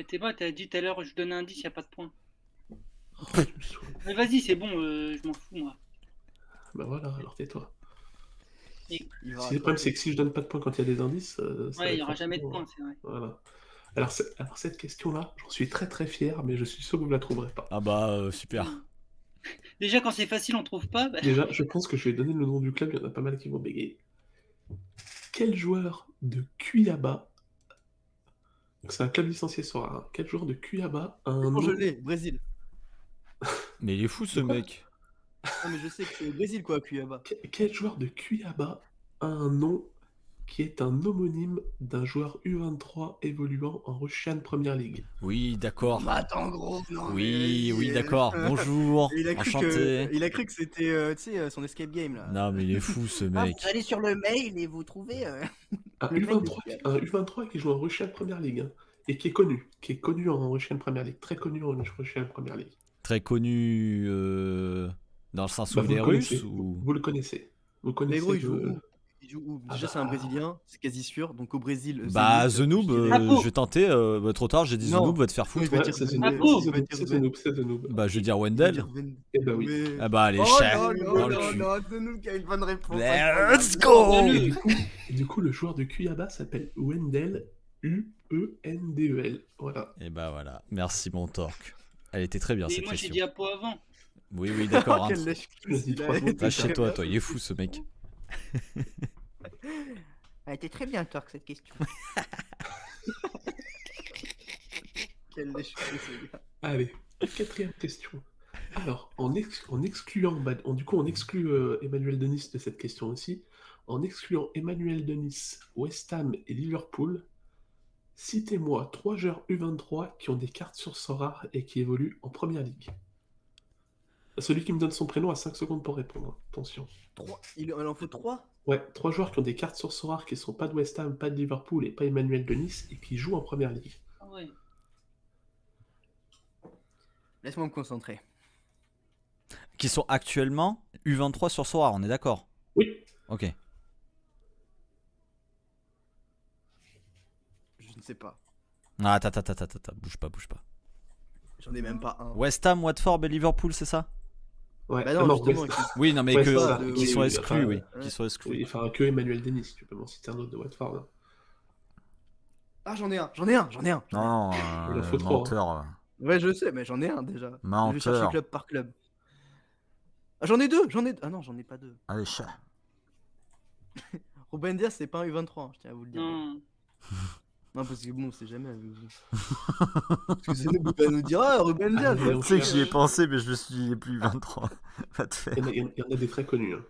T'es pas, t'as dit tout à l'heure, je donne un indice, il n'y a pas de point. je me saoule. Mais vas-y, c'est bon, je m'en fous, moi. Bah voilà, alors tais-toi. Il va Si le problème, c'est que si je donne pas de points quand il y a des indices, ça va Ouais, il n'y être aura jamais de forcément- point, c'est vrai. Voilà. Alors, cette question-là, j'en suis très très fier, mais je suis sûr que vous la trouverez pas. Ah bah, super. Déjà, quand c'est facile, on trouve pas. Bah, Déjà, je pense que je vais donner le nom du club, il y en a pas mal qui vont bégayer. Quel joueur de Cuiabá, donc c'est un club licencié sur un, quel joueur de Cuiabá a un Bon, nom... je l'ai, Brésil. Mais il est fou, ce Quoi? mec. Non, mais je sais que c'est au Brésil quoi, Cuiabá. Quel joueur de Cuiabá a un nom qui est un homonyme d'un joueur U23 évoluant en Russian Premier League? Oui, d'accord. Bah attends, gros. Non, Oui, mais oui, vas-y, d'accord. Bonjour. Il a cru Enchanté. que, il a cru que c'était, tu sais, son escape game là. Non, mais il est fou, ce Ah, mec. vous allez sur le mail et vous trouvez. Un Le mec de U23, un U23 qui joue en Russian Premier League, hein, et qui est connu en Russian Premier League, très connu en Russian Premier League. Très connu dans le sens où Bah, il vous est le russe connaissez, ou... vous le connaissez. Vous Mais connaissez gros, il le- joue où? Il joue où? Ah Déjà, bah. c'est un Brésilien, c'est quasi sûr. Donc au Brésil. Bah, Zenit, The Noob, je dirais- Ah, Pau. je vais tenter. Bah, trop tard, j'ai dit The Non. Noob, va te faire Oui, foutre. il va Ouais, dire c'est The Zenit, Ah, Noob, Pau. il va dire c'est The Zenit. Noob, c'est The Noob. Bah, je vais dire Il va Wendell. dire Zenit. Eh bah oui. Ouais. Ah bah, les Oh chats. non, dans non, le non, cul. non, The Noob qui a une bonne réponse. Let's incroyable. go. Et du coup, le joueur de Cuiabá s'appelle Wendell, U-E-N-D-E-L. Voilà. Et bah voilà, merci mon Torque. Elle était très bien Et cette moi, j'ai question. dit à Pau avant. Oui, oui, d'accord. Hein. Quel lèche Tu l'as dit 3 secondes plus Va chez tard. toi, toi, il est fou ce mec. Elle était très bien, Torque, cette question. Quel déchiré, ce gars. Allez, 4e question. Alors, en excluant, on exclut Emmanuel Denis de cette question aussi. En excluant Emmanuel Denis, West Ham et Liverpool, citez-moi 3 joueurs U23 qui ont des cartes sur sort rares et qui évoluent en première ligue. Celui qui me donne son prénom a 5 secondes pour répondre. Attention. 3. Il en faut 3. Ouais, 3 joueurs qui ont des cartes sur sort rares qui sont pas de West Ham, pas de Liverpool et pas Emmanuel Denis et qui jouent en première ligue. Ah ouais. Laisse-moi me concentrer. Qui sont actuellement U23 sur Sora, on est d'accord? Oui. Ok. Je ne sais pas. Ah, attends, bouge pas. J'en ai même pas un. West Ham, Watford et Liverpool, c'est ça? Ouais, Bah non, justement, West- Oui, non, mais Ouais, que ça, qui sont oui, exclus, enfin, oui. ouais. Qui sont exclus. oui, enfin que Emmanuel Denis, tu peux m'en citer un autre de Watford. Hein. Ah, j'en ai un. Non, Il en faut trois, menteur. Ouais, je sais, mais j'en ai un déjà. Menteur. Je vais chercher club par club. Ah, j'en ai deux. Ah non, j'en ai pas deux. Allez, chat. Ruben Dias, c'est pas un U23, je tiens à vous le dire. Non. Non, parce que bon, on sait jamais avec vous. Parce que Zenob il va nous dire, ah, Ruben Dias. mais on sait que j'y ai pensé, mais je me suis dit, il est plus 23. Va te faire. Il y en a des très connus. Hein.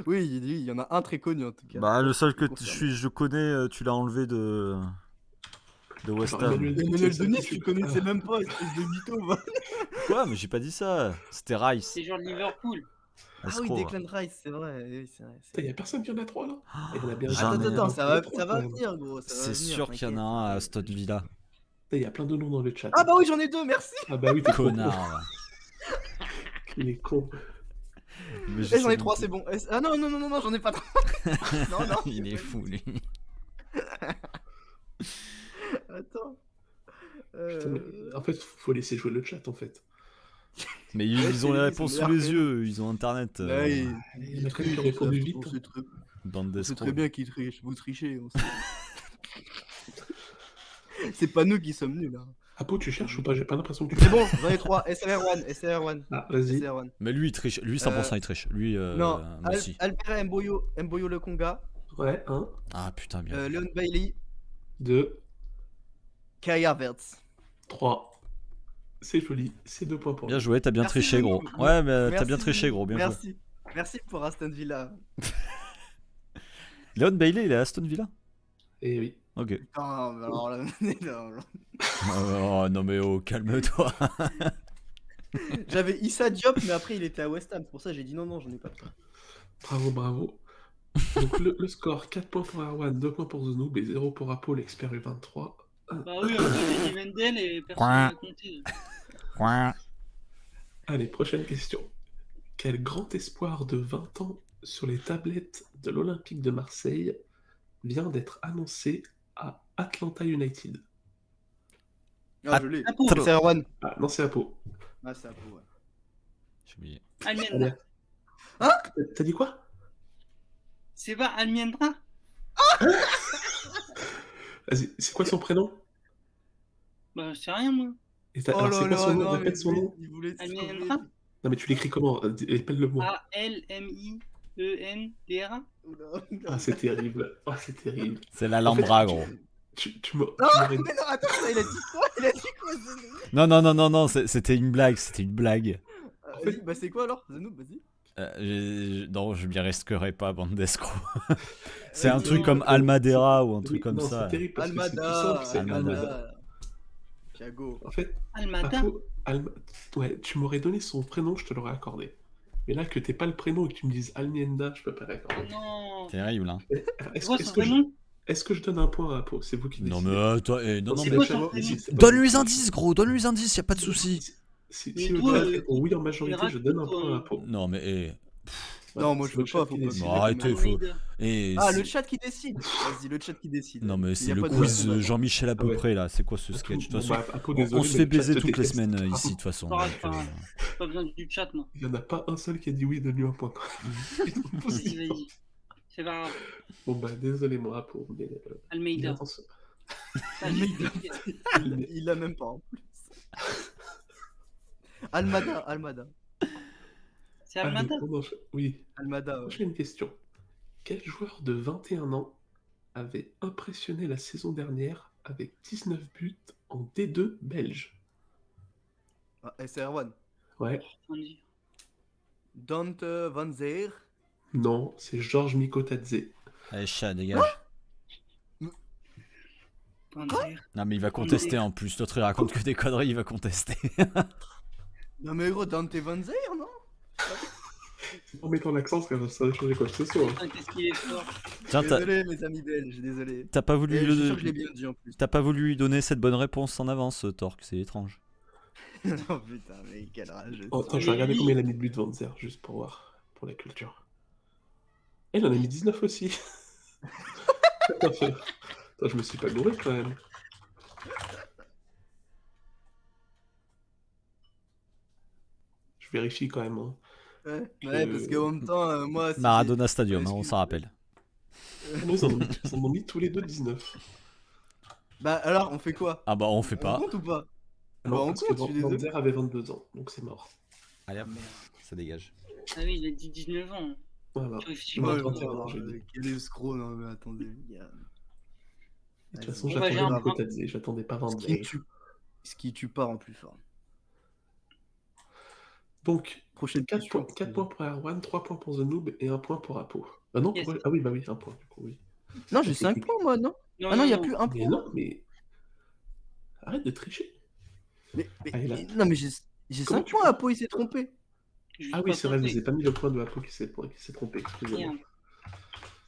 Oui, il y en a un très connu en tout cas. Bah, le seul que Confirmé. je connais, tu l'as enlevé de West Genre, Ham. Emmanuel c'est Denis, ça, tu connaissais même pas, espèce de mytho, va. Quoi? Mais j'ai pas dit ça. C'était Rice. C'est genre de Liverpool. Ah oui, Escroc. Declan Rice, c'est vrai. Oui, c'est vrai. Il y a personne qui en a 3 là. Il y en a bien J'en ai Attends, un. ça va venir, gros. Ça va C'est venir, sûr qu'il y en a un à Aston Villa. Il y a plein de noms dans le chat. Ah bah oui, j'en ai deux, merci. Ah bah oui, t'es con. Connard. là. Il est con. Mais je Eh, j'en sais ai trois, même c'est bon. Ah non, j'en ai pas trois. Non. Il est fou, lui. Attends. Putain, mais en fait, faut laisser jouer le chat en fait. Mais Ouais, ils ont c'est les lui, réponses c'est sous le les meilleur yeux, ils ont internet. Il y en a quand même qui ont répondu vite. On sait très, Bande on sait d'escrocs. très bien qu'ils trichent. Vous trichez. On sait. C'est pas nous qui sommes nuls. Hein. Apo, tu cherches ou pas? J'ai pas l'impression que tu C'est bon, j'en ai trois. SRR1. Ah, vas-y. SRR1. Mais lui, il triche. Lui, 100%, il triche. Lui, Non, moi aussi. Albert Mboyo Le Conga, Ouais, 1, Ah putain, bien. Leon Bailey, 2, Kai Havertz. 3. C'est joli, c'est 2 points pour Bien lui. joué, t'as bien Merci, triché, gros. Zenoub. Ouais, mais t'as Merci, bien triché, Zenoub. gros. Bien joué. Merci pour Aston Villa. Léon Bailey, il est à Aston Villa? Et oui. Ok. Ah, mais alors là, non. Oh non, mais oh, calme-toi. J'avais Issa Diop, mais après il était à West Ham. C'est pour ça que j'ai dit non, j'en ai pas trop. Bravo. Donc le score, 4 points pour Erwan, 2 points pour Zenoub et 0 pour Apo, l'expert U23. Bah oui, on a dit Mendel et personne n'a compté. Allez, prochaine question. Quel grand espoir de 20 ans sur les tablettes de l'Olympique de Marseille vient d'être annoncé à Atlanta United? Ah, je l'ai. Apo. C'est Erwan. Ah, non, c'est Apo. Ah, c'est Apo, ouais. J'ai oublié. Almendra. T'as dit quoi? C'est pas Almendra? Vas-y, c'est quoi son prénom? Bah, c'est rien, moi. Alors, c'est quoi son nom? Répète son nom. Il voulait se Almendra. sauver. Non, mais tu l'écris comment? Répète le mot. A-L-M-I-E-N-D-R-A. Oula. Ah, c'est terrible. C'est l'Alhambra, gros. Tu Non, m'aurais- mais non, attends, il a dit quoi? Zenoub Non, c'était une blague, Vas-y, bah c'est quoi alors? Zenoub, vas-y. Non, je m'y risquerai pas, bande d'escrocs. C'est un Vas-y, truc non, comme non, Almadera ou un truc Oui, comme non, ça. c'est terrible parce que c'est tout Almada. simple, c'est Almada. Thiago. En fait, Almada. Apo, ouais, tu m'aurais donné son prénom, je te l'aurais accordé. Mais là, que t'aies pas le prénom et que tu me dises Almienda, je peux pas l'accorder. Non. Terrible, hein. C'est Est-ce quoi que, son est-ce que je, prénom? est-ce que je donne un point à Apo? C'est vous qui Non, décidez. mais toi, non, Si C'est le quoi chat son prénom? décide, c'est pas donne-lui vous. les indices, gros, donne-lui les indices, y a pas de souci. Si Mais le toi, chat répond oui en majorité, je donne un raconte, point à Apo. Non, mais Non, moi, je c'est le veux chat pas, qui faut pas. décide. Bon, arrêtez, faut. Almeida. Ah, le chat qui décide. Vas-y, le chat qui décide. Non, mais Il y c'est a le pas de quiz sondage. Jean-Michel à peu Ah ouais. près là. C'est quoi ce sketch? De toute façon, Apo, on désolé, se mais fait le chat baiser te toutes les déteste. semaines ici, de toute façon. Pas grave, donc, pas grave. Pas besoin du chat, moi. Il y en a pas un seul qui a dit oui, donne-lui un point. Vas-y. C'est pas grave. Bon bah désolé moi Apo, mais Almeida. attention. Almeida. Il l'a même pas en plus. Almada. C'est Almada. Oui. Almada. Ouais. Prochaine question. Quel joueur de 21 ans avait impressionné la saison dernière avec 19 buts en D2 belge? Ah, SR1. Ouais, Sans dire. Dante Van Zeer. non, c'est Georges Mikotadze. Allez, chat, dégage. Sans dire. Non, mais il va contester en plus. L'autre, il raconte que des conneries, il va contester. Non mais gros, Dante Van Zeer, non? En mettant l'accent, ça va changer quoi que ce soit. Putain, qu'est-ce qu'il est fort. Tiens, Désolé mes amis belges, désolé. t'as pas voulu Et je suis sûr le- que je l'ai bien dit en plus. T'as pas voulu lui donner cette bonne réponse en avance, Torque, c'est étrange. Oh putain, mais quelle rage. Oh, attends, je vais regarder combien il a mis de buts Van Zer, juste pour voir, pour la culture. Elle en a mis 19 aussi. Attends, je me suis pas gouré quand même. Je vérifie quand même. Hein. Ouais, parce qu'en même temps, moi... si Maradona j'ai- Stadium, hein, on excuse- s'en rappelle. Non, ils en ont mis tous les deux 19. Bah alors, on fait quoi? Ah bah on fait On pas. compte ou pas? Non, Bah, on parce que compte, je suis Van désolé. Zer avait 22 ans, donc c'est mort. Allez hop, ça dégage. Ah oui, il a dit 19 ans. Voilà. Je réfléchis Il m'a pas. Ouais, 31 ans, j'ai dit. quel escroc, non mais attendez, les gars. De toute Vas-y. façon, Bon, bah, j'attendais j'ai un Mikotadze, j'attendais pas Van Ce qui Zer. tue. Ce qui tue part en plus fort. Donc, Prochaine 4 question. points, 4 points pour Erwan, 3 points pour The Noob et 1 point pour Apo. Ah non, Yes. ah oui, bah oui, 1 point du coup, oui. Non, j'ai 5 points moi, non? Non, Ah non, il n'y a plus un Mais point. non, mais... Arrête de tricher. Mais, Allez, là. non, mais j'ai Comment 5 tu points, peux- Apo, il s'est trompé. Juste Ah oui, pas c'est vrai, je compter. vous ai pas mis le point de Apo qui s'est trompé, excusez-moi. Merde.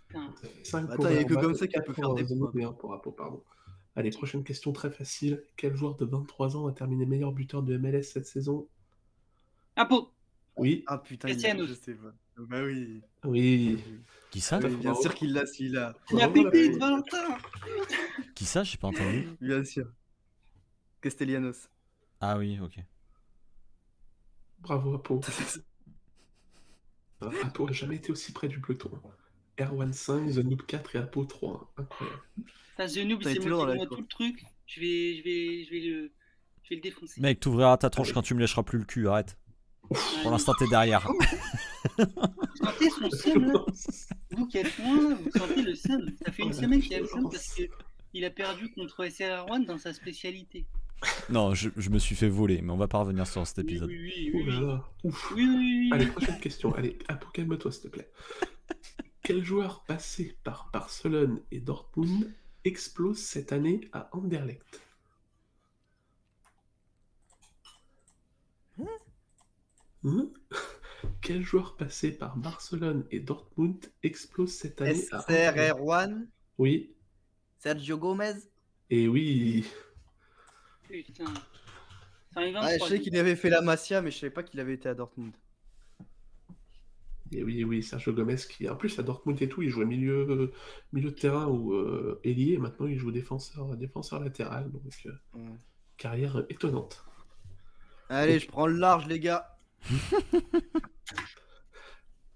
Putain. 5 Attends, pour il y a que Erwan, comme ça qu'il 4 peut pour faire des The Noob points. et 1 pour Apo, pardon. Allez, prochaine question très facile. Quel joueur de 23 ans a terminé meilleur buteur de MLS cette saison? Impôt. Oui, Ah putain, Castellanos. je sais pas. Bah oui. oui. Qui ça? Oui, bien bravo. sûr qu'il l'a, celui-là. La Bravo, pépite, Apo. Valentin. Qui ça? J'ai pas entendu. Bien sûr. Castellanos. Ah oui, ok. Bravo, Apo. Apo n'a jamais été aussi près du peloton. Erwan 5, The Noob 4 et Apo 3. Incroyable. Enfin, The Noob, T'as c'est été moi loin qui dans la vois cour. tout le truc. Je vais le défoncer. Mec, t'ouvriras ta tronche quand tu me lècheras plus le cul, arrête. Pour l'instant, t'es derrière. Vous sentez son seum là? Vous qui êtes loin, vous sentez le seum. Ça fait une semaine qu'il a le seum parce qu'il a perdu contre SR1 dans sa spécialité. Non, je me suis fait voler, mais on va pas revenir sur cet Oui, épisode. oui, Ouh oui, là oui. là. Ouf. Oui, oui, oui. Allez, prochaine question. Allez, Apo, calme-toi, s'il te plaît. Quel joueur passé par Barcelone et Dortmund explose cette année à Anderlecht? Quel joueur passé par Barcelone et Dortmund explose cette année à Anderlecht? SRR1, Oui, Sergio Gomez. et oui. Putain. C'est un Ah, je 23. sais qu'il avait fait la Masia, mais je savais pas qu'il avait été à Dortmund. Et oui, oui, Sergio Gomez qui, en plus à Dortmund et tout, il jouait milieu de terrain ou ailier, et maintenant il joue défenseur latéral, donc Ouais. carrière étonnante. Allez, je prends le large, les gars.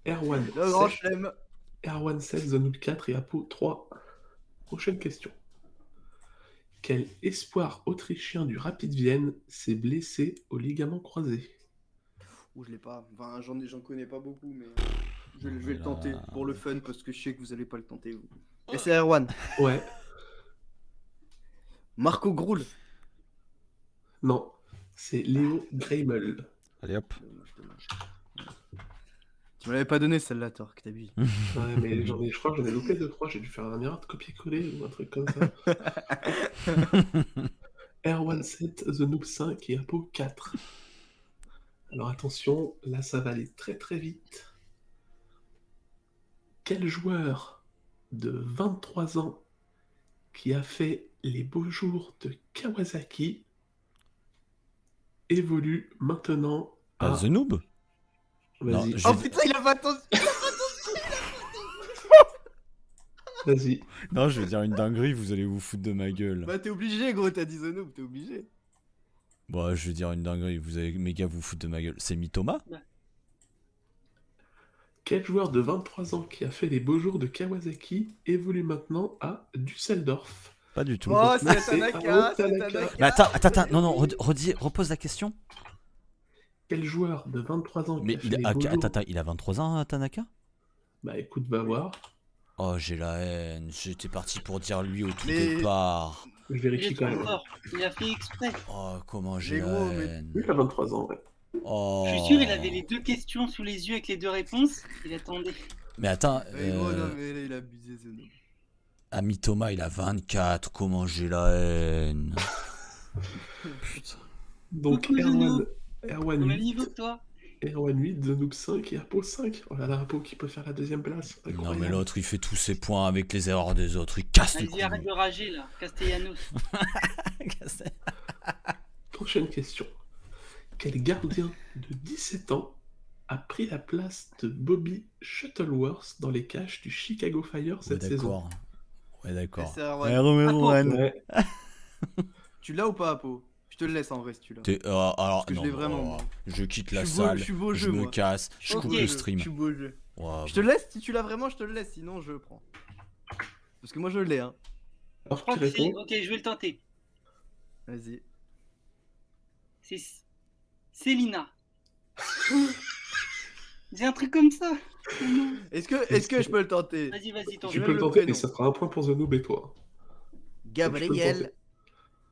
Erwan Le grand 7, chelem. Erwan 7, The Noob 4 et Apo 3. Prochaine question. Quel espoir autrichien du Rapid Vienne s'est blessé au ligament croisé? Ouh, je l'ai pas. Enfin, j'en connais pas beaucoup, mais je vais le tenter pour le fun parce que je sais que vous allez pas le tenter. Vous. SR1, Ouais, Marco Groul. non, c'est Léo Greimel. Allez hop. Dommage. Tu me l'avais pas donné celle-là, Torque, t'as vu. Ouais, mais je crois que j'en ai loupé 2-3, j'ai dû faire un erreur de copier-coller ou un truc comme ça. Erwan 7, The Noob 5 et Apo 4. Alors attention, là ça va aller très très vite. Quel joueur de 23 ans qui a fait les beaux jours de Kawasaki évolue maintenant Ah, à... The Noob? Non, Vas-y, je- Oh putain, il a pas attendu. vas-y. Non, je vais dire une dinguerie, vous allez vous foutre de ma gueule. Bah, t'es obligé, gros, t'as dit The Noob, t'es obligé. Bon, je vais dire une dinguerie, vous allez méga vous foutre de ma gueule. C'est Mitoma? Quel joueur de 23 ans qui a fait les beaux jours de Kawasaki évolue maintenant à Düsseldorf? Pas du tout. Oh, Donc, c'est c'est Tanaka, c'est Tanaka. Tanaka. Mais attends, non, repose la question. Quel joueur de 23 ans qui Mais a fait les beaux jours... attends, il a 23 ans, Tanaka? Bah écoute, va voir. Oh, j'ai la haine. J'étais parti pour dire lui au tout Mais- départ. Je Il vérifie est quand trop même. fort. Il a fait exprès. Oh, comment j'ai Mais la gros, mais- haine. Lui, il a 23 ans, ouais. Oh. Je suis sûr, il avait les 2 questions sous les yeux avec les 2 réponses. Il attendait. Mais attends, Ouais, gros, non, mais là, il a abusé, ce noob. Ami Thomas, il a 24. Comment j'ai la haine. Putain. Donc, Coucou, Erwan Au même 8, niveau que toi. Erwan 8, The Noob 5 et Apo 5. Oh là là, Apo qui peut faire la deuxième place. Non, Incroyable. mais l'autre, il fait tous ses points avec les erreurs des autres. Il casse les Vas-y, arrête couilles. de rager là. Castellanos. Prochaine question. Quel gardien de 17 ans a pris la place de Bobby Shuttleworth dans les cages du Chicago Fire Ouais, cette saison? d'accord. Ouais, d'accord. C'est Erwan. Erwan. Ouais, Tu l'as ou pas, Apo? Je te le laisse en vrai si tu l'as. Alors, que je non, l'ai vraiment, moi. je quitte la Je suis beau- salle. je suis beau Je jeu, me moi. casse. Je Ok, coupe le stream. Je suis beau jeu. Ouais, Je te le laisse, si tu l'as vraiment, je te le laisse, sinon je prends. Parce que moi je l'ai, hein. alors Je crois qui que c'est. répond? Ok, je vais le tenter. Vas-y. C'est Célina. J'ai un truc comme ça. Oh non. Est-ce que je peux le tenter? Vas-y, tente. Tu même peux le le tenter, prénom. mais ça fera un point pour The Noob et toi. Gabriel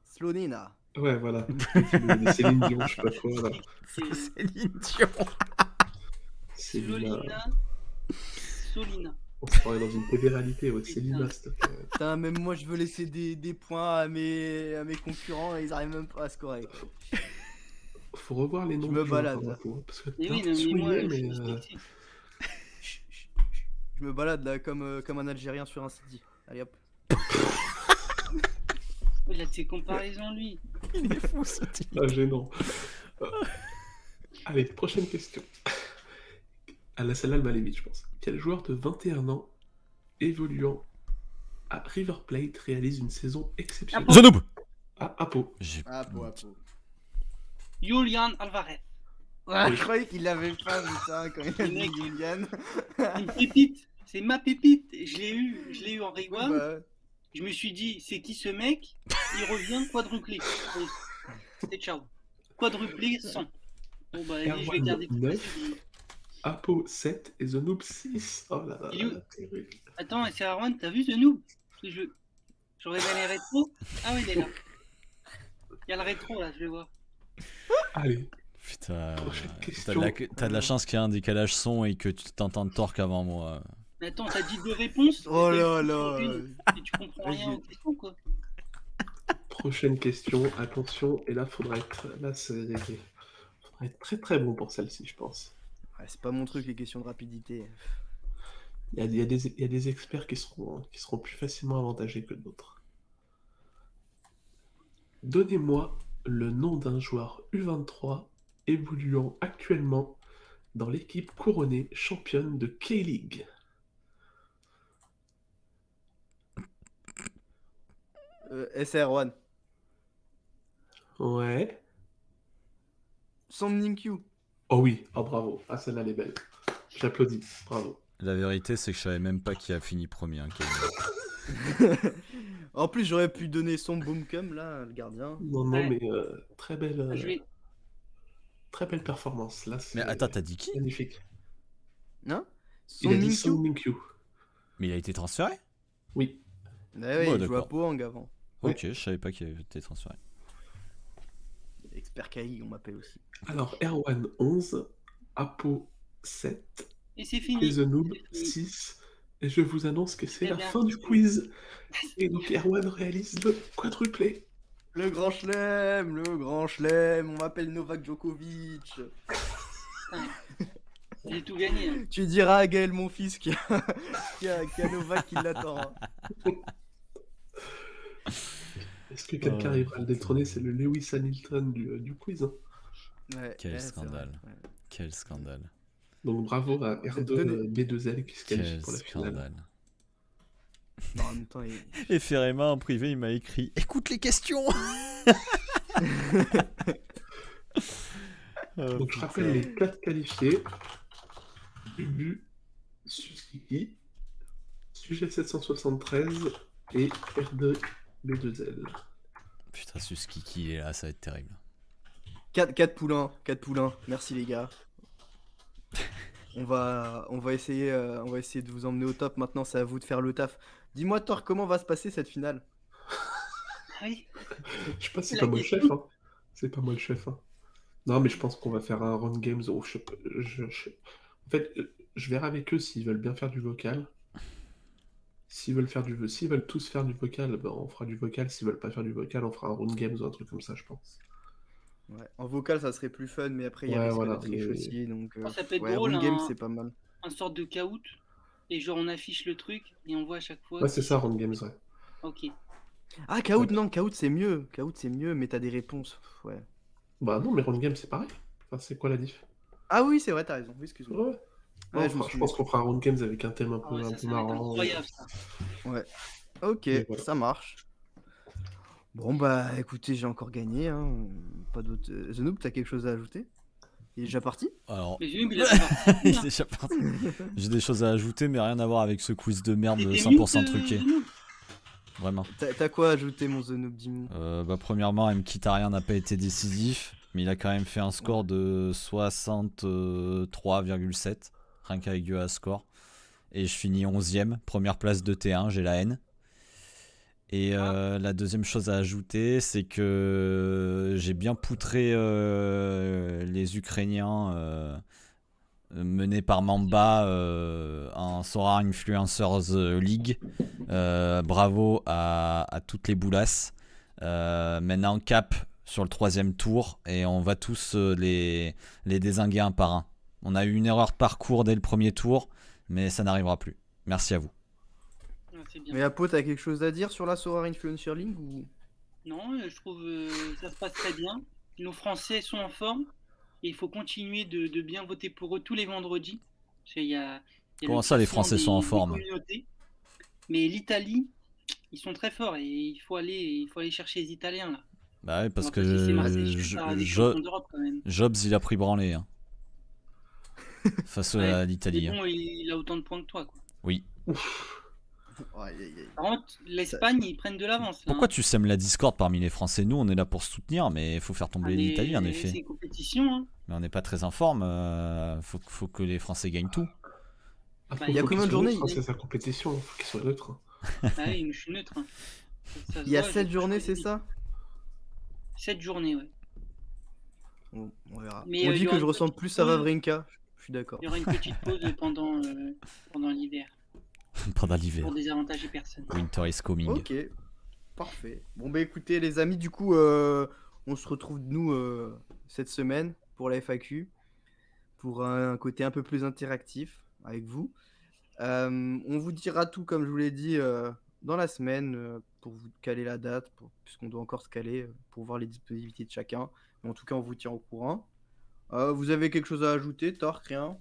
Slonina. Ouais, voilà. Céline Dion, je sais pas quoi, là. C'est Céline Dion. Célina. Solina. On se croirait dans une télé-réalité, ouais. Célina, s'il te plaît. Putain, même moi je veux laisser des points à mes concurrents et ils arrivent même pas à scorer. Quoi. Faut revoir les noms. Je me de balade. joueurs, hein, parce que Mais t'as oui, non, mais souligné, moi, je mais, suis respecté. Je me balade là comme un Algérien sur un CD. Allez hop. Oh, il a de ses comparaisons, lui. Il est fou ce type. Ah, gênant. Allez, prochaine question. À la celle-là, elle m'a limite, je pense. Quel joueur de 21 ans évoluant à River Plate réalise une saison exceptionnelle? The Noob. Ah, Apo. J'ai- Apo. Julian Alvarez. Je croyais qu'il l'avait pas, putain, quand il a dit Mec. Julian. Une pépite. C'est ma pépite. Je l'ai eu en rigueur. Bah, Je me suis dit, c'est qui ce mec? Il revient quadruplé. Allez, c'était ciao. Quadruplé 100. Bon, bah, allez, je vais garder tout 9. ça. Apo 7 et The Noob 6. Oh là là, Il est où là, terrible. Attends, c'est Arwan, t'as vu The Noob? Parce que j'aurais bien les rétros. Ah oui, il est là. Il y a le rétro là, je vais voir. Allez, Putain. Prochaine T'as question. de la chance qu'il y ait un décalage son et que tu t'entends Torque avant moi. Mais attends, t'as dit 2 réponses? Oh et là t'as eu là. une, et tu comprends rien Vas-y. aux questions quoi. prochaine question. Attention, et là, faudra être très très bon pour celle-ci, je pense. ouais, c'est pas mon truc les questions de rapidité. Il y a des experts qui seront plus facilement avantagés que d'autres. Donnez-moi le nom d'un joueur U23 évoluant actuellement dans l'équipe couronnée championne de K-League. SR1. Ouais. Son Ninkyu. Oh oui, oh bravo. Ah celle-là elle est belle. J'applaudis, bravo. La vérité, c'est que je savais même pas qui a fini premier. Hein, Kevin. En plus, j'aurais pu donner son Boomcum là, le gardien. Non, Ouais. mais très belle, Je vais. très belle performance. Là, Mais attends, t'as dit qui? magnifique. Hein? Il Son a dit Son Ninkyu. Ninkyu. Mais il a été transféré? Oui. Ouais, ouais, Ouais, il joue à d'accord. Pohang avant. Ouais. Ok, je savais pas qu'il avait été transféré. Expert KI, on m'appelle aussi. Alors, Erwan 11, Apo 7, Et c'est et fini. The Noob C'est fini. 6. Et je vous annonce que c'est Très la bien. fin du quiz. Et donc Erwan réalise le quadruplé. Le grand chelem, on m'appelle Novak Djokovic. J'ai tout gagné. Hein. Tu diras à Gaël, mon fils, qui a Novak qui l'attend. hein. Est-ce que quelqu'un arrivera à le détrôner? C'est le Lewis Hamilton du quiz. Hein. Ouais, Quel ouais, c'est scandale. vrai, ouais. Quel scandale. Donc bravo à R2 Donnez- B2L qui se qualifie Quel pour la finale. scandale. Non, en même temps, Et Ferrema en privé, il m'a écrit écoute les questions. Donc je rappelle les 4 qualifiés. Ubu, Suzuki, Sujet 773 et R2 B2L. Putain, Suskiki, il est là, ça va être terrible. 4 poulains, merci les gars. on va essayer de vous emmener au top. Maintenant, c'est à vous de faire le taf. Dis-moi, Thor, comment va se passer cette finale? Ah oui, Je sais pas, c'est la pas moi le question. chef, hein. C'est pas moi le chef, hein. Non, mais je pense qu'on va faire un run games. En fait, je verrai avec eux s'ils veulent bien faire du vocal. S'ils veulent tous faire du vocal, ben, on fera du vocal. S'ils veulent pas faire du vocal, on fera un run games ou un truc comme ça, je pense. Ouais. En vocal, ça serait plus fun, mais après, il Ouais, risque voilà. de triche aussi. Donc, Oh, ça peut être ouais, drôle, Rune Game, c'est pas mal. un sorte de caout. Et genre, on affiche le truc et on voit à chaque fois. Ouais, c'est ça, run games, ouais. Ok. Ah, Kahoot, Ouais. non, Kahoot, c'est mieux. Kahoot, c'est mieux, mais t'as des réponses. Ouais. Bah non, mais run games, c'est pareil. Enfin, c'est quoi la diff? Ah oui, c'est vrai, t'as raison. Oui, excuse-moi. Ouais. Non, Ouais, je me je souviens. pense qu'on fera un run games avec un thème un Ah peu, ouais, un ça, peu ça va être marrant. incroyable ça. Ouais. Ok, Mais voilà. ça marche. Bon, bah, écoutez, j'ai encore gagné. Hein. Pas d'autre. The Noob, t'as quelque chose à ajouter? Il est déjà parti? Alors, Mais j'ai vu, il a parti. il est déjà parti. J'ai des choses à ajouter, mais rien à voir avec ce quiz de merde T'étais 100% mute, truqué. The Noob. Vraiment. T'as quoi à ajouter, mon The Noob, dis-moi? Bah, premièrement, Mkhitaryan n'a pas été décisif, mais il a quand même fait un score de 63,7, rien qu'avec du score. Et je finis 11ème, première place de T1, j'ai la haine. Et la deuxième chose à ajouter, c'est que j'ai bien poutré les Ukrainiens menés par Mamba en Sora Influencers League. Bravo à toutes les boulasses. Maintenant, cap sur le 3e tour et on va tous les dézinguer un par un. On a eu une erreur de parcours dès le premier tour, mais ça n'arrivera plus. Merci à vous. Ah, c'est bien. Mais Apo, t'as quelque chose à dire sur la Sora Influencer League ou... Non, je trouve ça se passe très bien. Nos Français sont en forme et il faut continuer de bien voter pour eux tous les vendredis. Parce qu'il y a Comment le ça, les classement Français sont en des forme? communautés. Mais l'Italie, ils sont très forts et il faut aller chercher les Italiens là. Bah ouais, On parce va pas se laisser que marcher par des champions d'Europe quand même. Jobs, il a pris branlé hein, face Ouais, à mais l'Italie. bon, il a autant de points que toi, quoi. Oui. Aïe, aïe, aïe. Par contre, l'Espagne, ils prennent de l'avance. Là, Pourquoi hein. tu sèmes la discorde parmi les Français? Nous, on est là pour soutenir, mais il faut faire Ah, tomber mais l'Italie, en c'est effet. une compétition. Hein. Mais on n'est pas très en forme. Faut que les Français gagnent tout. Après, Bah, il y a faut combien qu'ils de soient journées, neutres, hein, c'est sa compétition, faut qu'ils soient neutres. Ah oui, mais je suis neutre. Hein. Ça se Il y a voit, 7 j'ai journées, choisi. c'est ça? 7 journées, ouais. Bon, on verra. Mais, On il dit y que aura je une ressemble petite plus à pause. Wawrinka. Je suis d'accord. Il y aura une petite pause pendant l'hiver Pendant l'hiver. pour désavantager personne. Winter is coming. Ok, parfait. Bon, bah écoutez, les amis, du coup, on se retrouve, nous, cette semaine pour la FAQ, pour un côté un peu plus interactif avec vous. On vous dira tout, comme je vous l'ai dit, dans la semaine, pour vous caler la date, puisqu'on doit encore se caler, pour voir les disponibilités de chacun. Mais en tout cas, on vous tient au courant. Vous avez quelque chose à ajouter, Torque, rien?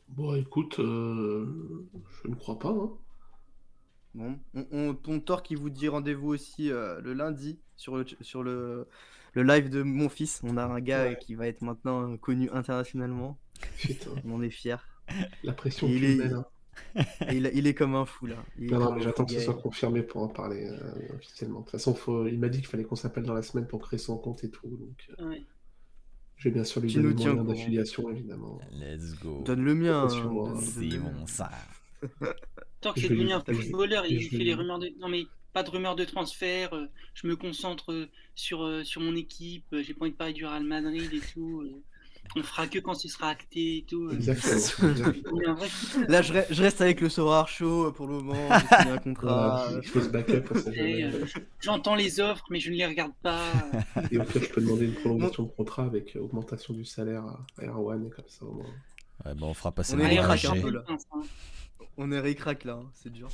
Bon, écoute, je ne crois pas, hein. Bon, ton Torque qui vous dit rendez-vous aussi le lundi sur le live de mon fils. On a un gars Ouais. qui va être maintenant connu internationalement. Putain, On en est fiers. la pression Et que il tu me est, mets, là. et il est comme un fou là. Il est Non, comme mais un j'attends fou, que ce Gaël. soit confirmé pour en parler officiellement. De toute façon, il m'a dit qu'il fallait qu'on s'appelle dans la semaine pour créer son compte et tout. Donc, Ouais. je vais bien sûr lui Tu donner nous mon tiens au lien courant. d'affiliation, évidemment. Let's go. Donne le mien. Comptez sur moi. donne C'est le bon mien. ça. Tant que Je c'est vais devenu lui- un je vais- footballeur, et il je fait vais les lui- rumeurs de. Non, mais pas de rumeurs de transfert. Je me concentre sur mon équipe. J'ai pas envie de parler du Real Madrid et tout. On fera que quand ce sera acté et tout. Exactement. On est un vrai footballeur. Là, je reste avec le Sorar Show pour le moment. J'ai signé un contrat. Voilà, il faut se backup, on sait Et, jamais. j'entends les offres, mais je ne les regarde pas. Et au pire, je peux demander une prolongation de contrat avec augmentation du salaire à Erwan, et comme ça, au moins. Ouais, bon, on fera passer On le est mot à ric-rac G. un peu, là. Hein. On est ric-rac là, hein, c'est dur.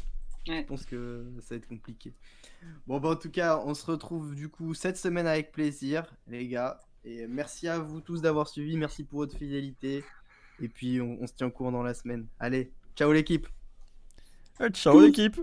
Ouais. Je pense que ça va être compliqué. Bon, bah en tout cas, on se retrouve du coup cette semaine avec plaisir, les gars. Et merci à vous tous d'avoir suivi. Merci pour votre fidélité. Et puis, on se tient au courant dans la semaine. Allez, ciao l'équipe! Ciao l'équipe.